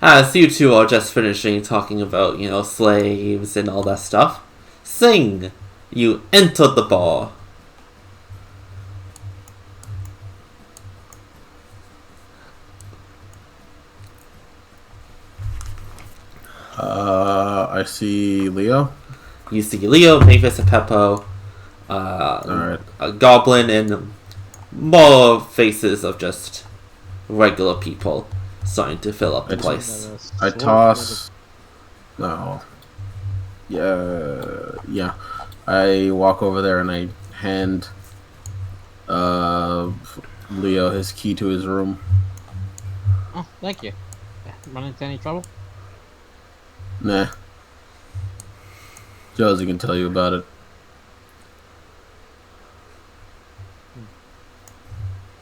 As you two are just finishing talking about, slaves and all that stuff, Singh, you enter the bar. I see Leo. You see Leo, Mavis, and Peppo, Alright. a goblin, and more faces of just regular people starting to fill up the place. I toss. No. Yeah. I walk over there and I hand Leo his key to his room. Oh, thank you. Run into any trouble? Nah. Josie can tell you about it.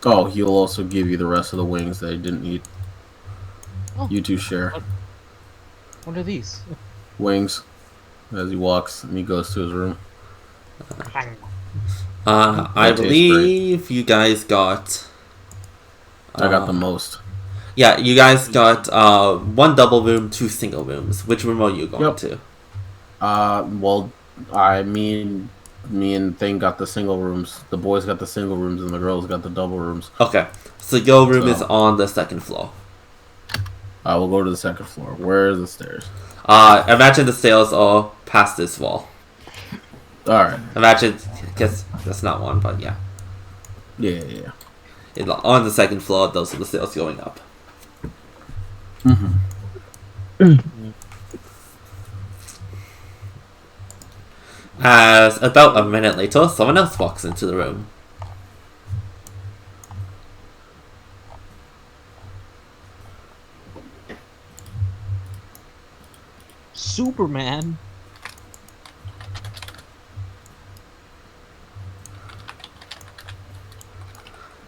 Oh, he'll also give you the rest of the wings that I didn't eat. Oh. You two share. What are these? Wings. As he walks and he goes to his room. I believe you guys got... I got the most. Yeah, you guys got one double room, 2 single rooms. Which room are you going to? Well, me and Thing got the single rooms. The boys got the single rooms and the girls got the double rooms. Okay, so your room is on the 2nd floor. I will go to the 2nd floor. Where are the stairs? Imagine the stairs are past this wall. Alright. Imagine, guess that's not one, but yeah. Yeah. On the 2nd floor, those are the stairs going up. As about a minute later, someone else walks into the room. Superman.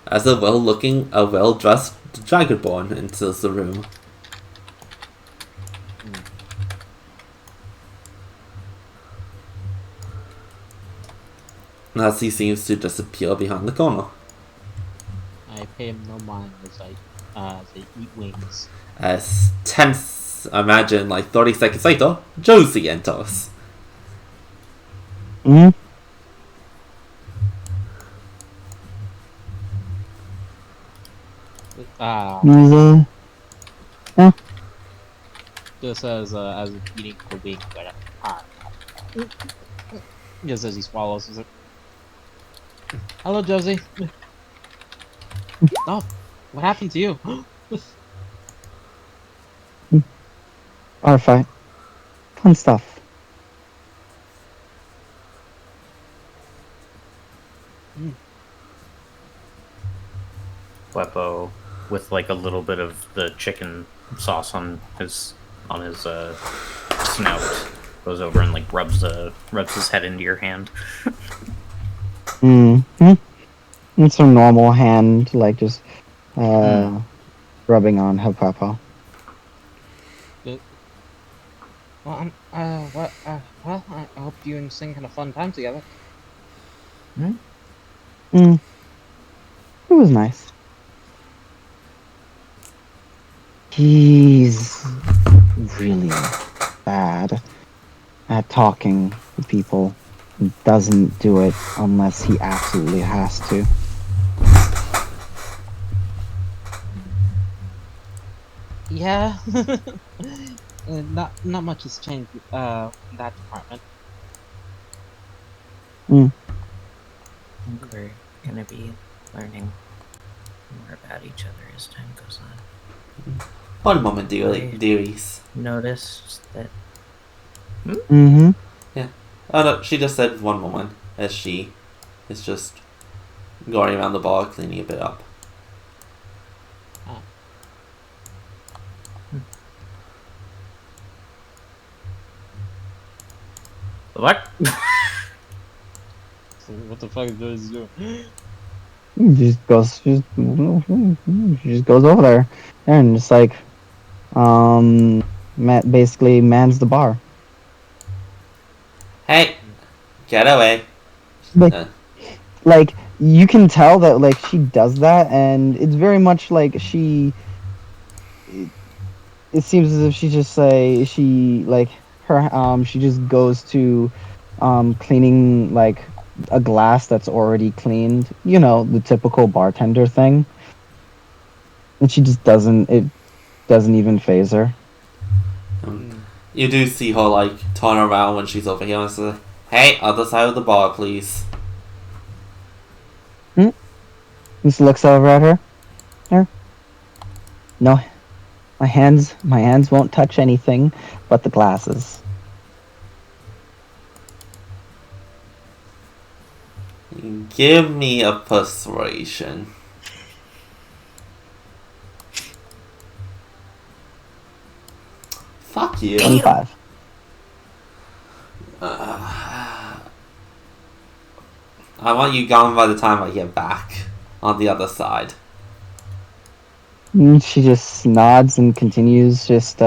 As a well-dressed dragonborn enters the room. As he seems to disappear behind the corner. I pay him no mind as I eat wings. As tense, imagine 30 seconds later, Josie enters. He's yeah. Just as eating cold beans, like just as he swallows. He's like, "Hello, Josie. Oh, what happened to you?" Bar fight. Fun stuff. Beppo, with like a little bit of the chicken sauce on his snout, goes over and like rubs his head into your hand. It's a normal hand, like just rubbing on her papa. Well, I hope you and Sing had a fun time together. It was nice. He's really bad at talking to people. He doesn't do it unless he absolutely has to. Yeah. Not much has changed in that department. I think we're gonna be learning more about each other as time goes on. One moment, dearies. Noticed that. Yeah. Oh no, she just said one moment as she is just going around the bar cleaning a bit up. What? What the fuck is Josie doing? She just goes over there and just like basically mans the bar. Hey, get away. Like you can tell that like she does that, and it's very much like she. It seems as if she just she just goes to cleaning like a glass that's already cleaned, the typical bartender thing, and she just doesn't even faze her. You do see her like turn around when she's over here and say, "Hey, other side of the bar, please." Just looks over at her. No, my hands won't touch anything but the glasses. Give me a persuasion. Fuck you. 25. I want you gone by the time I get back on the other side. She just nods and continues just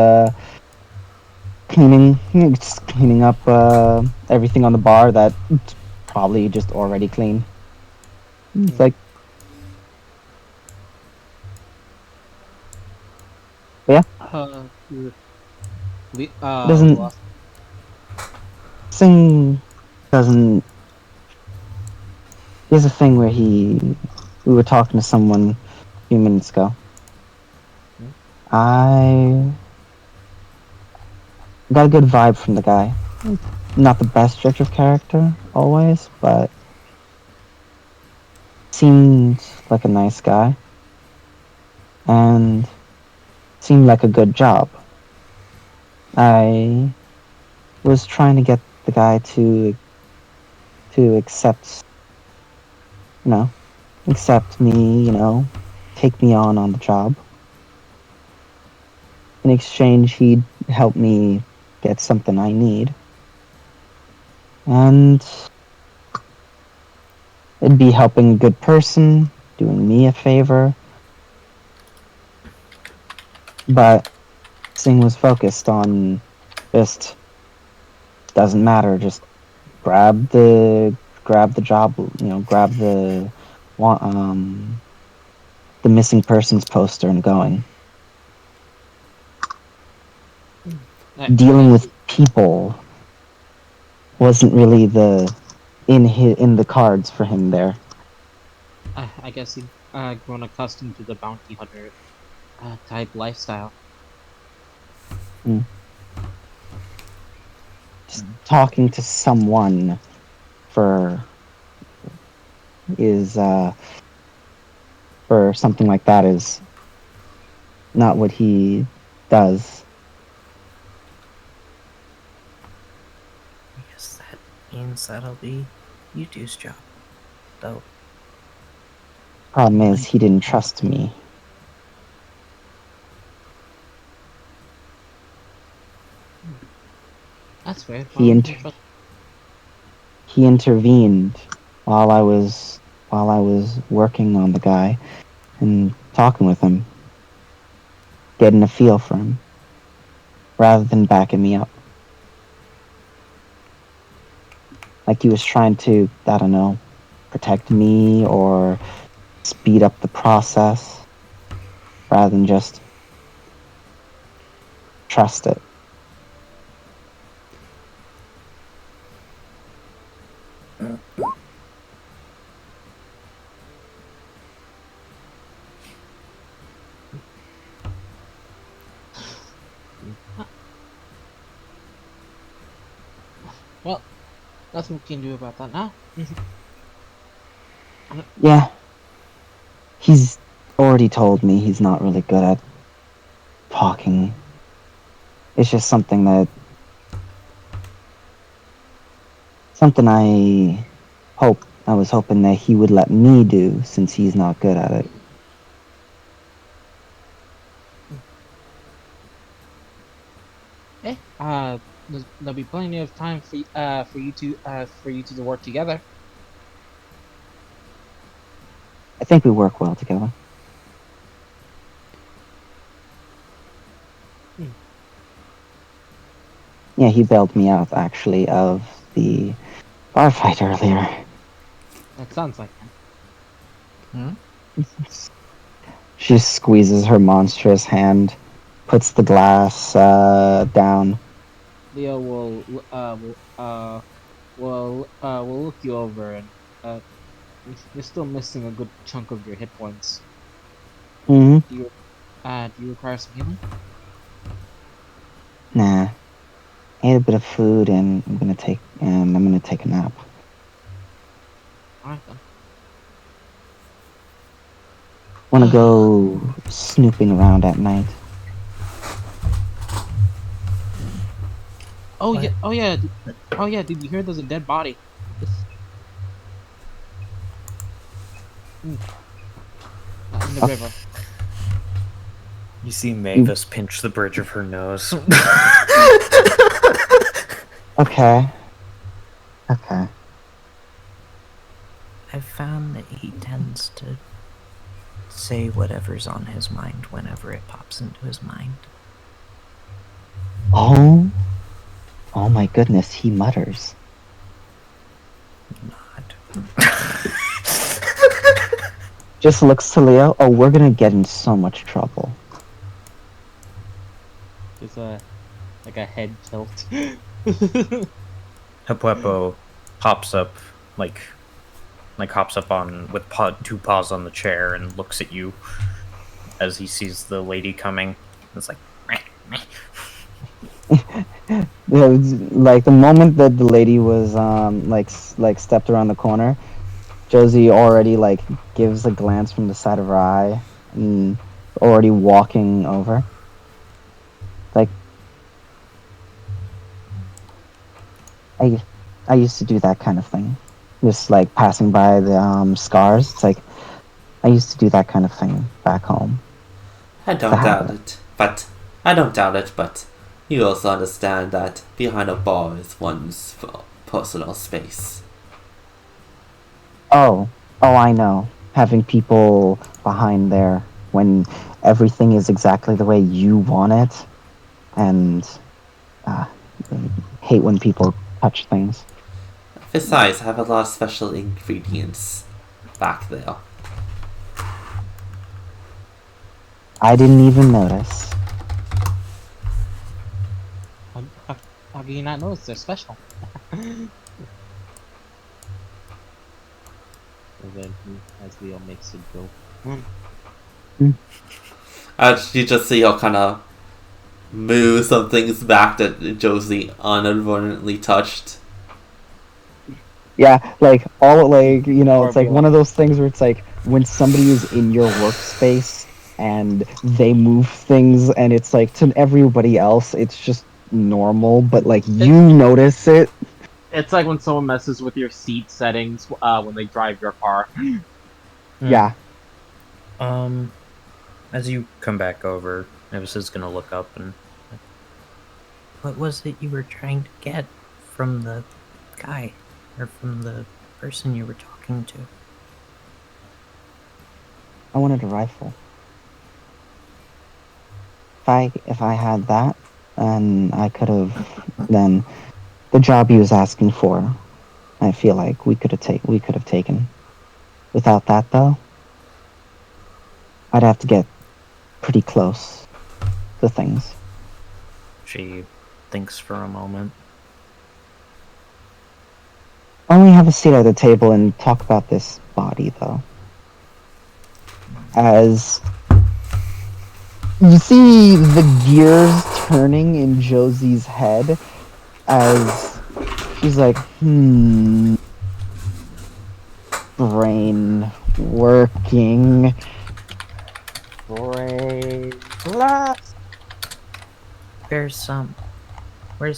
cleaning up everything on the bar that probably just already clean. It's like, yeah. Doesn't Sing doesn't. There's a thing where we were talking to someone a few minutes ago. I got a good vibe from the guy. Not the best judge of character always, but seemed like a nice guy and seemed like a good job. I was trying to get the guy to accept me, take me on the job. In exchange, he'd help me get something I need. And it'd be helping a good person, doing me a favor. But Singh was focused on just doesn't matter, just grab the job, grab the missing persons poster and going. Dealing with people wasn't really in the cards for him there. I guess grown accustomed to the bounty hunter type lifestyle. Just talking to someone for is for something like that is not what he does. I guess that means that'll be Yutu's job, though. Problem is, he didn't trust me. That's fair. He intervened while I was working on the guy and talking with him, getting a feel for him, rather than backing me up. Like he was trying to, I don't know, protect me or speed up the process, rather than just trust it. Well, nothing we can do about that now. Yeah. He's already told me he's not really good at talking. It's just something I was hoping that he would let me do since he's not good at it. Hey, there'll be plenty of time for you two to work together. I think we work well together. Yeah, he bailed me out actually of the bar fight earlier. That sounds like him. She squeezes her monstrous hand, puts the glass down. Leo will look you over, and you're still missing a good chunk of your hit points. Mm-hmm. Do you require some healing? Nah. Ate a bit of food and I'm gonna take a nap. Alright then. Wanna go snooping around at night. Oh What? yeah, oh yeah, did you hear there's a dead body? In the river. You see Mavis pinch the bridge of her nose. Okay. I've found that he tends to say whatever's on his mind whenever it pops into his mind. Oh my goodness, he mutters. Not. Just looks to Leo. Oh, we're gonna get in so much trouble. There's a head tilt. Hepuepo hops up, like hops up on with two paws on the chair and looks at you as he sees the lady coming. It's like, meh, meh. Like the moment that the lady was like stepped around the corner, Josie already like gives a glance from the side of her eye and already walking over. Like I used to do that kind of thing. Just like passing by the scars. It's like I used to do that kind of thing back home. I don't doubt it, but you also understand that behind a bar is one's personal space. Oh, I know. Having people behind there when everything is exactly the way you want it, and hate when people touch things. Besides, I have a lot of special ingredients back there. I didn't even notice. How do you not notice they're special? And then as Leo makes a joke, You just see how kind of move some things back that Josie inadvertently touched. Yeah, like all like Or it's like be one like, of those things where it's like when somebody is in your workspace and they move things, and it's like to everybody else it's just normal, but like you notice it. it's like when someone messes with your seat settings when they drive your car. Yeah. As you come back over, Nevis is gonna look up and What was it you were trying to get from the guy or from the person you were talking to? I wanted a rifle. If I had that, and I could have then the job he was asking for, I feel like we could have taken. Without that though, I'd have to get pretty close to things. she thinks for a moment. Why don't we have a seat at the table and talk about this body though? As you see the gears turning in Josie's head as she's like, brain working. Brain blast. Where's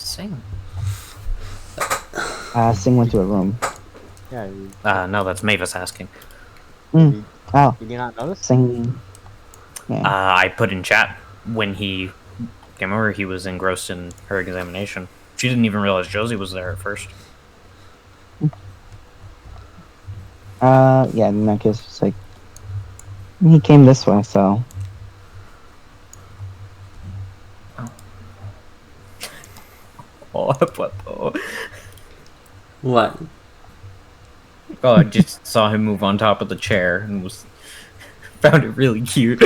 Sing? Sing went to a room. Yeah, you, No, that's Mavis asking. Oh, you did not notice? Sing. Yeah. I put in chat when he came over, he was engrossed in her examination. She didn't even realize Josie was there at first. Yeah, in that case, it's like, he came this way, so. Oh, oh. What? Oh, I just saw him move on top of the chair and found it really cute.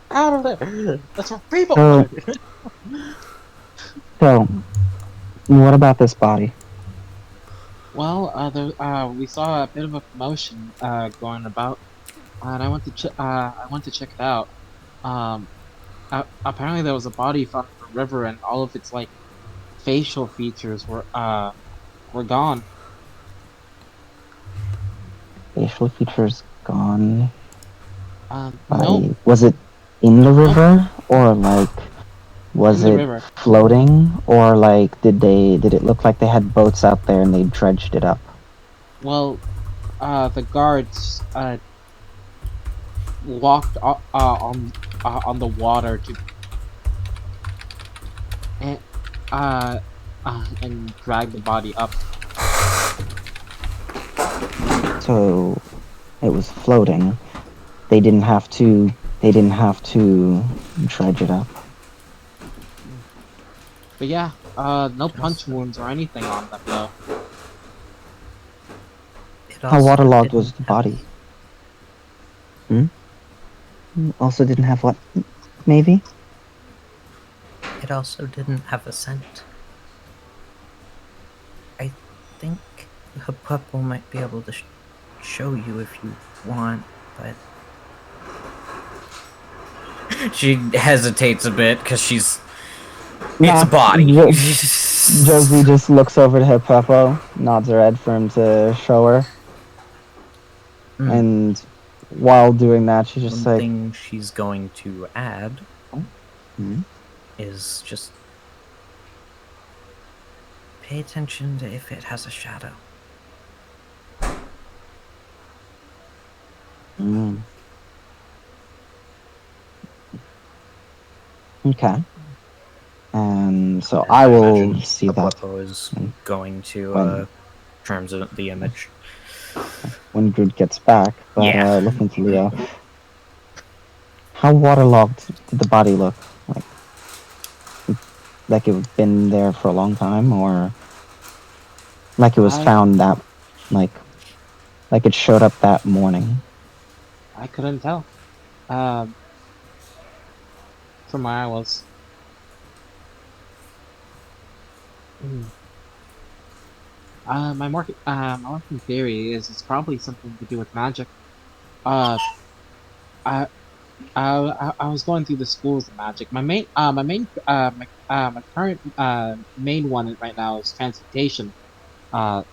Out of there! That's where people So, so, what about this body? Well, we saw a bit of a commotion going about, and I went to check it out. Apparently there was a body found in the river, and all of its like facial features were gone. Facial features gone. No, Was it in the river, or like, was in the it river. floating, or like, did it look like they had boats out there and they dredged it up? Well, the guards walked on the water to and and dragged the body up. So, it was floating. They didn't have to. They didn't have to dredge it up. But yeah, no punch wounds or anything on them though. How waterlogged was the body? Also didn't have what? Maybe? It also didn't have a scent. I think Hapupple might be able to show you if you want, but... She hesitates a bit because she's... Nah, it's a body. Josie just looks over to Hippopo, nods her head for him to show her. And while doing that, she's just One like... thing she's going to add Hmm? is just... Pay attention to if it has a shadow. Okay. So I will see that. Hapupple is going to transmit the image. When Groot gets back, but Yeah. looking to Leo. How waterlogged did the body look? Like it had been there for a long time, or like it was found that, like it showed up that morning? I couldn't tell. From where I was. my working theory is it's probably something to do with magic. Uh, I, I was going through the schools of magic. My current main one right now is transmutation. Uh,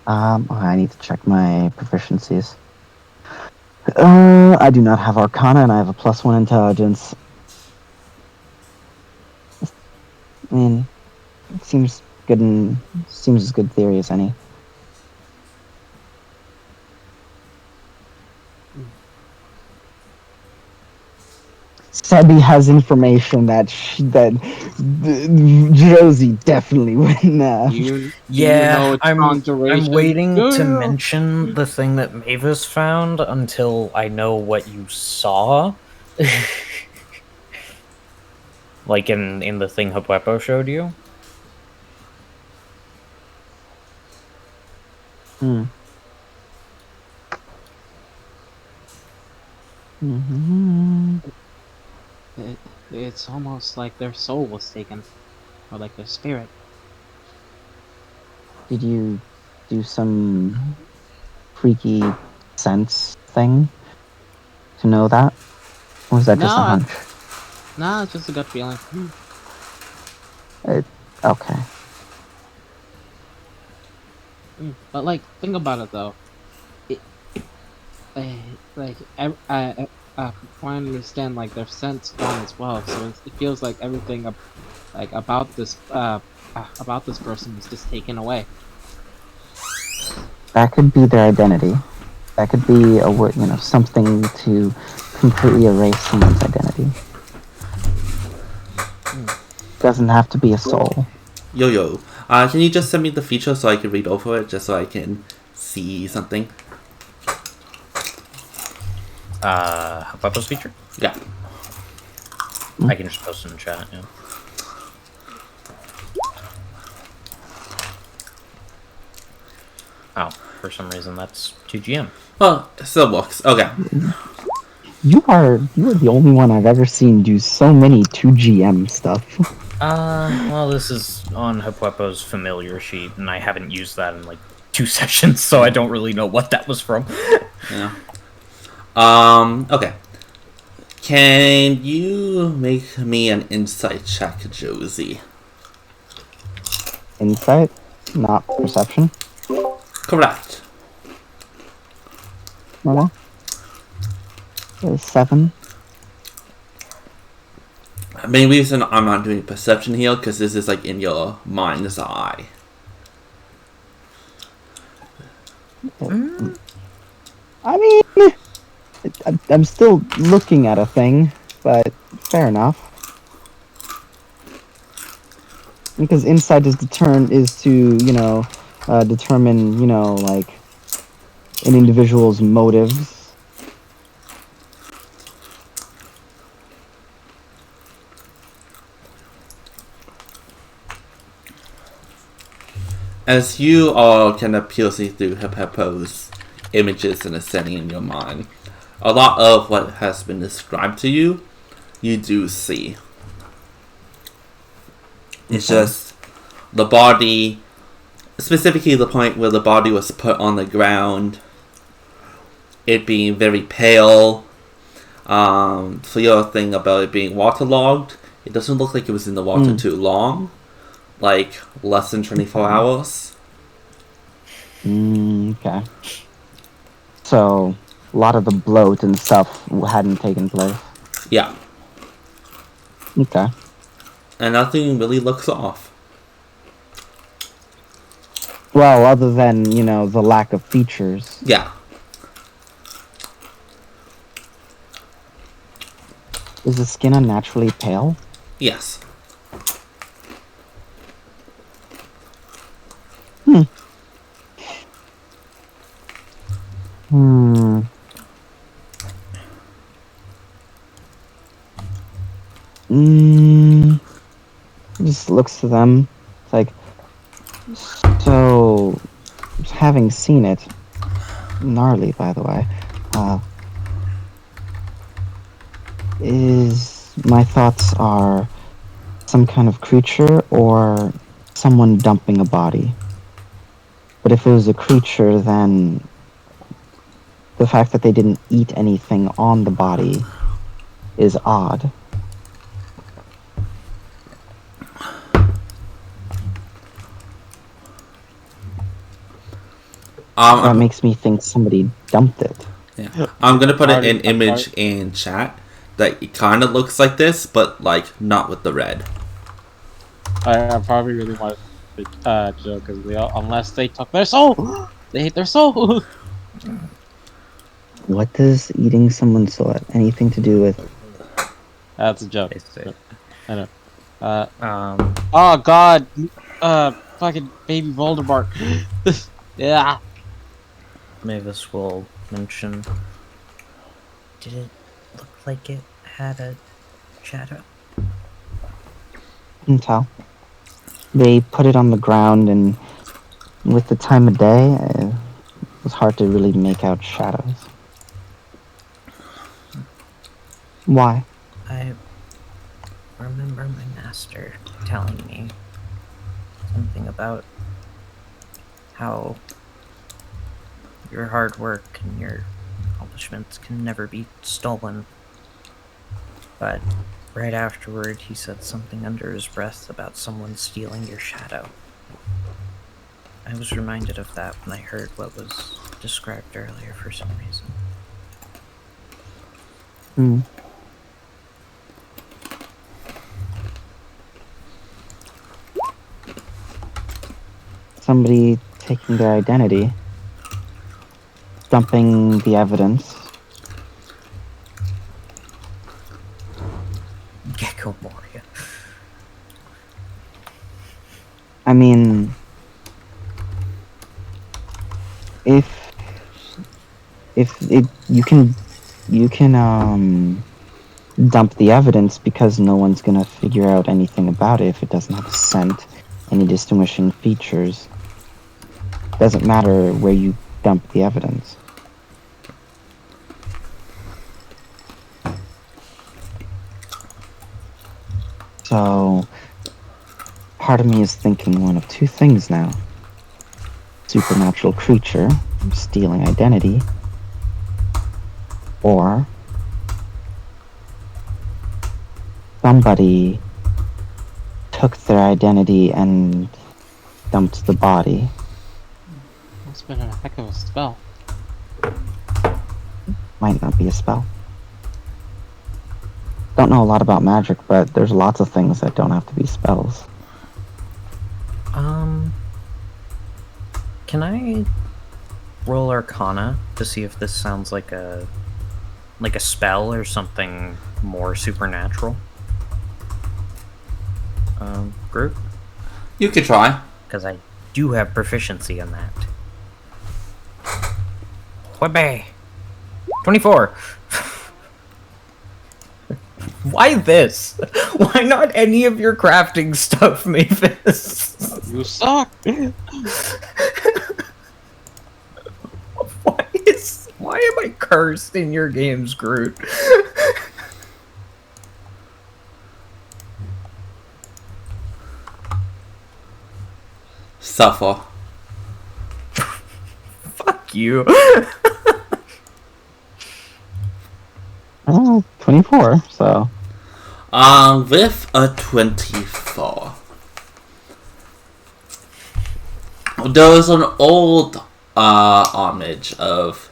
I need to check my proficiencies. I do not have Arcana, and I have a +1 intelligence. I mean, it seems good and seems as good theory as any. Sebi has information that Josie definitely wouldn't have. you Yeah, know it's I'm conjuration? waiting to Yeah. mention the thing that Mavis found until I know what you saw. Like in the thing Hapuepo showed you. Hmm. Mm-hmm. It's almost like their soul was taken, or like their spirit. Did you do some freaky sense thing to know that? Or was that just a No, hunch? nah, it's just a gut feeling. Okay. But like, think about it though. It, like, from what I understand, like their sense gone as well. So it feels like everything, like about this person was just taken away. That could be their identity. That could be a word, something to completely erase someone's identity. Doesn't have to be a soul. Yo, can you just send me the feature so I can read over it, just so I can see something? Hapuepo's feature? Yeah. I can just post it in the chat, yeah. Oh, for some reason that's 2GM. Well, it still works. Okay. You are the only one I've ever seen do so many 2GM stuff. Well, this is on Hapuepo's familiar sheet, and I haven't used that in like 2 sessions, so I don't really know what that was from. Yeah. Okay. Can you make me an insight check, Josie? Insight, not perception. Correct. Okay. 7. The main reason I'm not doing perception here, because this is like in your mind's eye. I mean, I'm still looking at a thing, but fair enough. Because insight is to determine like an individual's motives. As you are kind of piercing through Hapuepo's images and ascending in your mind, a lot of what has been described to you, you do see. It's just the body, specifically the point where the body was put on the ground, it being very pale. For your thing about it being waterlogged, it doesn't look like it was in the water too long. Like less than 24 hours. Okay. So a lot of the bloat and stuff hadn't taken place. Yeah. Okay. And nothing really looks off. Well, other than, the lack of features. Yeah. Is the skin unnaturally pale? Yes. Just looks to them. It's like, so, having seen it, gnarly, by the way, my thoughts are some kind of creature or someone dumping a body. But if it was a creature, then the fact that they didn't eat anything on the body is odd. That makes me think somebody dumped it. Yeah. I'm gonna put an image in chat that it kind of looks like this, but like not with the red. I probably really want to joke because unless they took their soul, they hate their soul. What does eating someone's soul have anything to do with? That's a joke. I know. Um, Oh God, fucking baby Voldemort. Yeah. Mavis will mention. Did it look like it had a shadow? Couldn't tell. They put it on the ground, and with the time of day, it was hard to really make out shadows. Why? I remember my master telling me something about how your hard work and your accomplishments can never be stolen. But right afterward, he said something under his breath about someone stealing your shadow. I was reminded of that when I heard what was described earlier for some reason. Somebody taking their identity, dumping the evidence. Gecko Moria. I mean, if you can dump the evidence because no one's gonna figure out anything about it if it doesn't have a scent, any distinguishing features. Doesn't matter where you dump the evidence. So, part of me is thinking one of two things now. Supernatural creature stealing identity, or somebody took their identity and dumped the body. It's been a heck of a spell. Might not be a spell. Don't know a lot about magic, but there's lots of things that don't have to be spells. Can I roll Arcana to see if this sounds like a spell or something more supernatural? Group? You could try. Because I do have proficiency in that. Webby! 24! Why this? Why not any of your crafting stuff, Mavis? You suck! Why am I cursed in your games, Groot? Suffer. Fuck you. 24, so. With a 24. There was an old homage of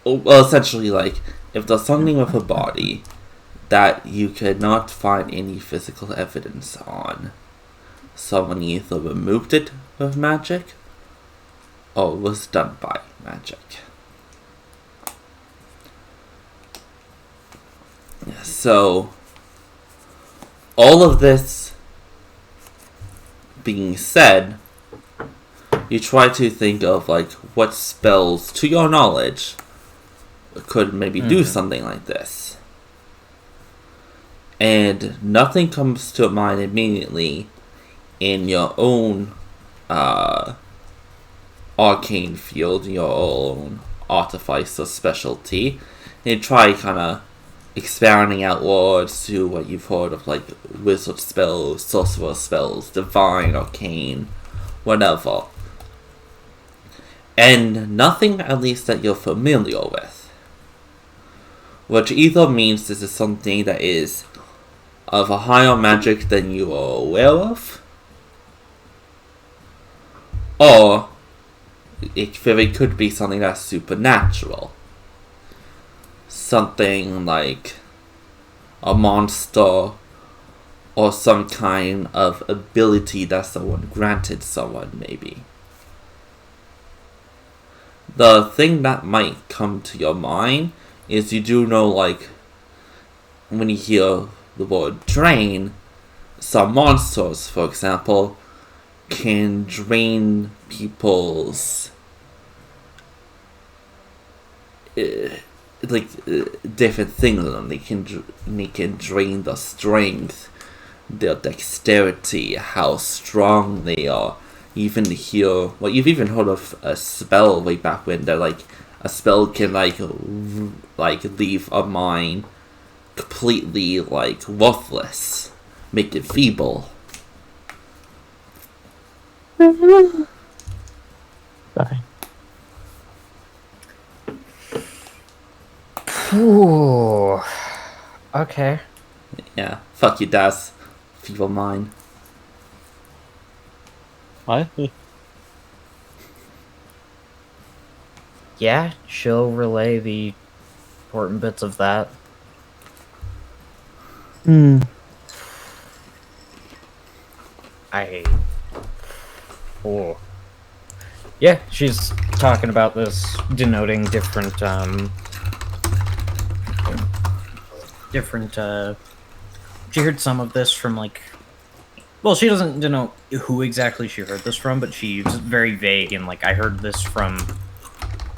well, essentially like if there's something with a body that you could not find any physical evidence on, someone either removed it with magic or it was done by magic. So all of this being said, you try to think of like what spells, to your knowledge, could maybe do something like this. And nothing comes to mind immediately in your own arcane field, your own artificer specialty. And you try kind of expanding outwards to what you've heard of, like wizard spells, sorcerer spells, divine, arcane, whatever. And nothing, at least, that you're familiar with. Which either means this is something that is of a higher magic than you are aware of, or it very could be something that's supernatural. Something like a monster or some kind of ability that someone granted someone, maybe. The thing that might come to your mind is you do know, like, when you hear the word drain, some monsters, for example, can drain people's different things on them. They can drain their strength, their dexterity, how strong they are. Even hear, well, you've even heard of a spell way back when they're like, a spell can leave a mind completely worthless, make it feeble. Sorry. Ooh. Okay. Yeah, fuck you, Daz. Feeble mind. What? Yeah, she'll relay the important bits of that. Oh. Yeah, she's talking about this, denoting different, she heard some of this from, well, she doesn't denote who exactly she heard this from, but she's very vague and, I heard this from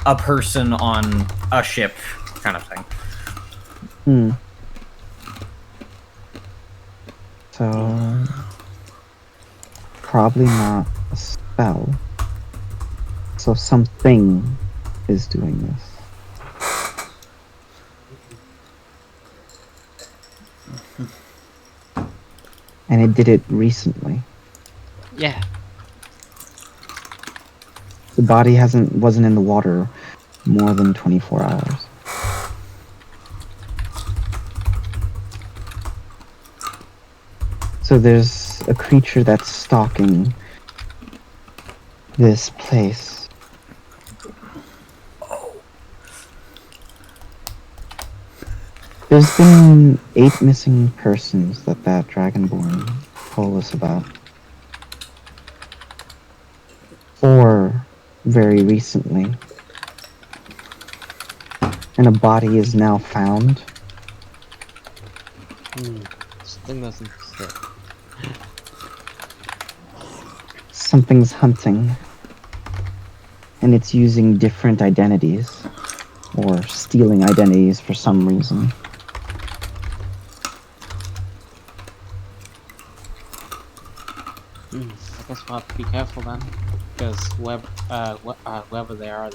a person on a ship, kind of thing. So, probably not a spell. So something is doing this. And it did it recently. Yeah. The body wasn't in the water more than 24 hours. So there's a creature that's stalking this place. There's been 8 missing persons that Dragonborn told us about. 4 very recently. And a body is now found. Something that's interesting. Something's hunting. And it's using different identities. Or stealing identities for some reason. I guess we'll have to be careful then, because whoever they are,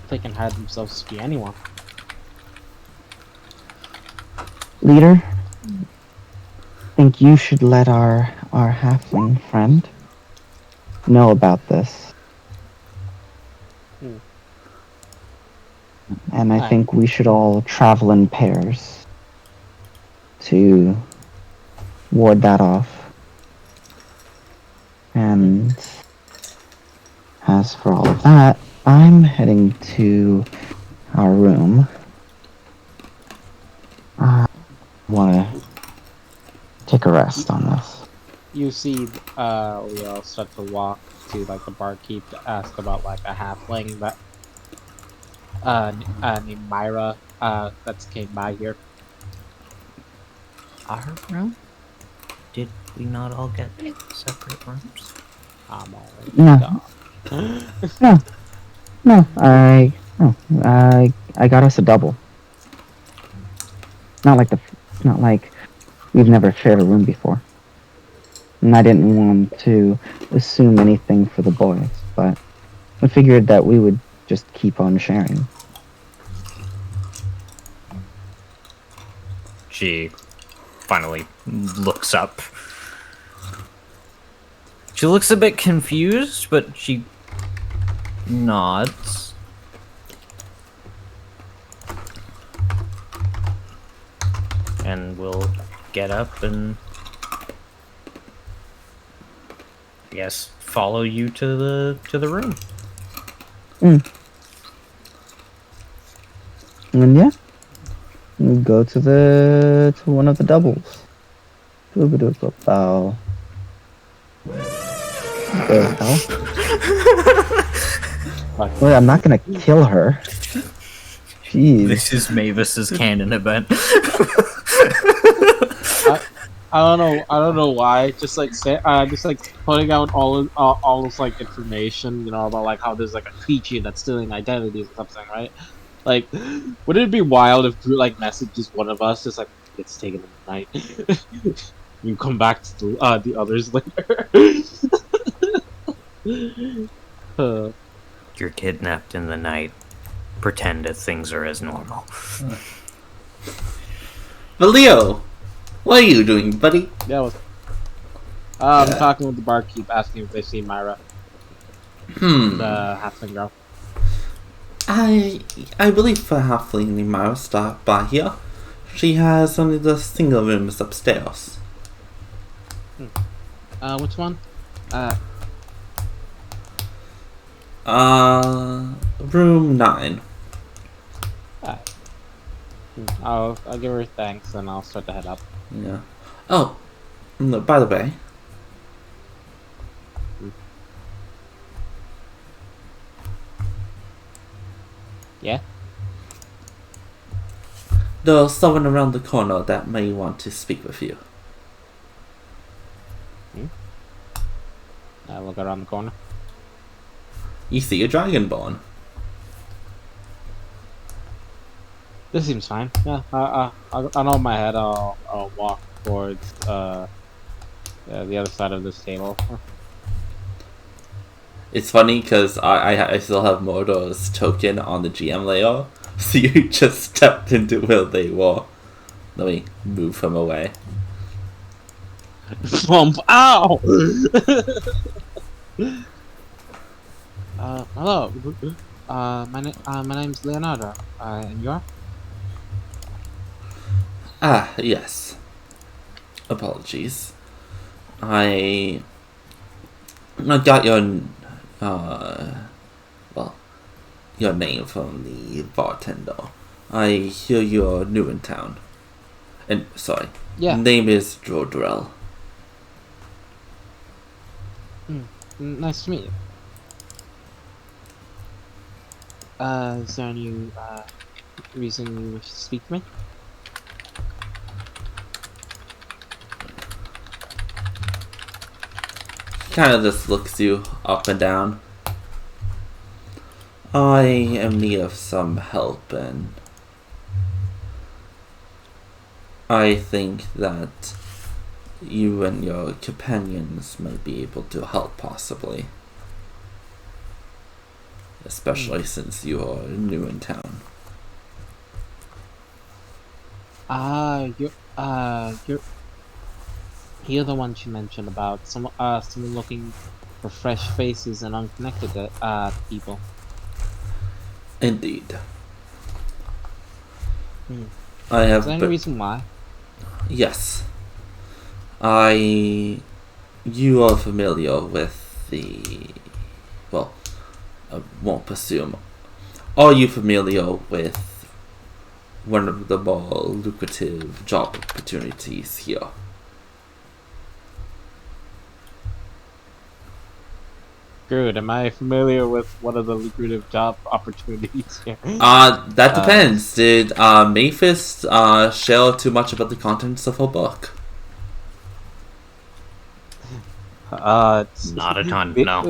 they can hide themselves to be anyone. Leader, I think you should let our halfling friend know about this. And I think we should all travel in pairs to ward that off. And as for all of that, I'm heading to our room. I want to take a rest on this. You see, Leo start to walk to the barkeep to ask about a halfling that named Myra that's came by here. Our room? Did we not all get separate rooms? I'm already No. No, I got us a double. Not like we've never shared a room before. And I didn't want to assume anything for the boys, but I figured that we would just keep on sharing. she finally looks up. She looks a bit confused, but she nods. And will get up and, I guess, follow you to the room. And yeah, we go to one of the doubles. Bow. The hell? Wait, I'm not gonna kill her. Jeez. This is Mavis's canon event. I don't know why. Just like putting out all this like information, you know, about like how there's like a creature that's stealing identities or something, right? Like, wouldn't it be wild if Drew like messages one of us just like gets taken in the night? You come back to the others later. You're kidnapped in the night. Pretend that things are as normal. But Leo, what are you doing, buddy? Yeah, I'm talking with the barkeep, asking if they see Myra, the halfling girl. I believe for halfling Myra stopped by here. She has only the single rooms upstairs. Which one? Room 9. I'll give her thanks and I'll start to head up. Yeah. Oh, no, by the way. Yeah? There's someone around the corner that may want to speak with you. I look around the corner. You see a dragonborn. This seems fine. Yeah, I know in my head I'll walk towards the other side of this table. It's funny because I still have Mordor's token on the GM layer, so you just stepped into where they were. Let me move him away. Bump! Ow! Hello. My name's Leonardo. And you are? Ah, yes. Apologies. I got your your name from the bartender. I hear you're new in town. And sorry. Yeah. Name is Jordrell. Nice to meet you. Is there any reason you wish to speak to me? Kind of just looks you up and down. I am in need of some help, and I think that you and your companions might be able to help, possibly. Especially since you are new in town. You're the one she mentioned about someone looking for fresh faces and unconnected people. Indeed. I have. Is there any reason why? Yes. You are familiar with the. Well, I won't presume. Are you familiar with one of the more lucrative job opportunities here? Good. Am I familiar with one of the lucrative job opportunities here? That depends. Did Maphis share too much about the contents of her book? Not a ton, no.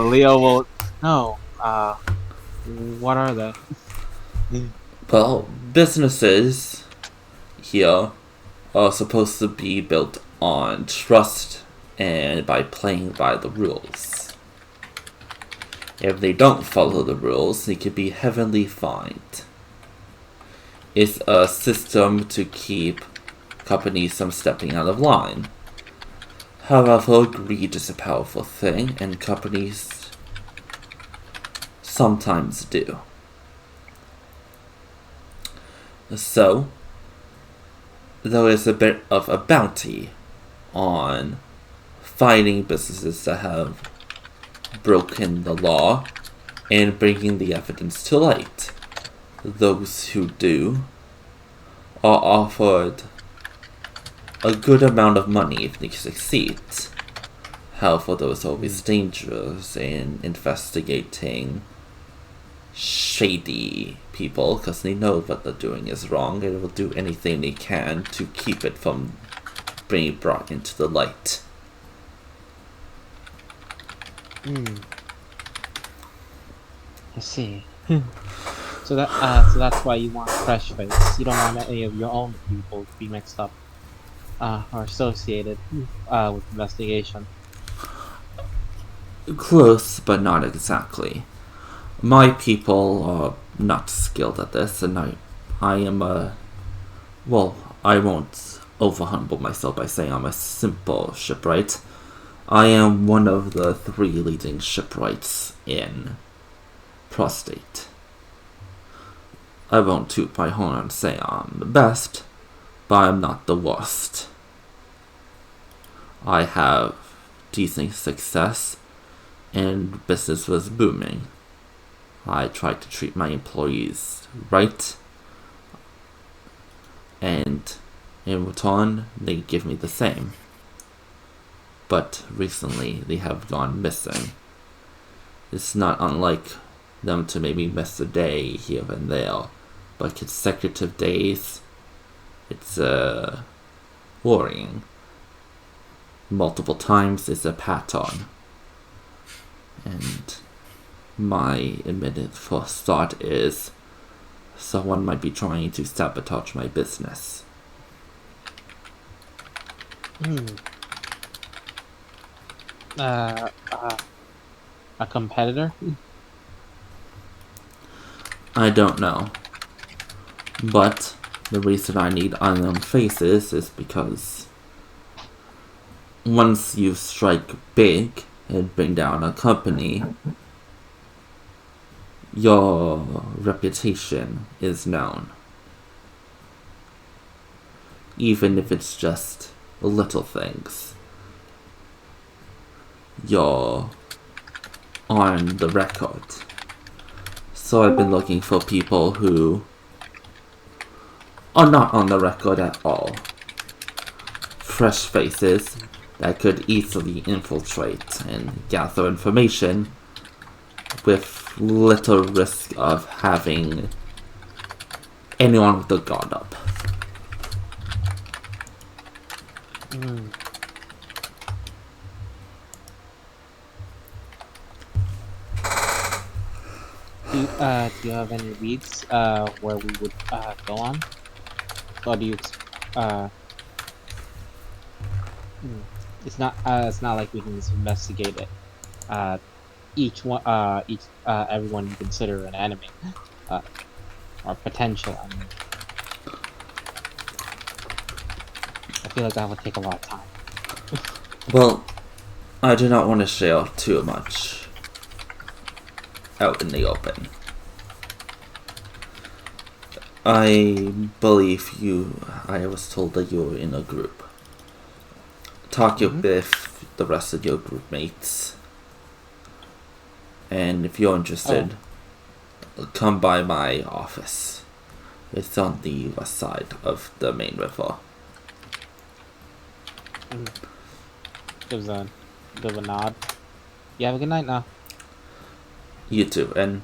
Leo will. No. What are they? Well, businesses here are supposed to be built on trust and by playing by the rules. If they don't follow the rules, they could be heavily fined. is a system to keep companies from stepping out of line. However, greed is a powerful thing, and companies sometimes do. So, there is a bit of a bounty on finding businesses that have broken the law and bringing the evidence to light. Those who do are offered a good amount of money if they succeed. However, there is always dangers in investigating shady people because they know what they're doing is wrong and will do anything they can to keep it from being brought into the light. I see. So that's why you want fresh face. You don't want any of your own people to be mixed up or associated with investigation. Close, but not exactly. My people are not skilled at this, and I am a... Well, I won't over-humble myself by saying I'm a simple shipwright. I am one of the 3 leading shipwrights in Proustite. I won't toot my horn and say I'm the best, but I'm not the worst. I have decent success, and business was booming. I tried to treat my employees right, and in return, they give me the same. But recently, they have gone missing. It's not unlike them to maybe miss a day here and there, but consecutive days, it's worrying. Multiple times is a pattern. And my immediate first thought is someone might be trying to sabotage my business. A competitor? I don't know. But the reason I need unknown faces is because once you strike big and bring down a company, your reputation is known. Even if it's just little things. You're on the record. So I've been looking for people who are not on the record at all. Fresh faces that could easily infiltrate and gather information with little risk of having anyone with their guard up. Do you have any leads where we would go on? Or do you it's not like we can just investigate it. Everyone you consider an enemy, or potential enemy. I feel like that would take a lot of time. Well, I do not want to share too much out in the open. I believe I was told that you were in a group. Talk with the rest of your group mates. And if you're interested, come by my office. It's on the west side of the main river. Gives a nod. You have a good night now. You too, and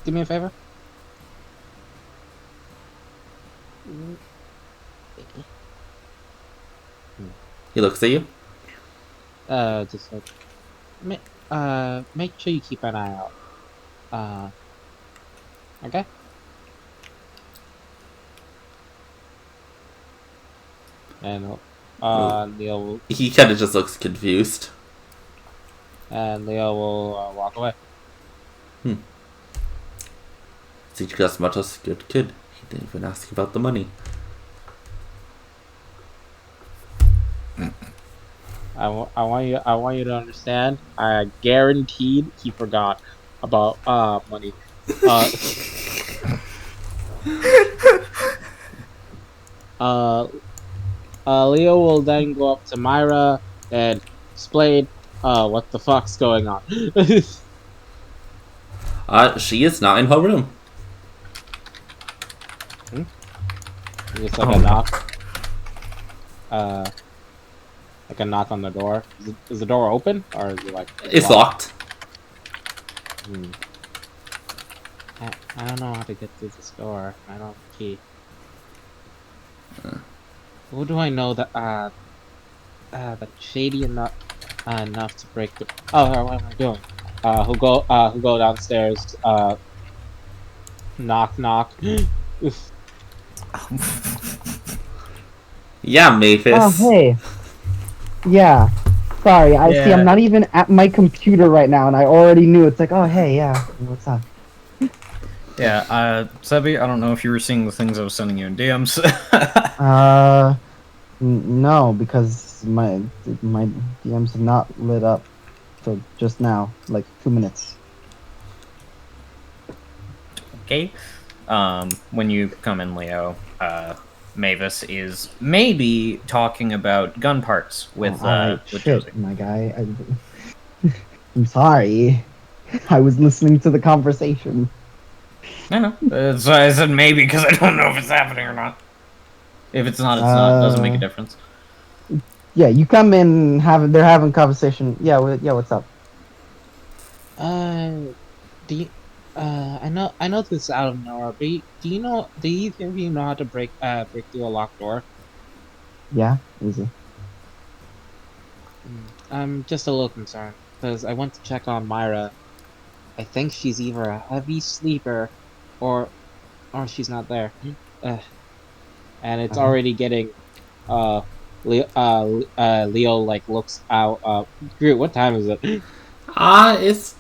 do me a favor. he looks at you. Just like, make sure you keep an eye out. Okay? And, Leo He kind of just looks confused. will walk away. teach Gasmatos a good kid. He didn't even ask about the money. I want you to understand. I guaranteed he forgot about money. Leo will then go up to Myra and explain what the fuck's going on. She is not in her room. Just like a knock. Like a knock on the door. Is the door open or is it like It's locked. I don't know how to get through this door. I don't have a key. Who do I know that that's shady enough to break the? Oh, what am I doing? Who go downstairs? Knock knock. Oof. Yeah, Mavis. Oh, hey. Yeah. Sorry, I see. I'm not even at my computer right now, and I already knew. It's like, oh, hey, yeah. What's up? Yeah, Sebi, I don't know if you were seeing the things I was sending you in DMs. No, because my DMs have not lit up till just now, like 2 minutes. Okay. When you come in, Leo, Mavis is maybe talking about gun parts with with shit, Josie. my guy. I'm sorry. I was listening to the conversation. I know. So I said maybe because I don't know if it's happening or not. If it's not, it's not. It doesn't make a difference. Yeah, you come in, they're having conversation. Yeah, what's up? Do you, I know this is out of nowhere, but do you think you know how to break through a locked door? Yeah, easy. I'm just a little concerned because I went to check on Myra. I think she's either a heavy sleeper, or she's not there. And it's already getting Leo like looks out. Groot, what time is it? It's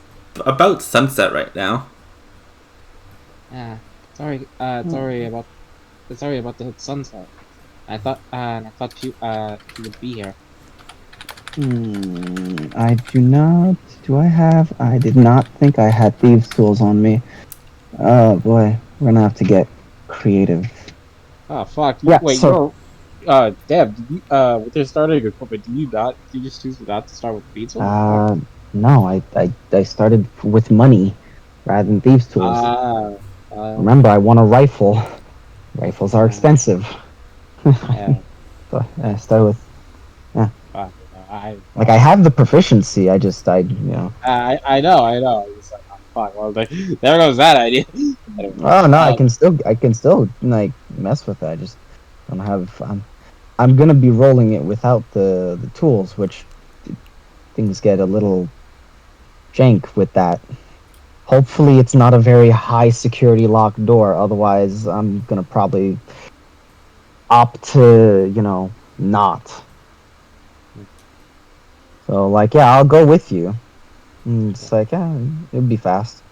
about sunset right now. Yeah, sorry about the sunset. I thought she would be here. I do not. Do I have? I did not think I had thieves' tools on me. Oh boy, we're gonna have to get creative. Oh fuck! Yeah, Wait, so- Deb, did you, with your starting equipment, do you just choose not to start with pizza? No, I started with money rather than thieves' tools. Remember, I want a rifle. Rifles are expensive. Yeah. So I started with. I have the proficiency. I know. I know. It's like, oh, fuck. Well, there goes that idea. Anyway, Oh no, I can still like mess with it. I just don't have. I'm gonna be rolling it without the tools, which things get a little jank with that. Hopefully, it's not a very high security locked door. Otherwise, I'm gonna probably opt to not. So like, yeah, I'll go with you. And it's like, yeah, it'll be fast.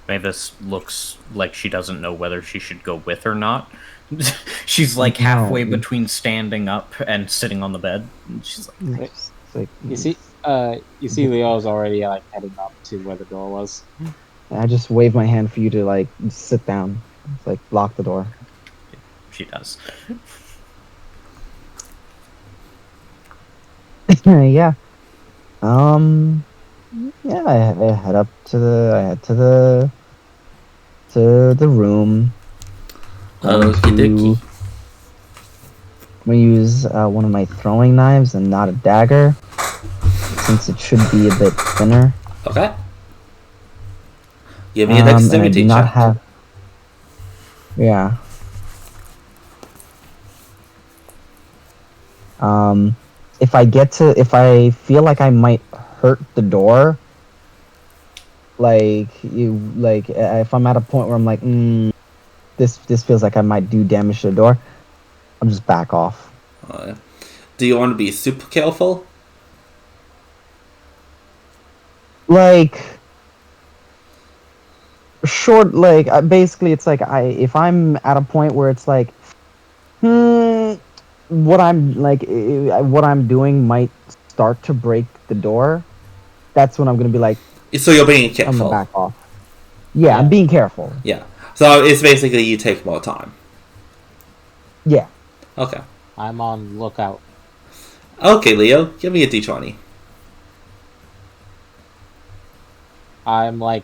Mavis looks like she doesn't know whether she should go with or not. She's like halfway between standing up and sitting on the bed. And she's like, you see, Leo's already like heading up to where the door was. I just wave my hand for you to like sit down. It's like lock the door. She does. Yeah. Yeah, I head up to the room. Okie dokie. I'm gonna use one of my throwing knives and not a dagger, since it should be a bit thinner. Okay. Give me a dexterity not check. have. Yeah. If I feel like I might hurt the door, if I'm at a point where I'm like, this feels like I might do damage to the door, I'll just back off. Do you want to be super careful? Like, short, like basically, it's like if I'm at a point where it's like, what I'm doing might start to break the door. That's when I'm gonna be like, So you're being I'm gonna careful. back off. Yeah, I'm Yeah. being careful. Yeah. So it's basically you take more time. Yeah. Okay. I'm on lookout. Okay, Leo, give me a d20. I'm like,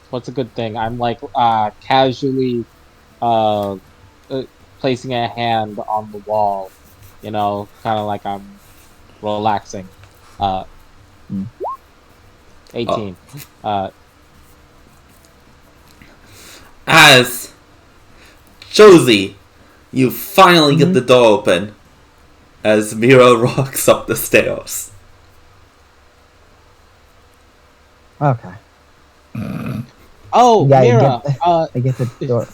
what's a good thing? I'm like, casually, uh, placing a hand on the wall, kind of like I'm relaxing. Uh, Mm. 18. As Josie, you finally get Mhm. the door open as Mira rocks up the stairs. Okay. Oh, Yeah, Mira, I get the door.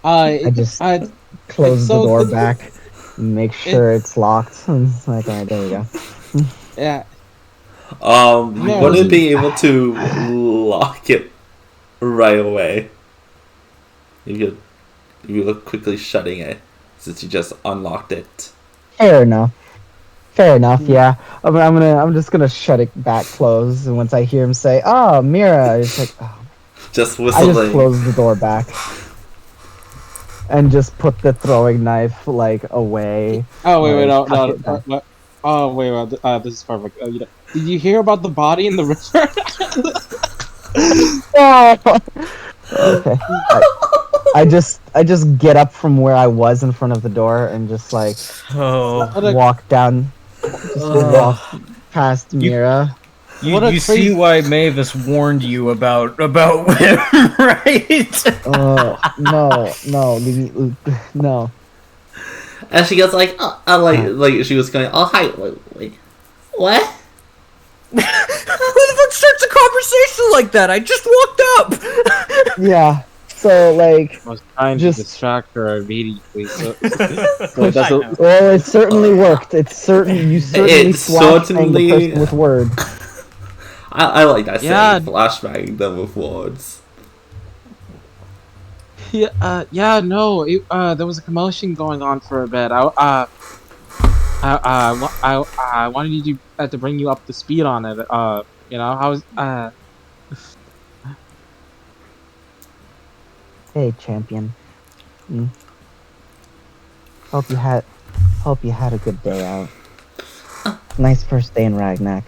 uh, I just it's close the so door good. back, make sure it's locked. It's like, all right, there we go. Yeah, You Mira, wouldn't be able to lock it right away. You look quickly shutting it since you just unlocked it. Fair enough. Fair enough. Yeah, I'm just gonna shut it back closed, and once I hear him say, "Oh, Mira," it's like, oh. Just I just whistling. close the door back and just put the throwing knife like away. Oh wait, like, no, tuck no, it back. what? Oh wait, this is perfect. Did you hear about the body in the river? Okay. I just get up from where I was in front of the door and just like Oh, walk down, just walk past Mira. What a you crazy- see why Mavis warned you about him, right? No, leave me, no. And she goes like, like she was going, oh hi, wait, what? Who the fuck starts a conversation like that? I just walked up. Yeah. So like, I was trying Just- to distract her immediately. So I that's know. well, it certainly worked. You certainly It flashbanged certainly- the person with words. I like that Yeah. saying, flashbanging them with words. yeah, no. There was a commotion going on for a bit. I wanted you to bring you up to speed on it. I was Hey, champion. Hope you had a good day out. Nice first day in Ragnac.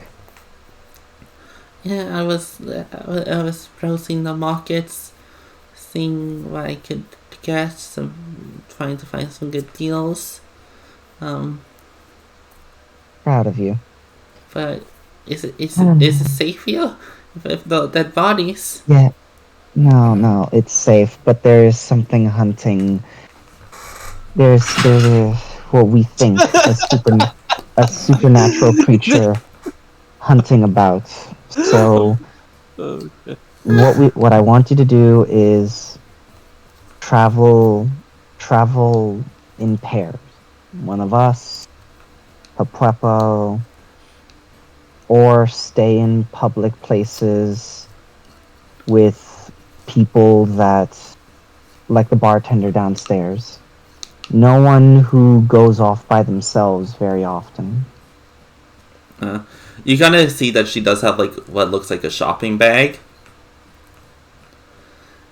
Yeah, I was browsing the markets, seeing what I could get, trying to find some good deals. Proud of you. But is it safe here? If the dead bodies? Yeah. No, it's safe, but there is something hunting. There's what we think a supernatural creature hunting about. So what I want you to do is travel in pairs. One of us, a Puepo, or stay in public places with people that, like the bartender downstairs. No one who goes off by themselves very often. You kind of see that she does have like what looks like a shopping bag,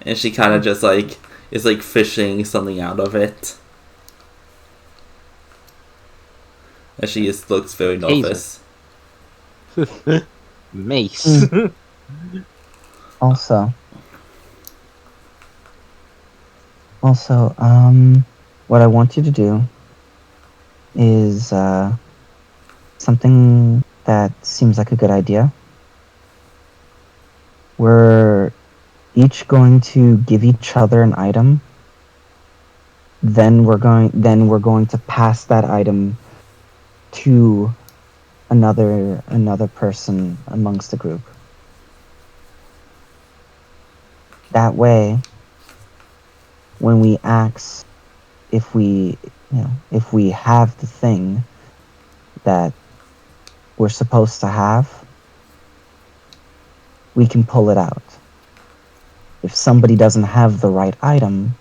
and she kind of just like is like fishing something out of it, and she just looks very nervous. mace. Also, what I want you to do is something that seems like a good idea. We're each going to give each other an item. Then we're going to pass that item to another person amongst the group. That way, when we ask if we have the thing that we're supposed to have, we can pull it out. If somebody doesn't have the right item,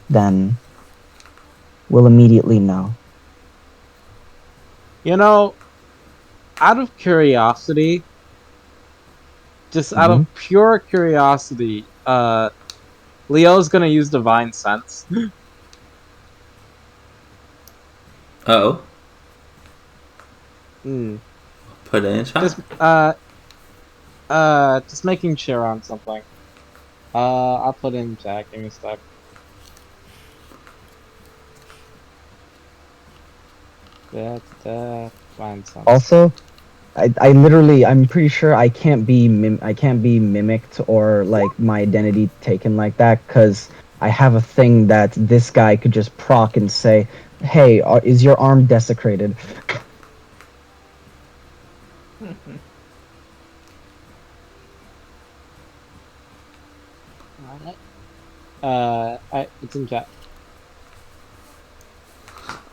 then we'll immediately know. You know, out of curiosity, just out of pure curiosity, Leo's gonna use Divine Sense. Oh. Mm. Put it in chat. Just making sure on something. I'll put in chat. Give me a sec. Divine Sense. Also, I'm pretty sure I can't be mimicked or like my identity taken like that, because I have a thing that this guy could just proc and say, "Hey, is your arm desecrated?" It's in chat.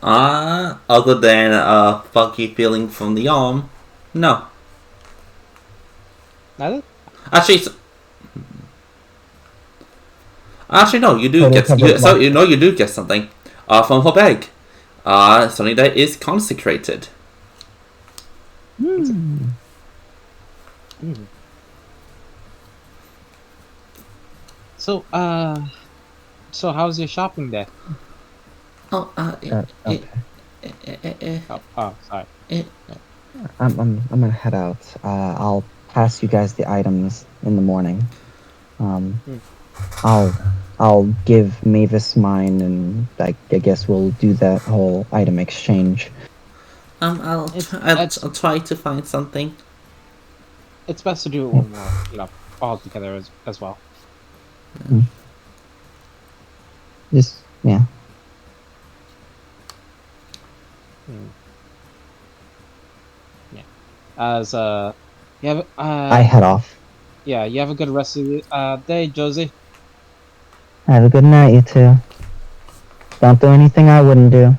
Other than a funky feeling from the arm, no. Neither? Actually, no. You do Total get. cover So you know you do get something. From her bag. Something that is consecrated. So how's your shopping day? Okay. Sorry. I'm gonna head out. I'll pass you guys the items in the morning. I'll give Mavis mine, and I guess we'll do that whole item exchange. I'll try to find something. It's best to do it when we're, all together as well. Just, yeah. Yeah. As you have I head off. Yeah, you have a good rest of the day, Josie. Have a good night, you two. Don't do anything I wouldn't do.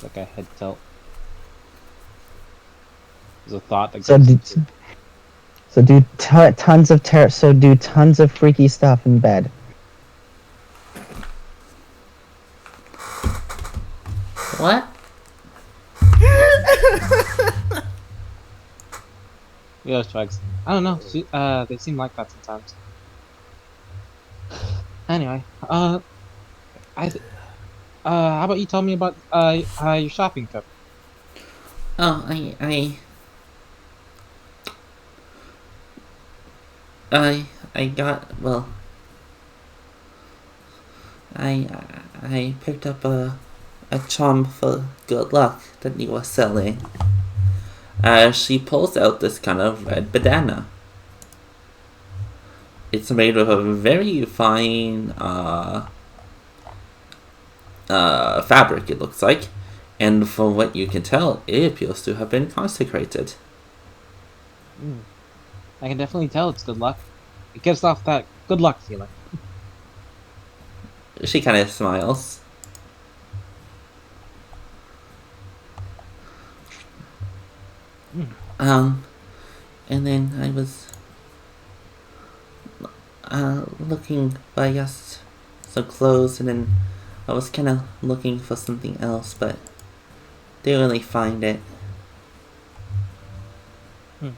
Like a head tilt. There's a thought that do tons of freaky stuff in bed. What? Yeah, strikes. I don't know. They seem like that sometimes. Anyway, how about you tell me about your shopping trip? Oh, I got, well, I picked up a charm for good luck that you were selling. She pulls out this kind of red bandana. It's made of a very fine fabric, it looks like, and from what you can tell, it appears to have been consecrated. I can definitely tell it's good luck. It gives off that good luck feeling. She kind of smiles. And then I was looking by just some clothes, and then I was kind of looking for something else, but didn't really find it. In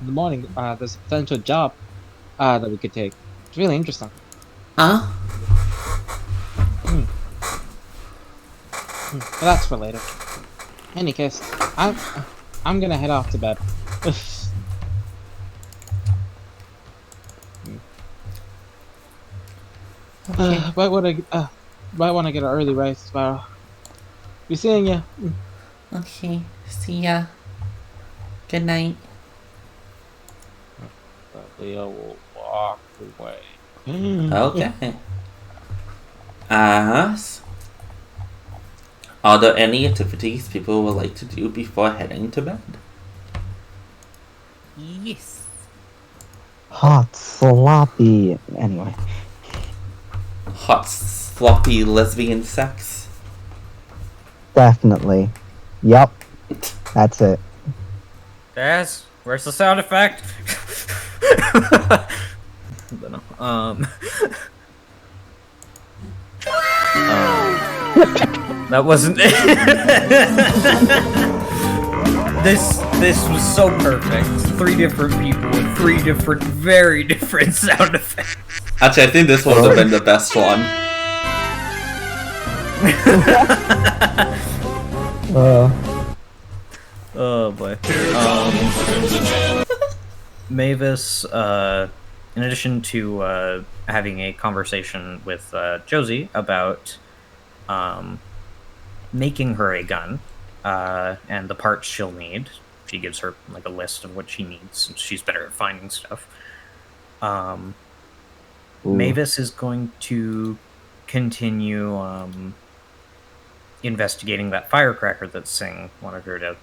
the morning, there's a potential job that we could take. It's really interesting. Huh? But that's for later. In any case, I'm gonna head off to bed. Might want to get an early rise tomorrow. Be seeing ya. Okay, see ya. Good night. Leo will walk away. Okay. Are there any activities people would like to do before heading to bed? Yes. Hot, sloppy. Anyway. Hot, sloppy lesbian sex? Definitely. Yep. That's it. Daz, where's the sound effect? That wasn't This was so perfect. 3 different people with 3 different, very different sound effects. Actually, I think this would have been the best one. Oh boy. Mavis, in addition to having a conversation with Josie about making her a gun and the parts she'll need, she gives her like a list of what she needs since she's better at finding stuff. Mavis is going to continue investigating that firecracker that Singh wanted her to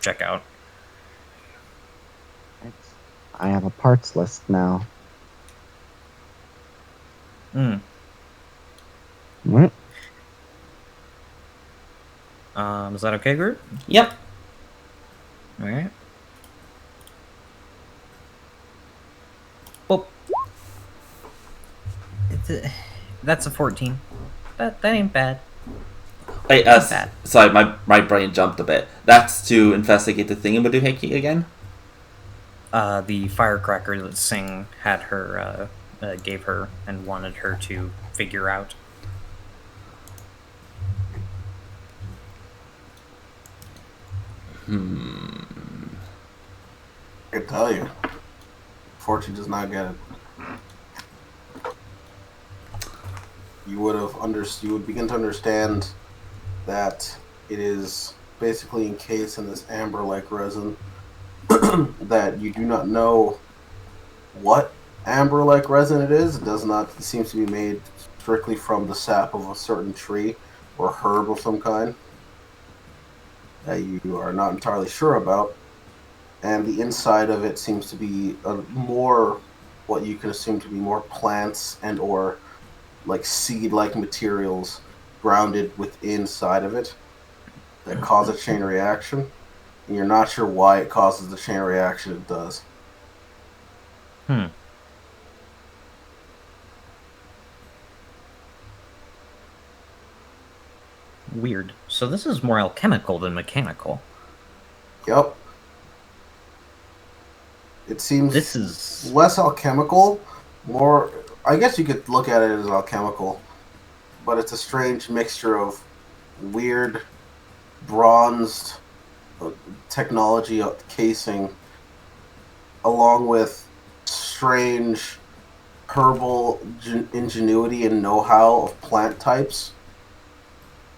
check out. I have a parts list now. What? Is that okay, Groot? Yep. Alright. Oh. That's a 14. That ain't bad. Wait, sorry, my brain jumped a bit. That's to investigate the thingamadoohickey again? The firecracker that Singh had her, gave her and wanted her to figure out. I can tell you. Fortune does not get it. You would begin to understand that it is basically encased in this amber-like resin that you do not know what amber-like resin it is. It seems to be made strictly from the sap of a certain tree or herb of some kind that you are not entirely sure about. And the inside of it seems to be what you can assume to be more plants and or like seed-like materials grounded within inside of it that cause a chain reaction. And you're not sure why it causes the chain reaction it does. Weird. So this is more alchemical than mechanical. Yep. It seems This is less alchemical, more... I guess you could look at it as alchemical, but it's a strange mixture of weird bronzed technology casing along with strange herbal ingenuity and know-how of plant types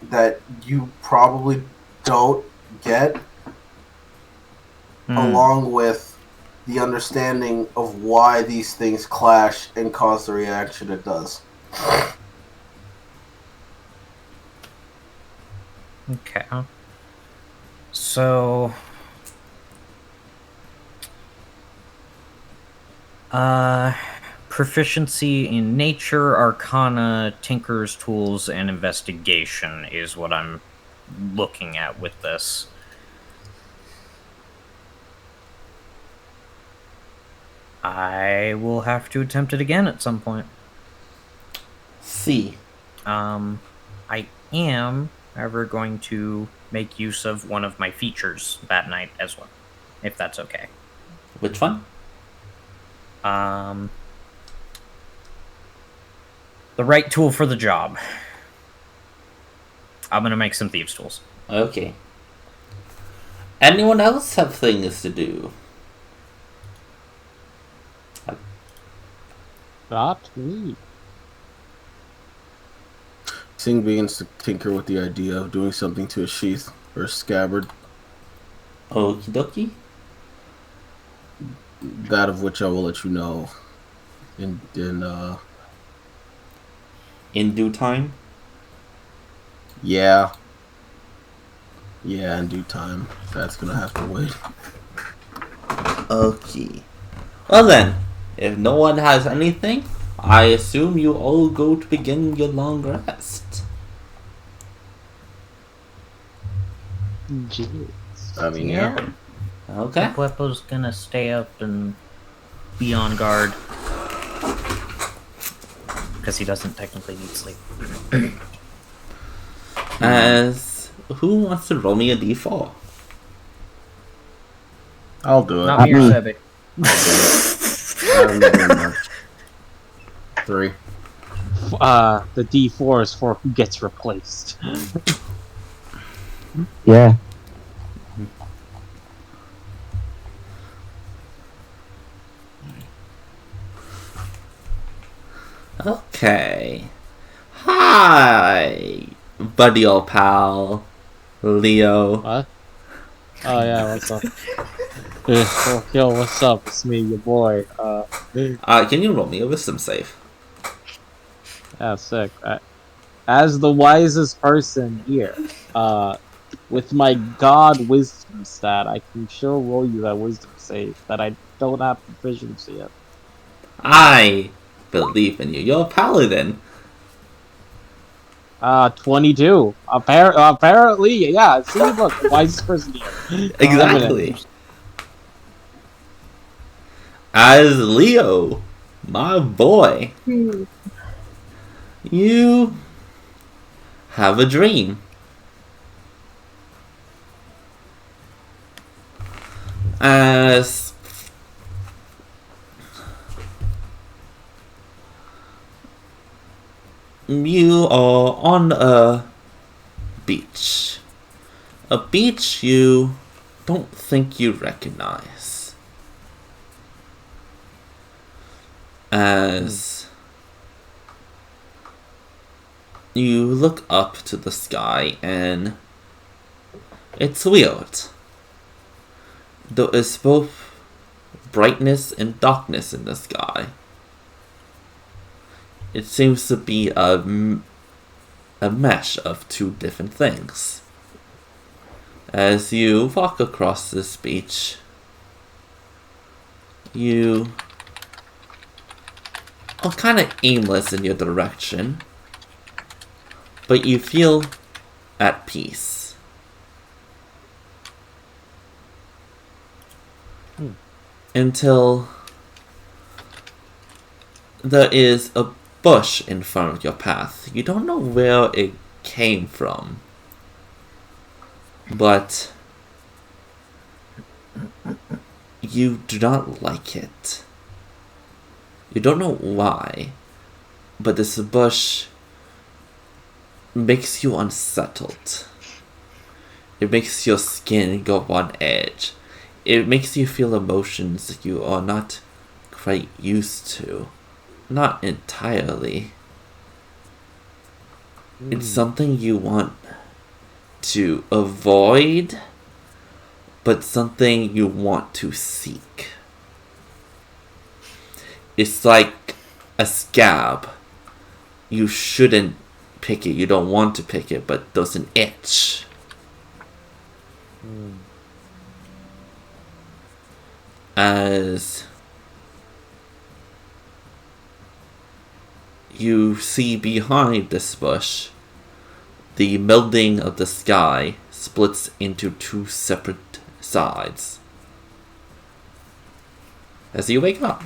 that you probably don't get, along with the understanding of why these things clash and cause the reaction it does. okay. So, proficiency in nature, arcana, tinker's tools, and investigation is what I'm looking at with this. I will have to attempt it again at some point. C. I am, however, going to make use of one of my features that night as well, if that's okay. Which one? The right tool for the job. I'm gonna make some thieves' tools. Okay. Anyone else have things to do? Not me. Singh begins to tinker with the idea of doing something to a sheath or a scabbard. Okie dokie. That of which I will let you know in due time? Yeah, in due time. That's gonna have to wait. Okay. Well then, if no one has anything, I assume you all go to begin your long rest. Jeez. I mean, Yeah. Okay. Puepo's gonna stay up and be on guard. Because he doesn't technically need sleep. As who wants to roll me a d4? I'll do it. Not me or me. Sebi. I'm doing that. 3. The D4 is for who gets replaced. Yeah. Okay. Hi, buddy old pal, Leo. What? Oh yeah, what's up? Yo, what's up? It's me, your boy. Can you roll me a wisdom save? Yeah, sick. As the wisest person here, with my god wisdom stat, I can sure roll you that wisdom save that I don't have proficiency in. I believe in you. You're a paladin. 22. Apparently, yeah. See, look, wisest person here. Exactly. As Leo, my boy, you have a dream. As you are on a beach. A beach you don't think you recognize. As you look up to the sky and it's weird. There is both brightness and darkness in the sky. It seems to be a mesh of two different things. As you walk across this beach, you are kind of aimless in your direction, but you feel at peace. Until there is a bush in front of your path. You don't know where it came from, but you do not like it. You don't know why, but this bush makes you unsettled. It makes your skin go on edge. It makes you feel emotions that you are not quite used to. Not entirely. It's something you want to avoid, but something you want to seek. It's like a scab. You shouldn't pick it. You don't want to pick it, but there's an itch. As you see behind this bush, the melding of the sky splits into two separate sides. As you wake up,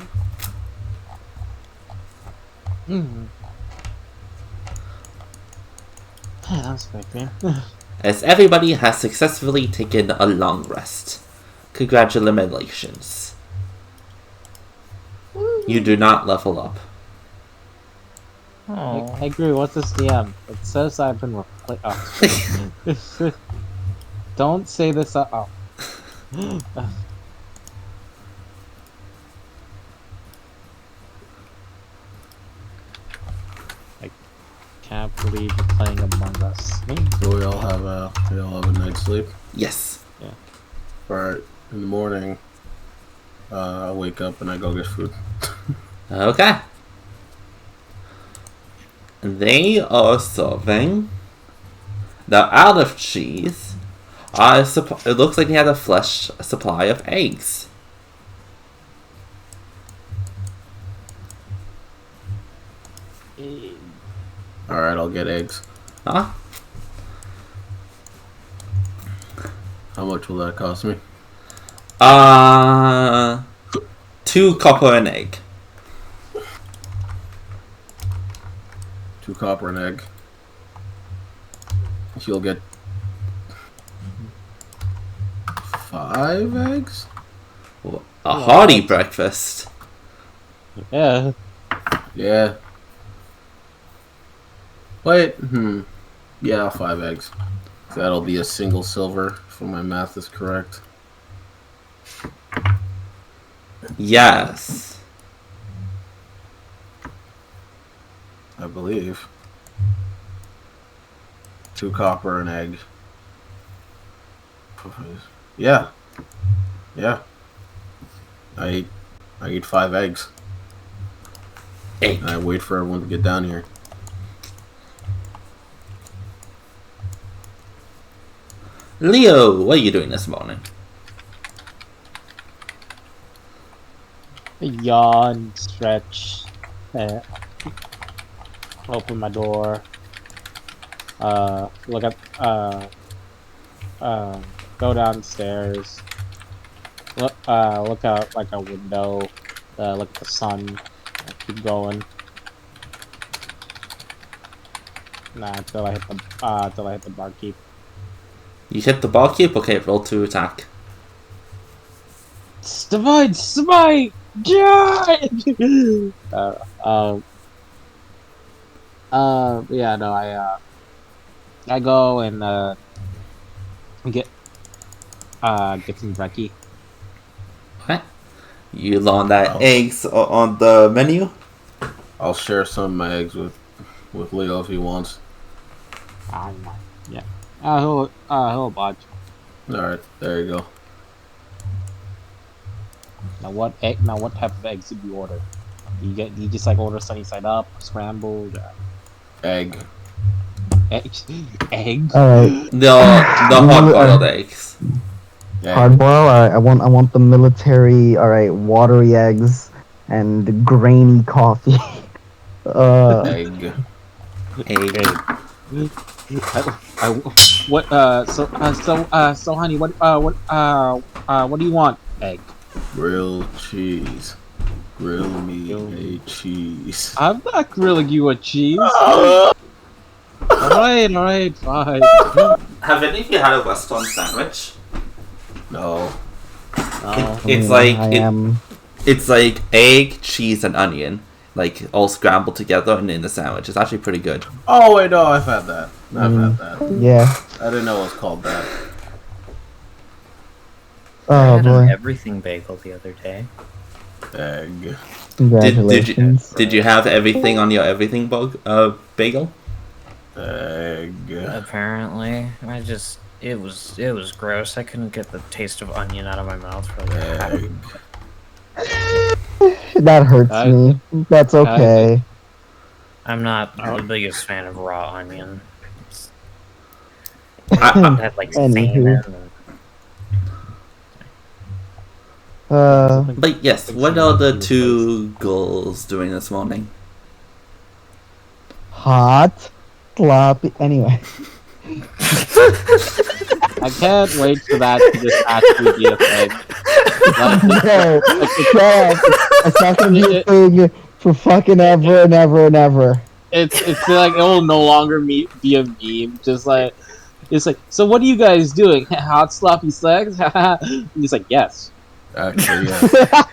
That's quick, man. as everybody has successfully taken a long rest. Congratulations. You do not level up. Oh. I agree. What's this DM? It says I've been replaced. Don't say this. Oh. I can't believe you're playing Among Us. So we all have a night's sleep. Yes. Alright, in the morning, I wake up and I go get food. Okay. They are serving. They're out of cheese. It looks like they had a flesh supply of eggs. Alright, I'll get eggs. Huh? How much will that cost me? 2 copper and egg. 2 copper and egg. You'll get 5 eggs? A hearty breakfast. Yeah. Yeah. Wait, Yeah, 5 eggs. That'll be a single silver, if my math is correct. Yes. I believe. 2 copper and egg. Yeah. Yeah. I eat 5 eggs. Egg. And I wait for everyone to get down here. Leo, what are you doing this morning? Yawn, stretch, open my door, look up, go downstairs, look out like a window, look at the sun, keep going. Till I hit the barkeep. You hit the barkeep? Okay, roll to attack. Divide smite! Yeah, yeah, no, I go and get some brekkie. Okay. You learn that eggs are on the menu. I'll share some of my eggs with Leo if he wants. Yeah. He'll oblige. Alright, there you go. Now what type of eggs did you order? You just like order sunny side up, scrambled, Egg. egg. All right. The hard-boiled eggs. Egg. Hard boil. All right. I want the military. All right. Watery eggs and grainy coffee. Egg. Egg. So honey, what do you want? Egg. Grilled cheese. Grill me a cheese. I'm not grilling you a cheese. Alright, fine. Have any of you had a Western sandwich? No. It's it's like egg, cheese, and onion, like all scrambled together and in the sandwich. It's actually pretty good. Oh wait, no, I've had that. I've had that. Yeah. I didn't know it was called that. I Oh had an boy. everything bagel the other day. Egg. Congratulations. Did you have everything on your everything bagel? Egg. Apparently, it was gross. I couldn't get the taste of onion out of my mouth for like half Egg. That hurts me. That's okay. I'm not the biggest fan of raw onion. I- Had like Anywho. salmon. But yes, what are the 2 girls doing this morning? Hot, sloppy. Anyway. I can't wait for that to just actually be a thing. No, it's not gonna be a thing for fucking ever and ever and ever. It's like it will no longer be a meme. Just like it's like, so what are you guys doing? Hot sloppy sex? He's like, yes. Actually, yeah.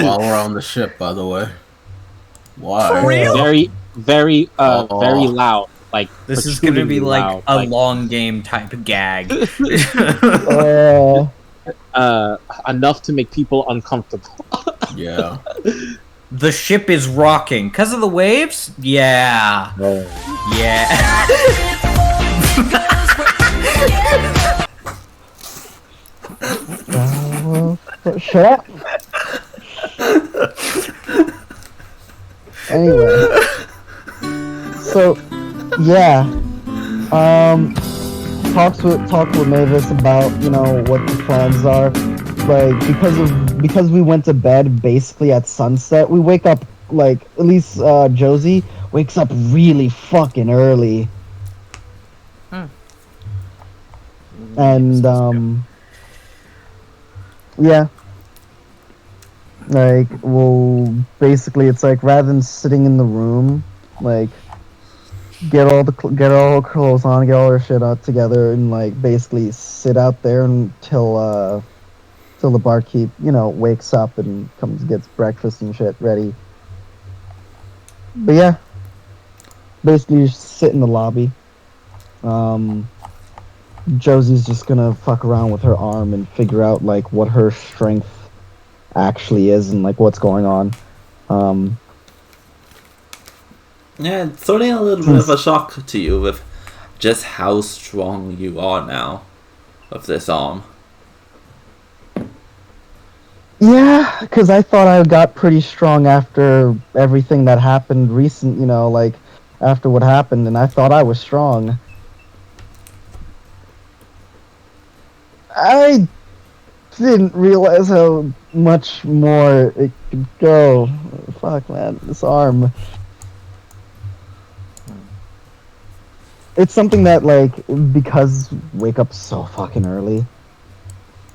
While we're on the ship, by the way. Why? Very, very loud. Like This is gonna be like loud, a long game type of gag. Enough to make people uncomfortable. Yeah. The ship is rocking because of the waves. Yeah. Yeah. Shut up. Anyway, so yeah, talk with Mavis about what the plans are. Like because we went to bed basically at sunset. We wake up like at least Josie wakes up really fucking early. And yeah, like, well, basically, it's like rather than sitting in the room, like get all her clothes on, get all her shit out together, and like basically sit out there until till the barkeep, wakes up and comes gets breakfast and shit ready. But yeah, basically just sit in the lobby. Um, Josie's just gonna fuck around with her arm and figure out like what her strength actually is and like what's going on. Um, Yeah, it's sort of a little bit of since a shock to you with just how strong you are now with this arm. Yeah, because I thought I got pretty strong after everything that happened like after what happened, and I thought I was strong. I didn't realize how much more it could go. Fuck, man, this arm. It's something that, like, because wake up so fucking early,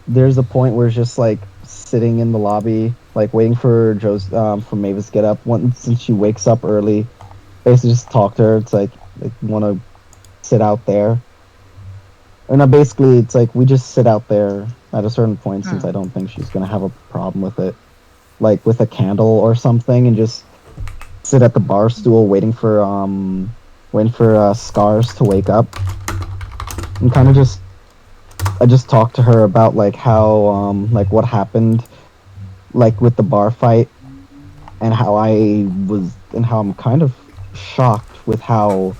there's a point where it's just like sitting in the lobby, like waiting for for Mavis to get up. Since she wakes up early, basically just talk to her. It's like you want to sit out there, and basically it's like we just sit out there at a certain point since I don't think she's gonna have a problem with it, like with a candle or something, and just sit at the bar stool waiting for Scars to wake up, and kind of just I just talked to her about like how like what happened like with the bar fight and how I'm kind of shocked with how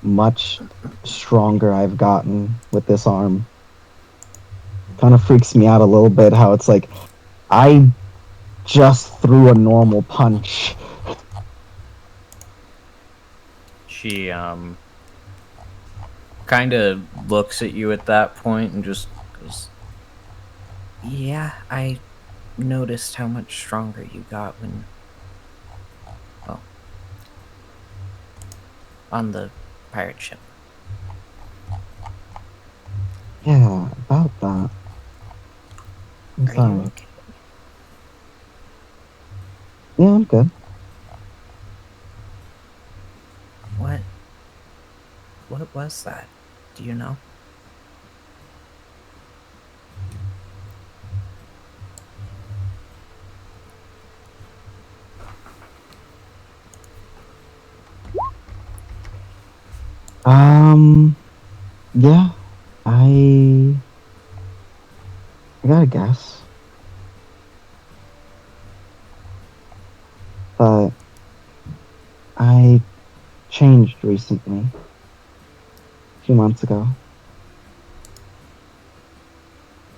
much stronger I've gotten with this arm. Kind of freaks me out a little bit how it's like I just threw a normal punch. She kind of looks at you at that point and just goes, "Yeah, I noticed how much stronger you got when, well, on the pirate ship." Yeah, about that. I'm Are sorry. you okay? Yeah, I'm good. What was that? Do you know? Yeah, I gotta guess, but I changed recently, a few months ago.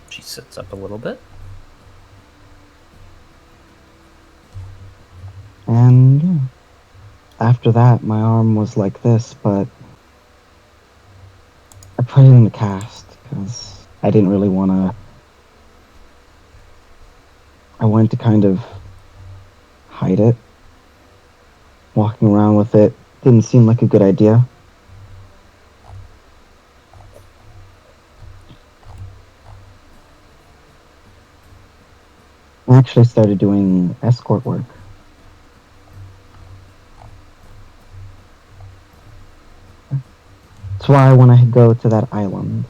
She sits up a little bit. And yeah, after that, my arm was like this, but I put it in the cast because I didn't really want to. I wanted to kind of hide it. Walking around with it didn't seem like a good idea. I actually started doing escort work. That's why when I go to that island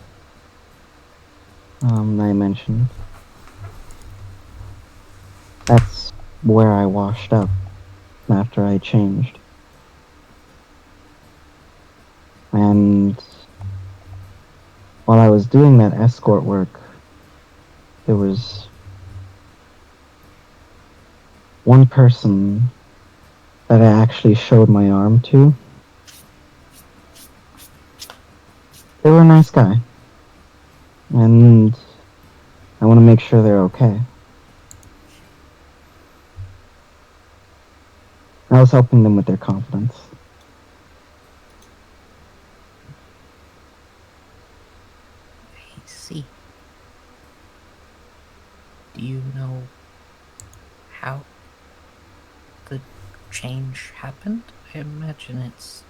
I mentioned, that's where I washed up after I changed. And while I was doing that escort work, there was one person that I actually showed my arm to. They were a nice guy. And I want to make sure they're okay. I was helping them with their confidence. I see. Do you know how the change happened? I imagine it's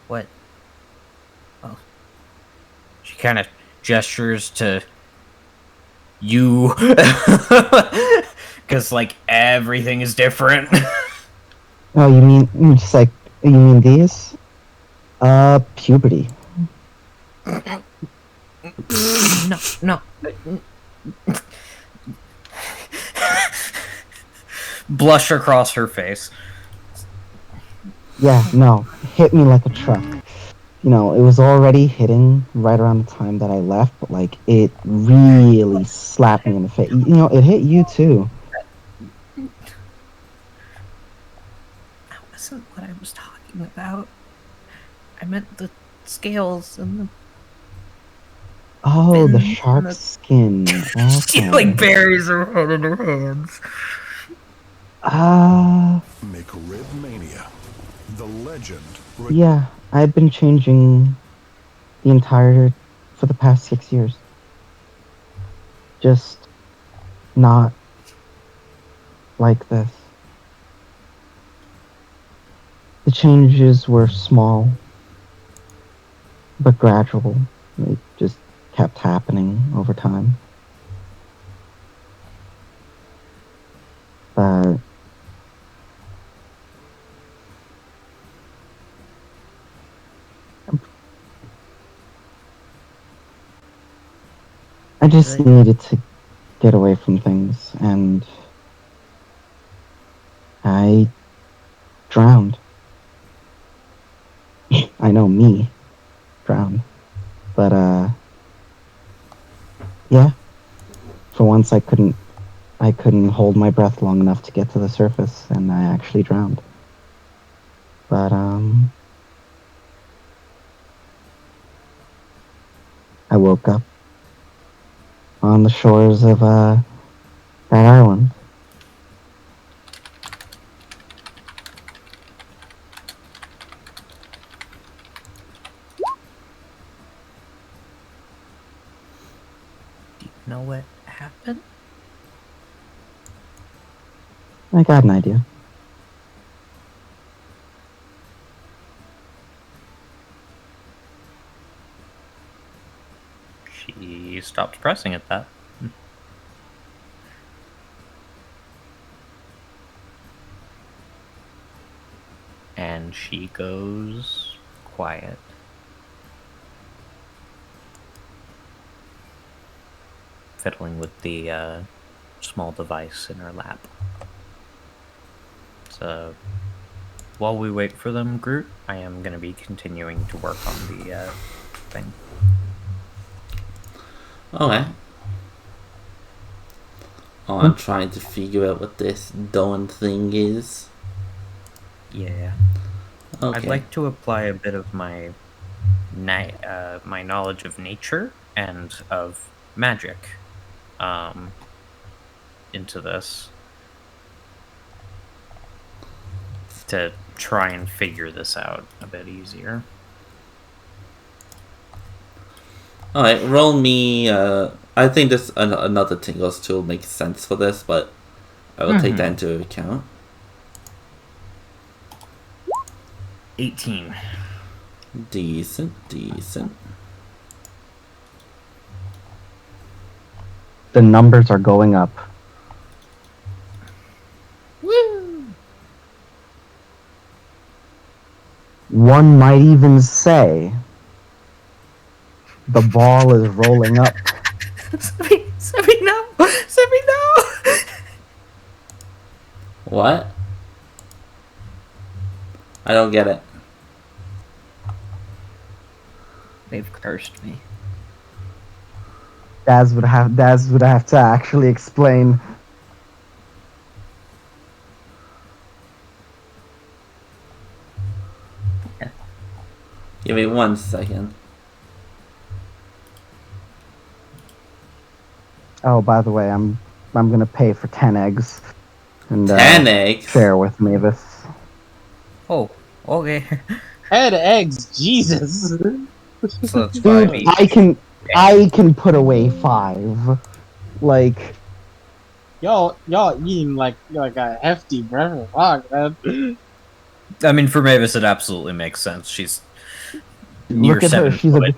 what, well, kind of gestures to you, because like everything is different. Oh, just like you mean these? Puberty. No. Blush across her face. Yeah, no, hit me like a truck. You know, it was already hitting right around the time that I left, but like it really slapped me in the face. You know, it hit you too. That wasn't what I was talking about. I meant the scales and the. Oh, the Fins shark and the- skin. She Okay. like buries her head in her hands. Make Red Mania. The legend. Yeah, I've been changing for the past 6 years. Just not like this. The changes were small, but gradual. They just kept happening over time. But I just needed to get away from things, and I drowned. I know me drowned. But yeah. For once I couldn't hold my breath long enough to get to the surface, and I actually drowned. But I woke up on the shores of that island. Do you know what happened? I got an idea. She stopped pressing at that. And she goes quiet. Fiddling with the small device in her lap. So, while we wait for them, Groot, I am going to be continuing to work on the thing. Okay. Oh, I'm trying to figure out what this dawn thing is. Yeah. Okay. I'd like to apply a bit of my my knowledge of nature and of magic into this to try and figure this out a bit easier. Alright, roll me. I think this another Tingles tool makes sense for this, but I will take that into account. 18. Decent. The numbers are going up. Woo! One might even say the ball is rolling up. Sammy, no! Sammy, no! What? I don't get it. They've cursed me. Daz would have to actually explain. Give me 1 second. Oh, by the way, I'm gonna pay for 10 eggs. And 10 eggs? share with Mavis. Oh, okay. 10 eggs, Jesus. So that's 5 Dude, each. I can put away 5. Like, Y'all eating like a hefty breakfast, fuck, man. I mean, for Mavis, it absolutely makes sense. She's near Look at her. 7 She's foot.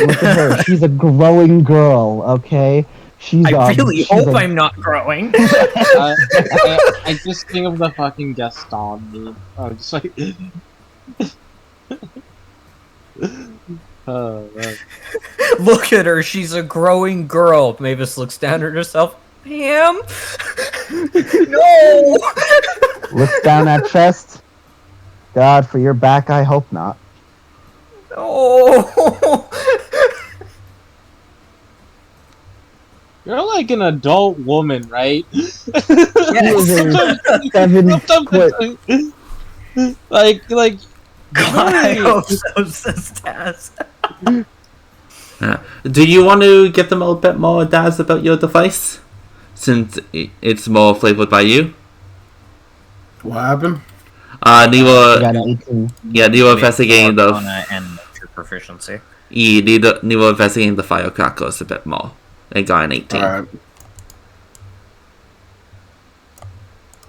look at her. She's a growing girl. Okay. She's. I really she's hope a- I'm not growing. I just think of the fucking Gaston meme. I'm just like, oh man. Look at her. She's a growing girl. Mavis looks down at herself. Pam? No! Looks down at chest. God, for your back, I hope not. No! You're like an adult woman, right? She is a 7 foot. like God, I really? hope so, says Taz. Do you want to give them a bit more Daz about your device? Since it's more flavored by you? What happened? You You were got an 18. you were investigating Arcana the and nature proficiency. you were investigating the firecrackers a bit more. They got an 18. Alright.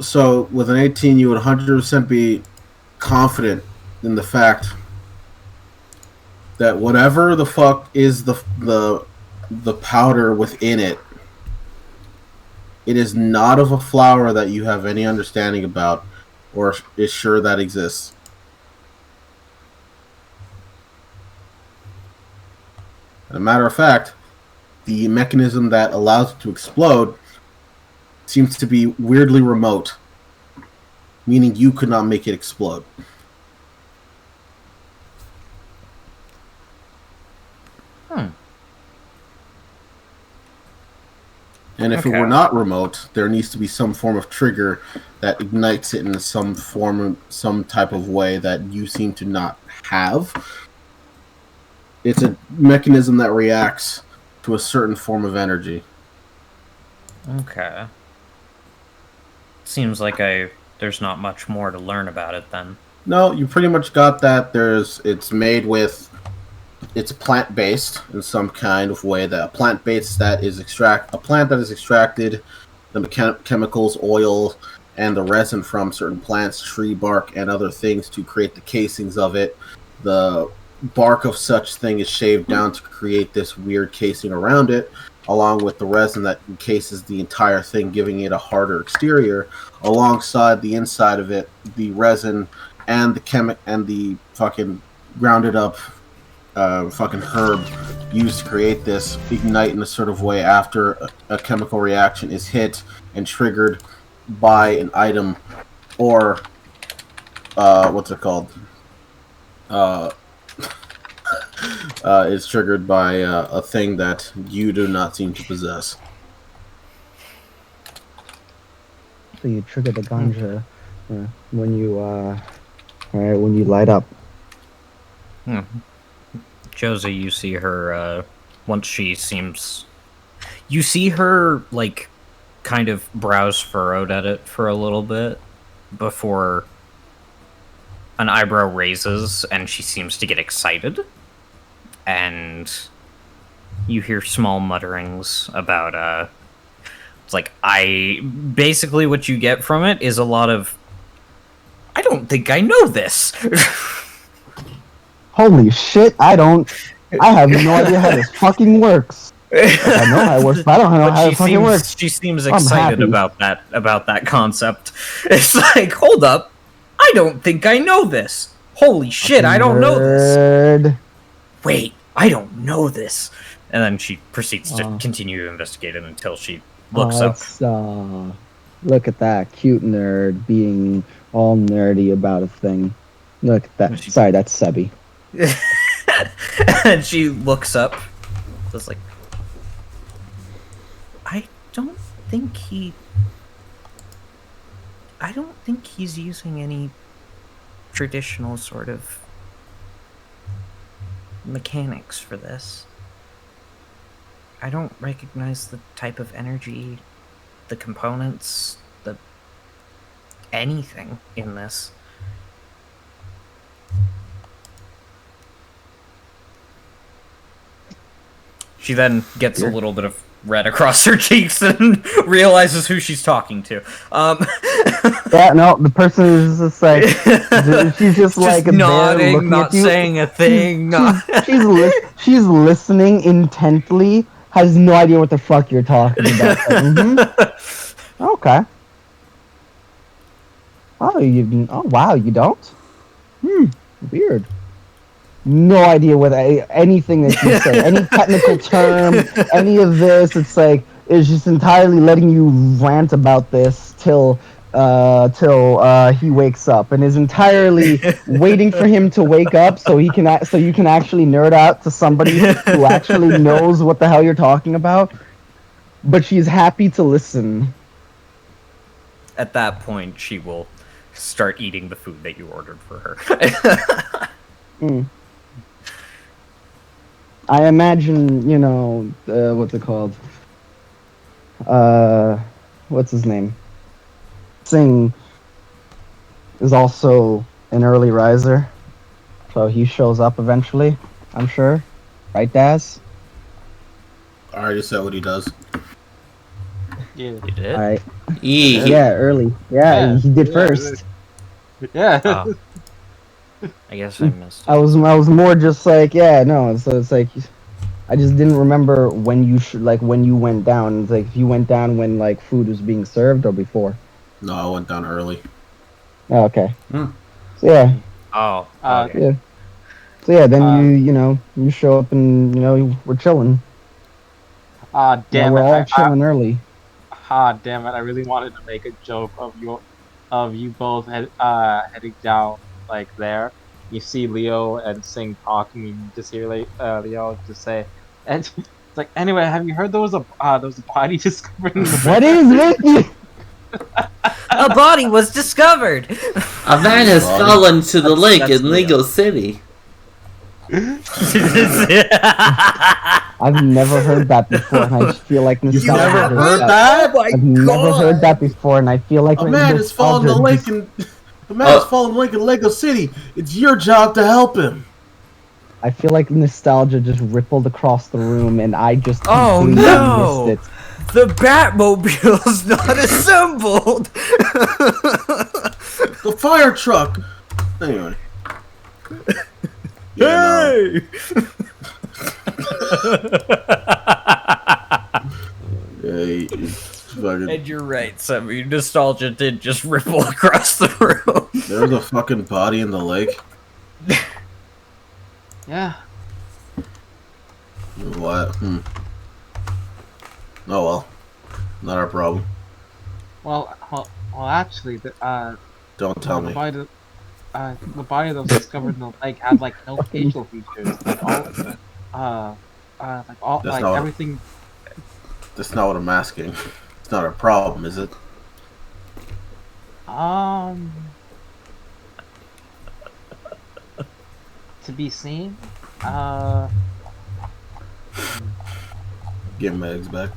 So, with an 18, you would 100% be confident in the fact that whatever the fuck is the powder within it, it is not of a flower that you have any understanding about or is sure that exists. As a matter of fact, the mechanism that allows it to explode seems to be weirdly remote, meaning you could not make it explode. And if it Okay. were not remote, there needs to be some form of trigger that ignites it in some form, some type of way that you seem to not have. It's a mechanism that reacts to a certain form of energy. Okay. Seems like there's not much more to learn about it then. No, you pretty much got that. It's made with, it's plant based in some kind of way. That a plant that is extracted, the chemicals, oil, and the resin from certain plants, tree bark, and other things to create the casings of it. The bark of such thing is shaved down to create this weird casing around it, along with the resin that encases the entire thing, giving it a harder exterior. Alongside the inside of it, the resin and the fucking grounded up fucking herb used to create this ignite in a sort of way after a chemical reaction is hit and triggered by an item or what's it called? Is triggered by a thing that you do not seem to possess. So you trigger the ganja when you light up. Josie, you see her, once she seems... You see her, like, kind of brows furrowed at it for a little bit before an eyebrow raises and she seems to get excited. And you hear small mutterings about, it's like, basically what you get from it is a lot of, I don't think I know this. Holy shit! I have no idea how this fucking works. I know how it works, but I don't know how it fucking works. She seems I'm excited happy. about that concept. It's like, hold up, I don't think I know this. Holy shit, I don't know this. Nerd. Wait, I don't know this. And then she proceeds to continue to investigate it until she looks up. Look at that cute nerd being all nerdy about a thing. Look at that. Sorry, that's Sebi. And she looks up. It's like, I don't think he's using any traditional sort of mechanics for this. I don't recognize the type of energy, the components, anything in this. She then gets a little bit of red across her cheeks and realizes who she's talking to. Yeah, no, the person is just like, she's just like nodding, there looking not at you. saying a thing. She's listening intently, has no idea what the fuck you're talking about. Okay. Oh, wow, you don't? Weird. No idea what anything that you say, any technical term, any of this. It's like, it's just entirely letting you rant about this till he wakes up, and is entirely waiting for him to wake up so you can actually nerd out to somebody who actually knows what the hell you're talking about. But she's happy to listen. At that point, she will start eating the food that you ordered for her. I imagine, what's it called? What's his name? Singh is also an early riser, so he shows up eventually, I'm sure. Right, Daz? I already said what he does. Yeah. You did? Alright. Yeah. Early. Yeah, he did first. Yeah. Oh. I guess I missed it. I was more just like, so it's like, I just didn't remember when you when you went down. It's like, if you went down when, like, food was being served or before. No, I went down early. Oh, okay. Hmm. So, yeah. Oh, okay. Yeah. So, yeah, then you show up and, we're chilling. Damn we're it. all chilling early. Damn it. I really wanted to make a joke of you both heading down, like, there. You see Leo and Singh talking, and you just hear Leo just say, and it's like, anyway, have you heard there was a body discovered in the What is with you? A body was discovered! A man has fallen to the lake in Lego City. I've never heard that before, and I just feel like You've nostalgia. never heard that? Oh my I've never heard that before, and I feel like A man has fallen in the lake in Lego City. It's your job to help him. I feel like nostalgia just rippled across the room, and I just Oh completely no! missed it. The Batmobile's not assembled! The fire truck. Anyway. Hey! And you're right, Sammy. Nostalgia did just ripple across the room. There's a fucking body in the lake. Yeah. What? Oh well. Not our problem. Well, actually, Don't tell me. the body that was discovered in the lake had, like, no facial features. Everything. That's not what I'm asking. It's not our problem, is it? To be seen. Give my eggs back.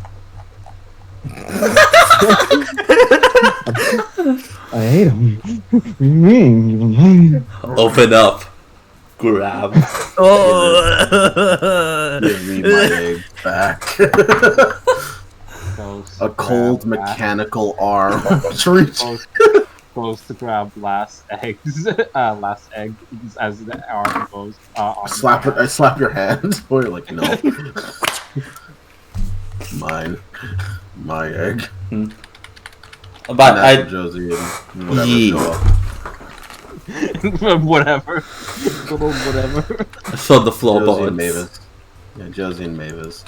I hate him. What do you mean? Open up. Grab. Give me my eggs back. A cold mechanical arm. Goes to grab last eggs. Last egg as the arm goes. I slap your hand. Or you're like, no. Mine. My egg. But I Josie and whatever. Whatever. Little whatever. saw the floor Josie and bullets. Mavis. Yeah, Josie and Mavis.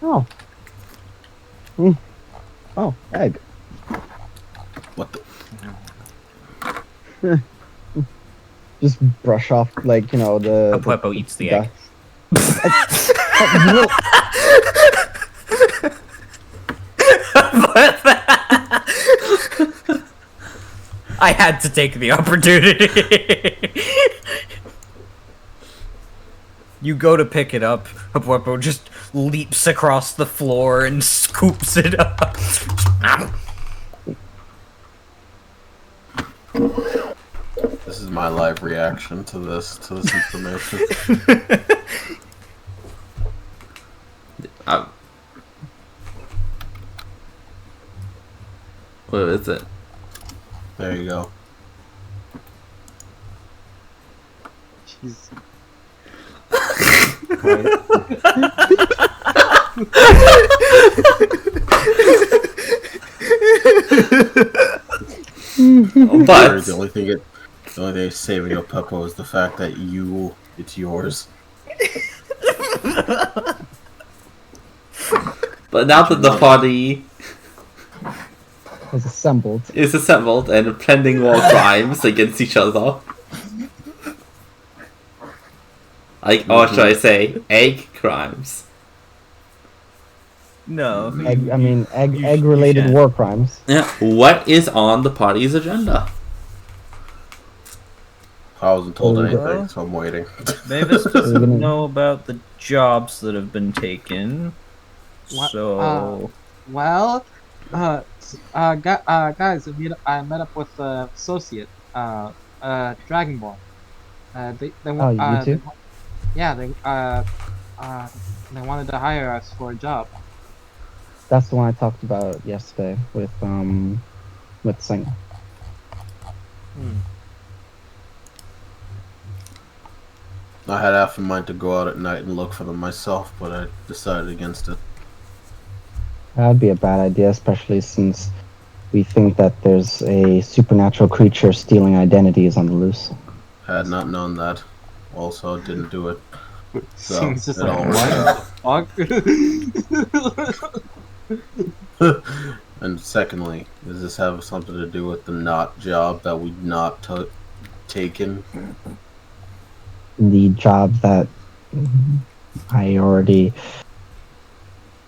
Oh. Oh, egg. What the? Just brush off, like, the... Puepo eats the egg. I had to take the opportunity. You go to pick it up, Puepo just leaps across the floor and scoops it up. This is my live reaction to this information. What is it? There you go. Jeez. But The only thing saving your Peppo is the fact that it's yours. but now that the party Was assembled. is assembled and planning war crimes against each other, or should I say, egg crimes? No. Egg-related can't. war crimes. Yeah. What is on the party's agenda? I wasn't told Well, anything, so I'm waiting. Mavis doesn't know about the jobs that have been taken. What? So Well, guys, I met up with associate, Dragonborn. They Oh, you too? they wanted to hire us for a job. That's the one I talked about yesterday with Singer. I had half in mind to go out at night and look for them myself, but I decided against it. That'd be a bad idea, especially since we think that there's a supernatural creature stealing identities on the loose. Had not known that. Also, didn't do it. So, Seems just it like, all what worked the out. And secondly, does this have something to do with the not job that we not taken? The job that we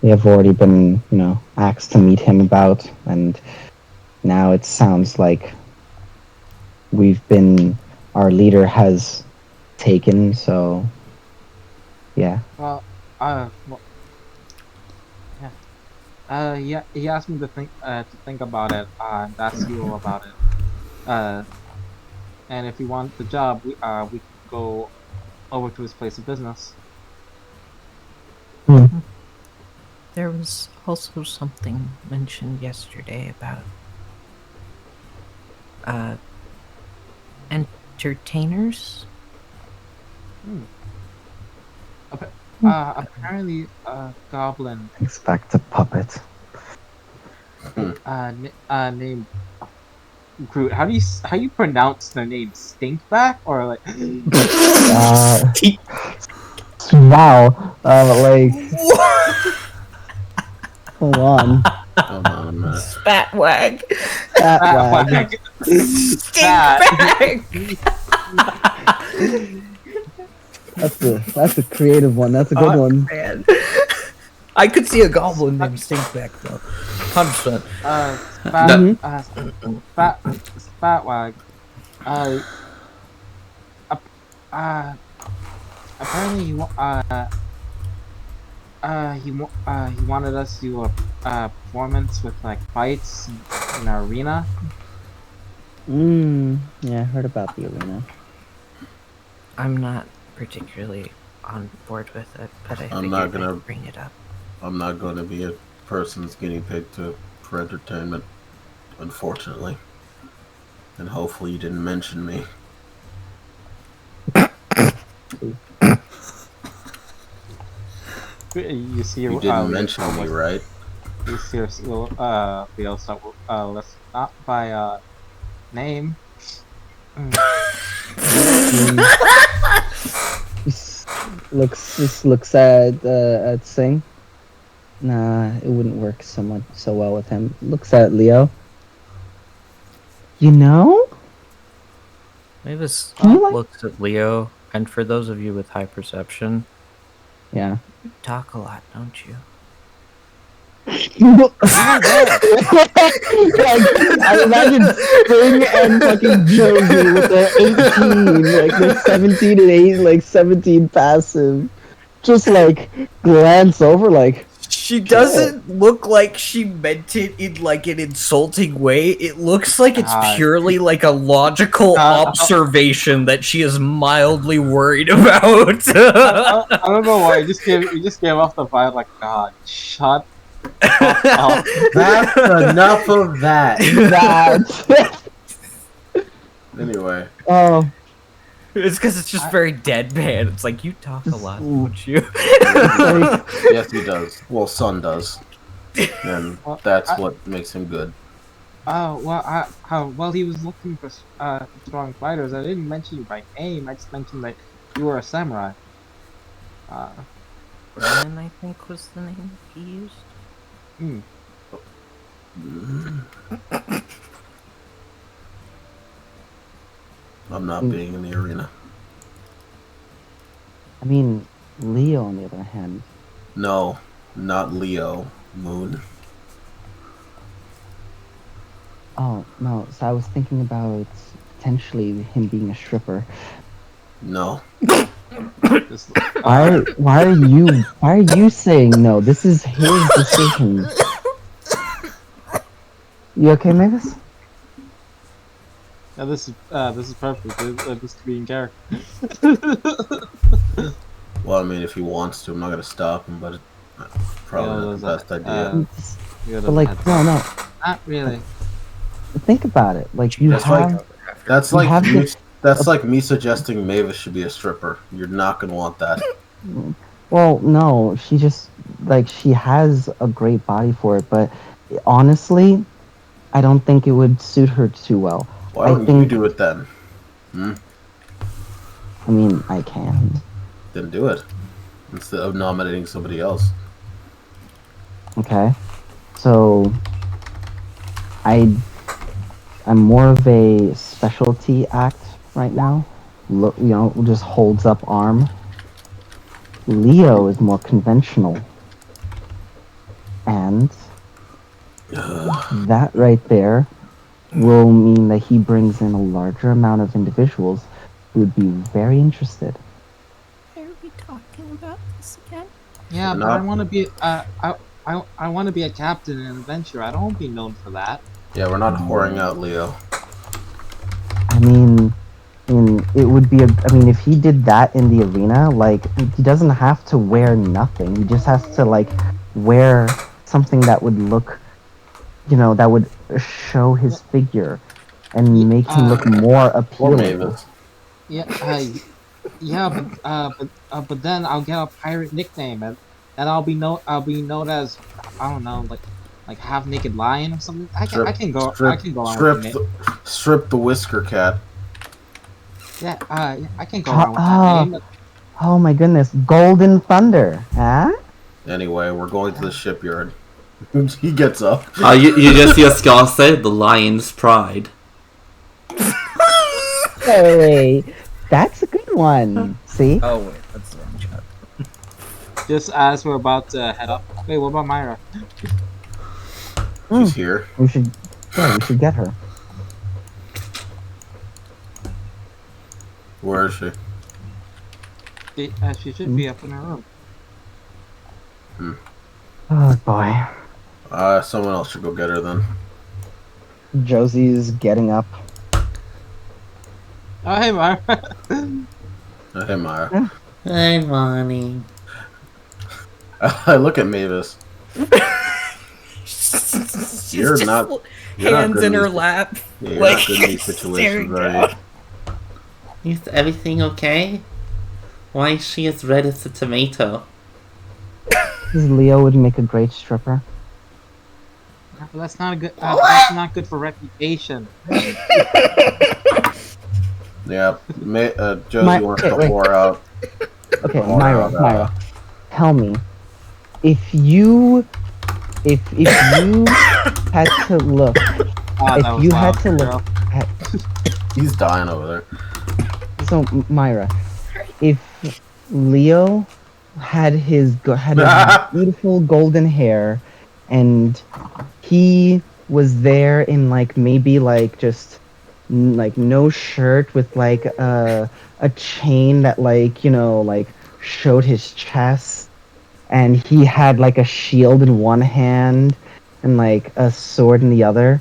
have already been, asked to meet him about, and now it sounds like our leader has taken, so yeah. Well, yeah. He asked me to think about it, and ask you about it. And if you want the job, we could go over to his place of business. There was also something mentioned yesterday about entertainers. Apparently, goblin Expect a puppet. named Groot. How do you pronounce their name? Stinkback or like? Wow. Hold on. Hold on a minute. Spatwag. Batwag. That's a creative one. That's a good one. man. I could see a goblin named Stinkback though. 100%. Spatwag. Apparently he wanted us to do a performance with like fights in our arena. Yeah, I heard about the arena. I'm not particularly on board with it, but I I'm figured not gonna- I'd bring it up. I'm not going to be a person's guinea pig for entertainment, unfortunately. And hopefully you didn't mention me. You see, You didn't mention me, right? You see, Leo start let's not by name. Looks at Sing. Nah, it wouldn't work so well with him. Looks at Leo. Mavis Can you, like- looks at Leo, and for those of you with high perception, Yeah. You talk a lot, don't you? Like, I imagine Spring and fucking Josie with their 18, like their 17 and 8, like 17 passive. Just like glance over, like she doesn't look like she meant it in like an insulting way. It looks like it's purely like a logical observation that she is mildly worried about. I don't know why. You just gave off the vibe like, God, shut That's enough of that. Anyway. Oh, It's because it's just very deadpan. It's like, you talk a lot, don't you? Yes, he does. Well, Sun does. And that's what makes him good. While he was looking for strong fighters, I didn't mention you by name. I just mentioned that you were a samurai. Ronan, I think, was the name he used. I'm not being in the arena. I mean, Leo, on the other hand. No, not Leo. Moon. Oh, no. So I was thinking about potentially him being a stripper. No. Why are you saying no? This is his decision. You okay, Mavis? Yeah, this is perfect. This could be in character. Well, I mean, if he wants to, I'm not gonna stop him, but probably not the best idea. But like, no. Not really. Think about it. Like, you That's have... That's you like have me, this- that's like me suggesting Mavis should be a stripper. You're not gonna want that. Well, no, she just, like, she has a great body for it, but honestly, I don't think it would suit her too well. Why don't you do it then? I mean, I can. Then do it. Instead of nominating somebody else. Okay. So, I'm more of a specialty act right now. Look, just holds up arm. Leo is more conventional. And that right there will mean that he brings in a larger amount of individuals who would be very interested. Why are we talking about this again? Yeah, but I want to be I want to be a captain in an adventure. I don't want to be known for that. Yeah, we're not whoring out Leo. I mean, it would be if he did that in the arena, like, he doesn't have to wear nothing. He just has to, like, wear something that would look, that would show his figure and make him look more appealing. Mavis. But then I'll get a pirate nickname and I'll be known as, I don't know, like half naked lion or something. I can go on with the Strip the whisker cat. Yeah, I can go around with that name. Oh my goodness, Golden Thunder, huh? Anyway, we're going to the shipyard. He gets up. You just see a skull say the lion's pride. Hey, that's a good one. See? Oh, wait, that's the wrong shot. Just as we're about to head up. Wait, what about Myra? She's here. We should get her. Where is she? She should be up in her room. Oh boy. Someone else should go get her then. Josie's getting up. Oh, hey, Myra. Hey, Maya. Hey, Bonnie. I look at Mavis. You're not hands good in her these- lap. Yeah, you're like, not good in these situations, are you? Is everything okay? Why is she as red as a tomato? Leo would make a great stripper. But that's not a good. That's not good for reputation. Yeah, Josie wants to pour out. Okay, Myra, tell me, if you had to look, if you had to look at, He's dying over there. so Myra, if Leo had his beautiful golden hair, and he was there in maybe just no shirt with a chain that showed his chest, and he had a shield in one hand and a sword in the other,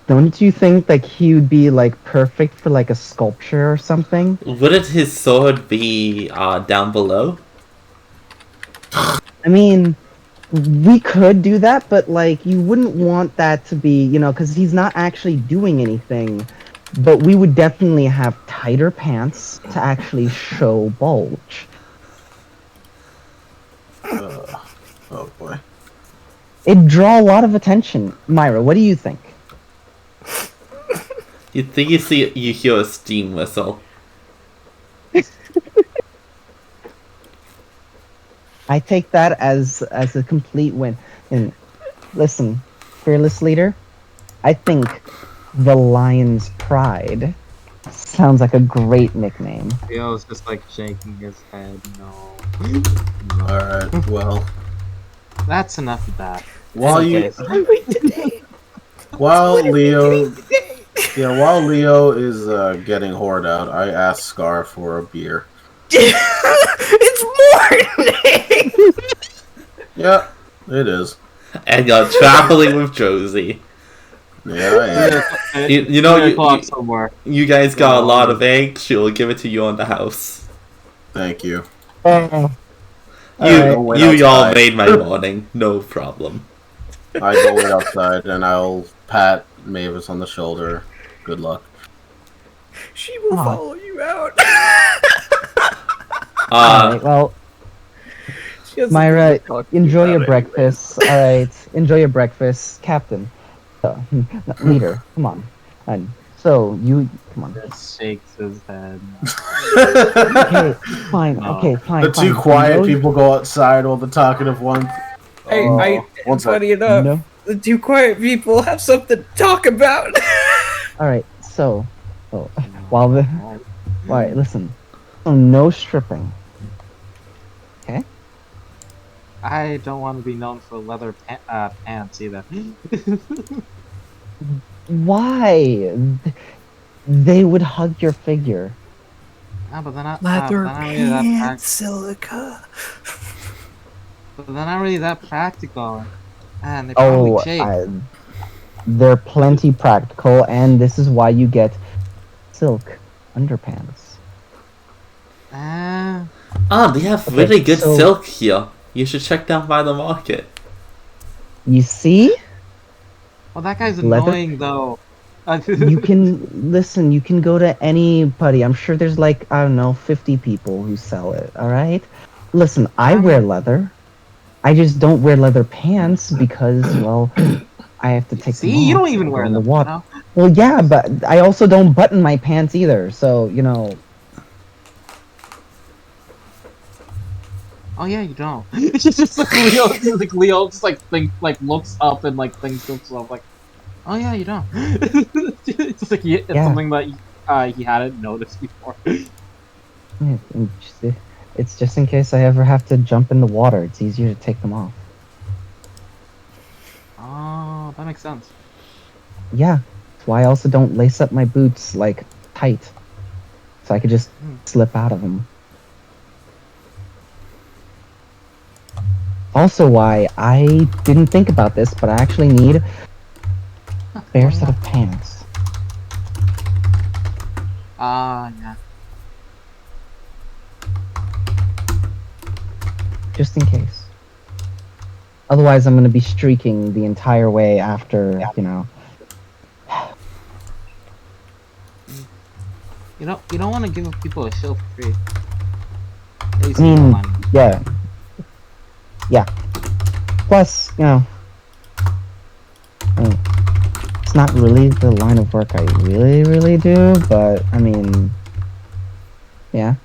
don't you think he would be perfect for a sculpture or something? Wouldn't his sword be down below? I mean, We could do that, but like you wouldn't want that to be, because he's not actually doing anything. But we would definitely have tighter pants to actually show bulge. Oh boy. It'd draw a lot of attention. Myra, what do you think? You think you hear a steam whistle? I take that as a complete win. And listen, fearless leader, I think the Lion's Pride sounds like a great nickname. Leo's just like shaking his head. No. Alright, well. That's enough of that. While Leo is getting hoard out, I ask Scar for a beer. It's morning! Yeah, it is. And you're traveling with Josie. Yeah, I am. You guys got a lot of eggs. She'll give it to you on the house. Thank you. Y'all made my morning. No problem. I go wait outside and I'll pat Mavis on the shoulder. Good luck. She will follow you out. Alright, well, Myra, enjoy your breakfast. Alright, enjoy your breakfast. Captain. Leader, come on. And so, come on. Just shakes his head. Okay, fine, The fine. two quiet people go outside while the talkative one. It's funny enough. The two quiet people have something to talk about. Alright, so, alright, listen. So no stripping. Okay? I don't want to be known for leather pants either. Why? They would hug your figure. But they're not Leather they're not really that pants, silica. But they're not really that practical. And they probably shake. They're plenty practical, and this is why you get silk underpants. They have really good silk here. You should check down by the market. You see? Well, that guy's annoying, though. You can go to anybody. I'm sure there's 50 people who sell it, alright? Listen, I wear leather. I just don't wear leather pants because, well, I have to take them off. You don't even wear them. Water. Well, yeah, but I also don't button my pants either, so, Oh yeah, you don't. It's just like Leo just looks up and thinks to himself oh yeah, you don't. It's just it's something that he hadn't noticed before. It's just in case I ever have to jump in the water. It's easier to take them off. Oh, that makes sense. Yeah, that's why I also don't lace up my boots tight, so I could just slip out of them. Also why I didn't think about this, but I actually need a spare set of pants. Yeah. Just in case. Otherwise, I'm gonna be streaking the entire way after, You don't want to give people a shield for free. I mean, yeah. Yeah. Plus, it's not really the line of work I really do, but, I mean, yeah.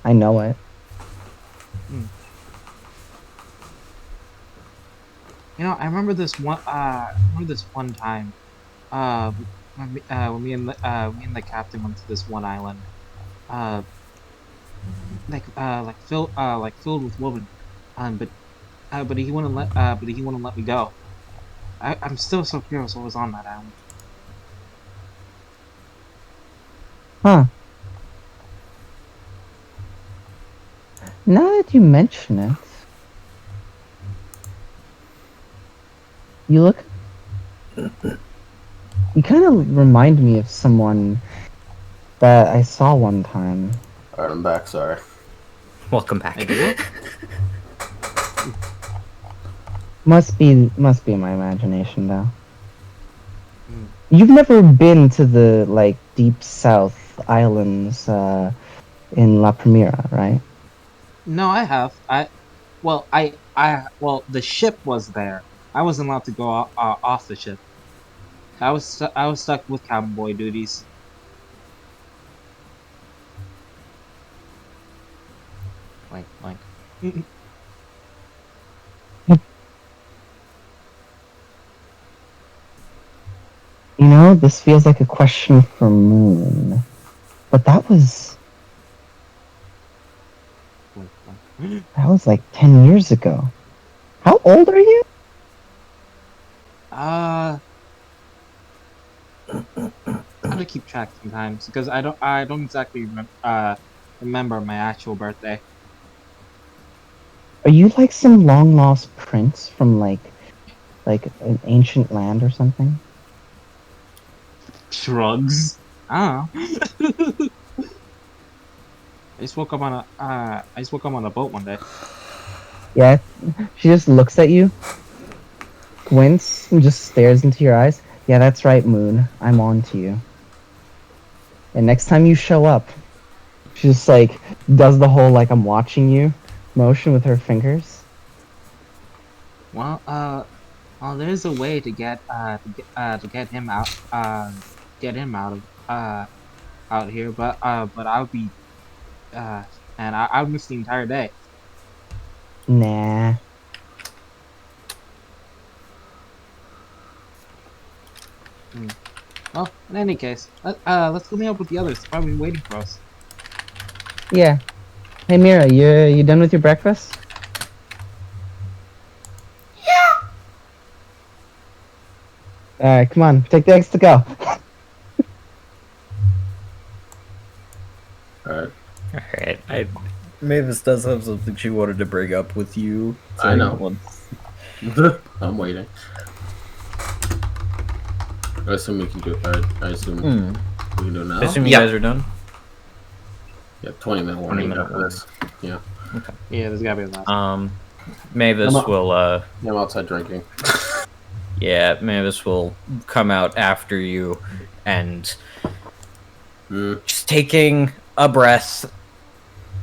I know it. I remember this one time, when me and the captain went to this one island, filled with women, but he wouldn't let me go. I'm still so curious what was on that island. Huh. Now that you mention it, you kind of remind me of someone that I saw one time. Alright, I'm back, sorry. Welcome back. Must be my imagination though. Hmm. You've never been to the like deep south islands in La Primera, right? No, I have. Well, the ship was there. I wasn't allowed to go off the ship. I was stuck with cowboy duties. Like. You know, this feels like a question for Moon, but that was like 10 years ago. How old are you? I have to keep track sometimes because I don't exactly remember my actual birthday. Are you like some long lost prince from like an ancient land or something? Shrugs. I don't know. I just woke up on a boat one day. Yeah. She just looks at you, squints, and just stares into your eyes. Yeah, that's right, Moon. I'm on to you. And next time you show up, she just like does the whole like I'm watching you motion with her fingers. Well, there's a way to get him out of out here, but I'll be and I'll miss the entire day. Nah. Hmm. Well, in any case, let's go meet up with the others. They're probably waiting for us. Yeah. Hey Mira, you done with your breakfast? Yeah. Alright, come on, take the eggs to go. Alright. Alright, Mavis does have something she wanted to bring up with you. So I know. once- I'm waiting. I assume we can do it. I assume we can do it now. I assume you Yeah. guys are done? Yeah, 20-minute warning 20-minute after this. Yeah. Yeah, there's gotta be a last. Mavis will Yeah, I'm outside drinking. yeah, Mavis will come out after you and just taking a breath.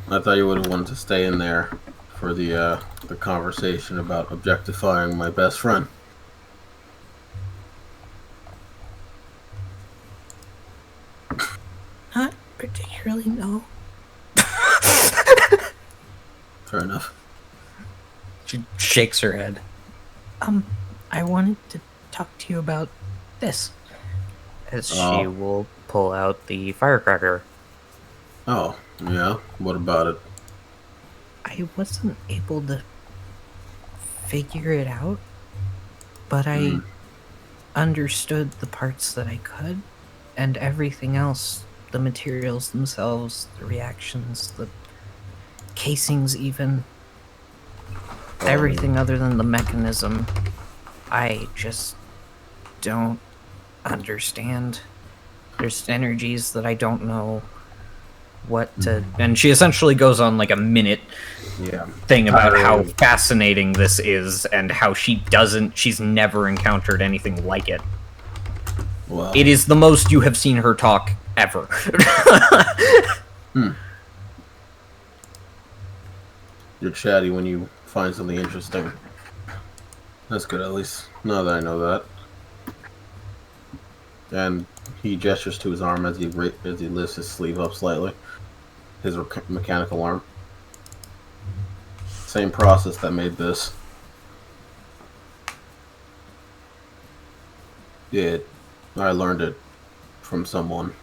I thought you would have wanted to stay in there for the conversation about objectifying my best friend. Not particularly, no. Fair enough. She shakes her head. I wanted to talk to you about this. As she will pull out the firecracker. Oh, yeah? What about it? I wasn't able to figure it out, but I understood the parts that I could, and everything else, the materials themselves, the reactions, the casings even, everything other than the mechanism, I just don't understand. There's energies that I don't know what to... And she essentially goes on like a minute thing about how fascinating this is and how she's never encountered anything like it. Well, It is the most you have seen her talk ever. you're chatty when you find something interesting. That's good, at least. Now that I know that. And he gestures to his arm as he lifts his sleeve up slightly. His mechanical arm. Same process that made this. I learned it from someone.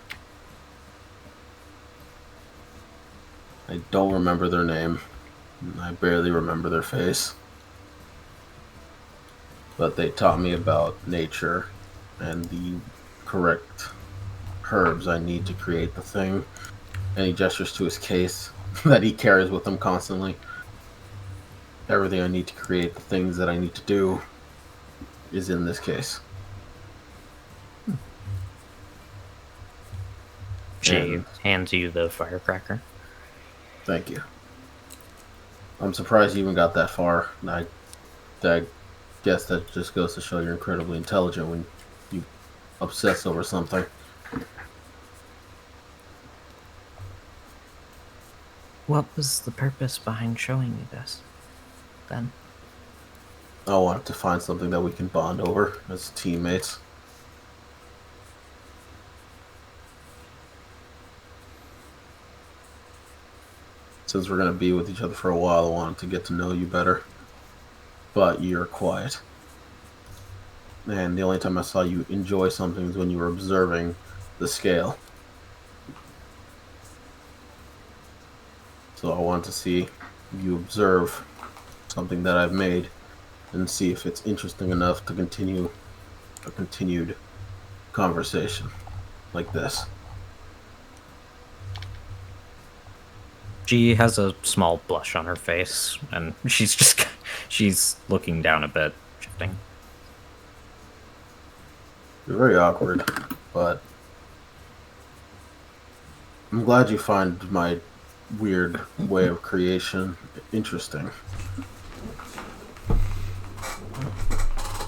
I don't remember their name. I barely remember their face. But they taught me about nature and the correct herbs I need to create the thing. And he gestures to his case that he carries with him constantly. Everything I need to create the things that I need to do is in this case. She hands you the firecracker. Thank you. I'm surprised you even got that far. guess that just goes to show you're incredibly intelligent when you obsess over something. What was the purpose behind showing me this, then? I wanted to find something that we can bond over as teammates. Since we're going to be with each other for a while, I wanted to get to know you better. But you're quiet. And the only time I saw you enjoy something is when you were observing the scale. So I want to see you observe something that I've made and see if it's interesting enough to continue a continued conversation like this. She has a small blush on her face, and she's looking down a bit, shifting. You're very awkward, but I'm glad you find my weird way of creation interesting.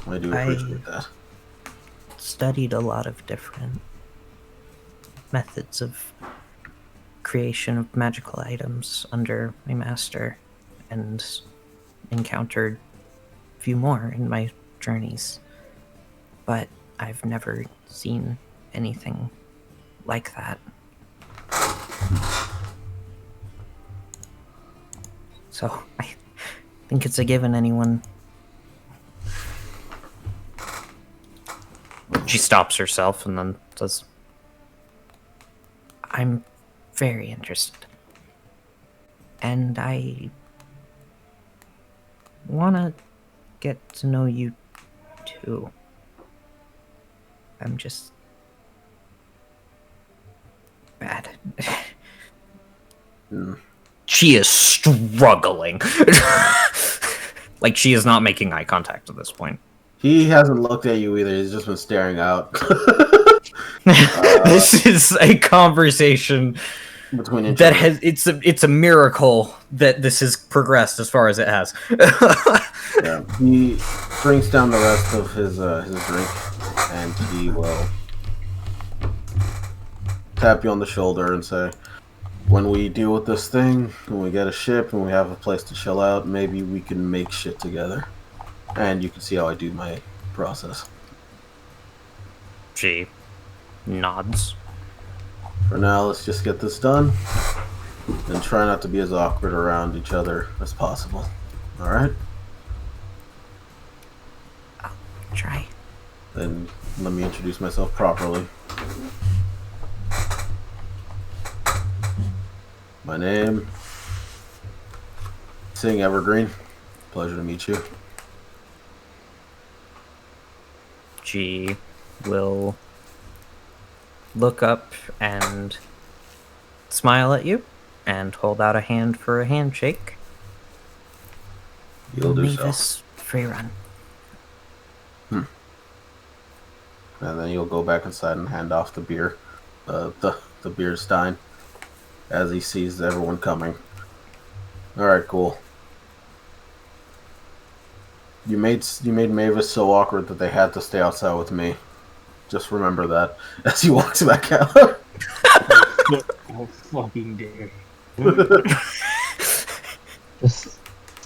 I do appreciate that. Studied a lot of different methods of creation of magical items under my master, and encountered a few more in my journeys, but I've never seen anything like that. So I think it's a given anyone. She stops herself and then says, I'm very interested. And I want to get to know you too. I'm just bad. She is struggling. Like, she is not making eye contact at this point. He hasn't looked at you either. He's just been staring out. This is a conversation Between that has it's a miracle that this has progressed as far as it has. Yeah, he drinks down the rest of his drink, and he will tap you on the shoulder and say, "When we deal with this thing, when we get a ship and we have a place to chill out, maybe we can make shit together." And you can see how I do my process. She nods. For now, let's just get this done, and try not to be as awkward around each other as possible. All right? Try. Then let me introduce myself properly. My name, Sing Evergreen. Pleasure to meet you. She will look up and smile at you and hold out a hand for a handshake. You'll do so. Mavis Freerun. And then you'll go back inside and hand off the beer, the beer stein, as he sees everyone coming. All right, cool. You made Mavis so awkward that they had to stay outside with me. Just remember that as he walks back out. Oh, fucking dare.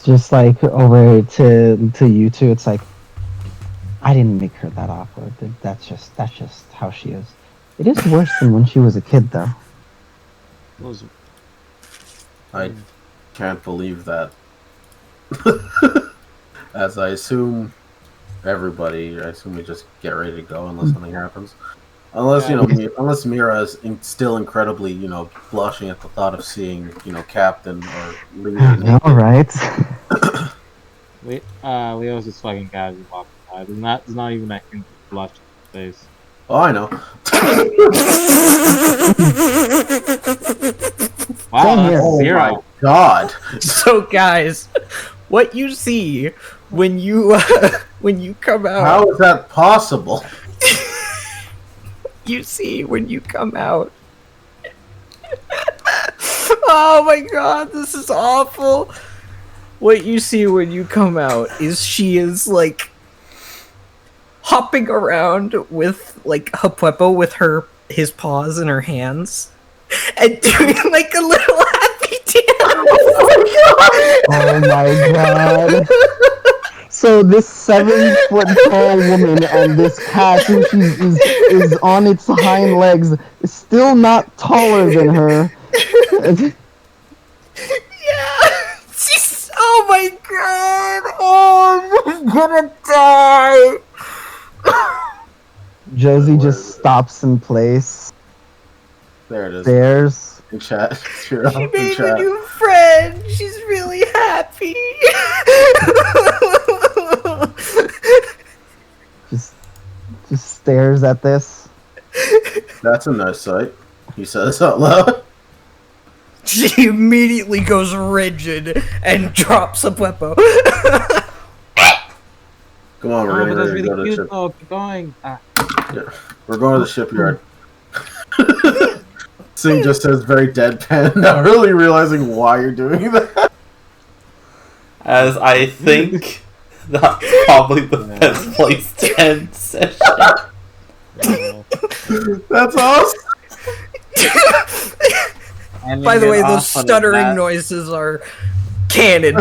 just like over to you two, it's like, I didn't make her that awkward. That's just how she is. It is worse than when she was a kid, though. I can't believe that. As I assume I assume we just get ready to go unless something happens. Unless, unless Mira is still incredibly, blushing at the thought of seeing, Captain or Lee. All right. Leo's just fucking casually walking by. There's not even that hint of blush in his face. Oh, I know. Wow, that's Oh zero. my god. So, guys, what you see when you come out, How is that possible? you see when you come out. Oh my god, this is awful. What you see when you come out is she is like hopping around with like Hapuepo with his paws in her hands and doing like a little happy dance. Oh my god. So this 7-foot-tall woman and this cat who is on its hind legs is still not taller than her. Yeah. She's, oh my god. Oh, I'm gonna die. Josie just stops in place, There it is. stares. In chat. Cheer up She in made a chat. new friend. She's really happy. Just stares at this. That's a nice sight. He says out loud. She immediately goes rigid and drops a Hapuepo. Come on, we're Oh, getting but that's ready to go to really the cute ship. though. Keep going. Ah. Yeah. We're going to the shipyard. Sing just says very deadpan, not really realizing why you're doing that. As I think that's probably the best place to end session. That's awesome. And By the you way, get those off on stuttering that. noises are canon.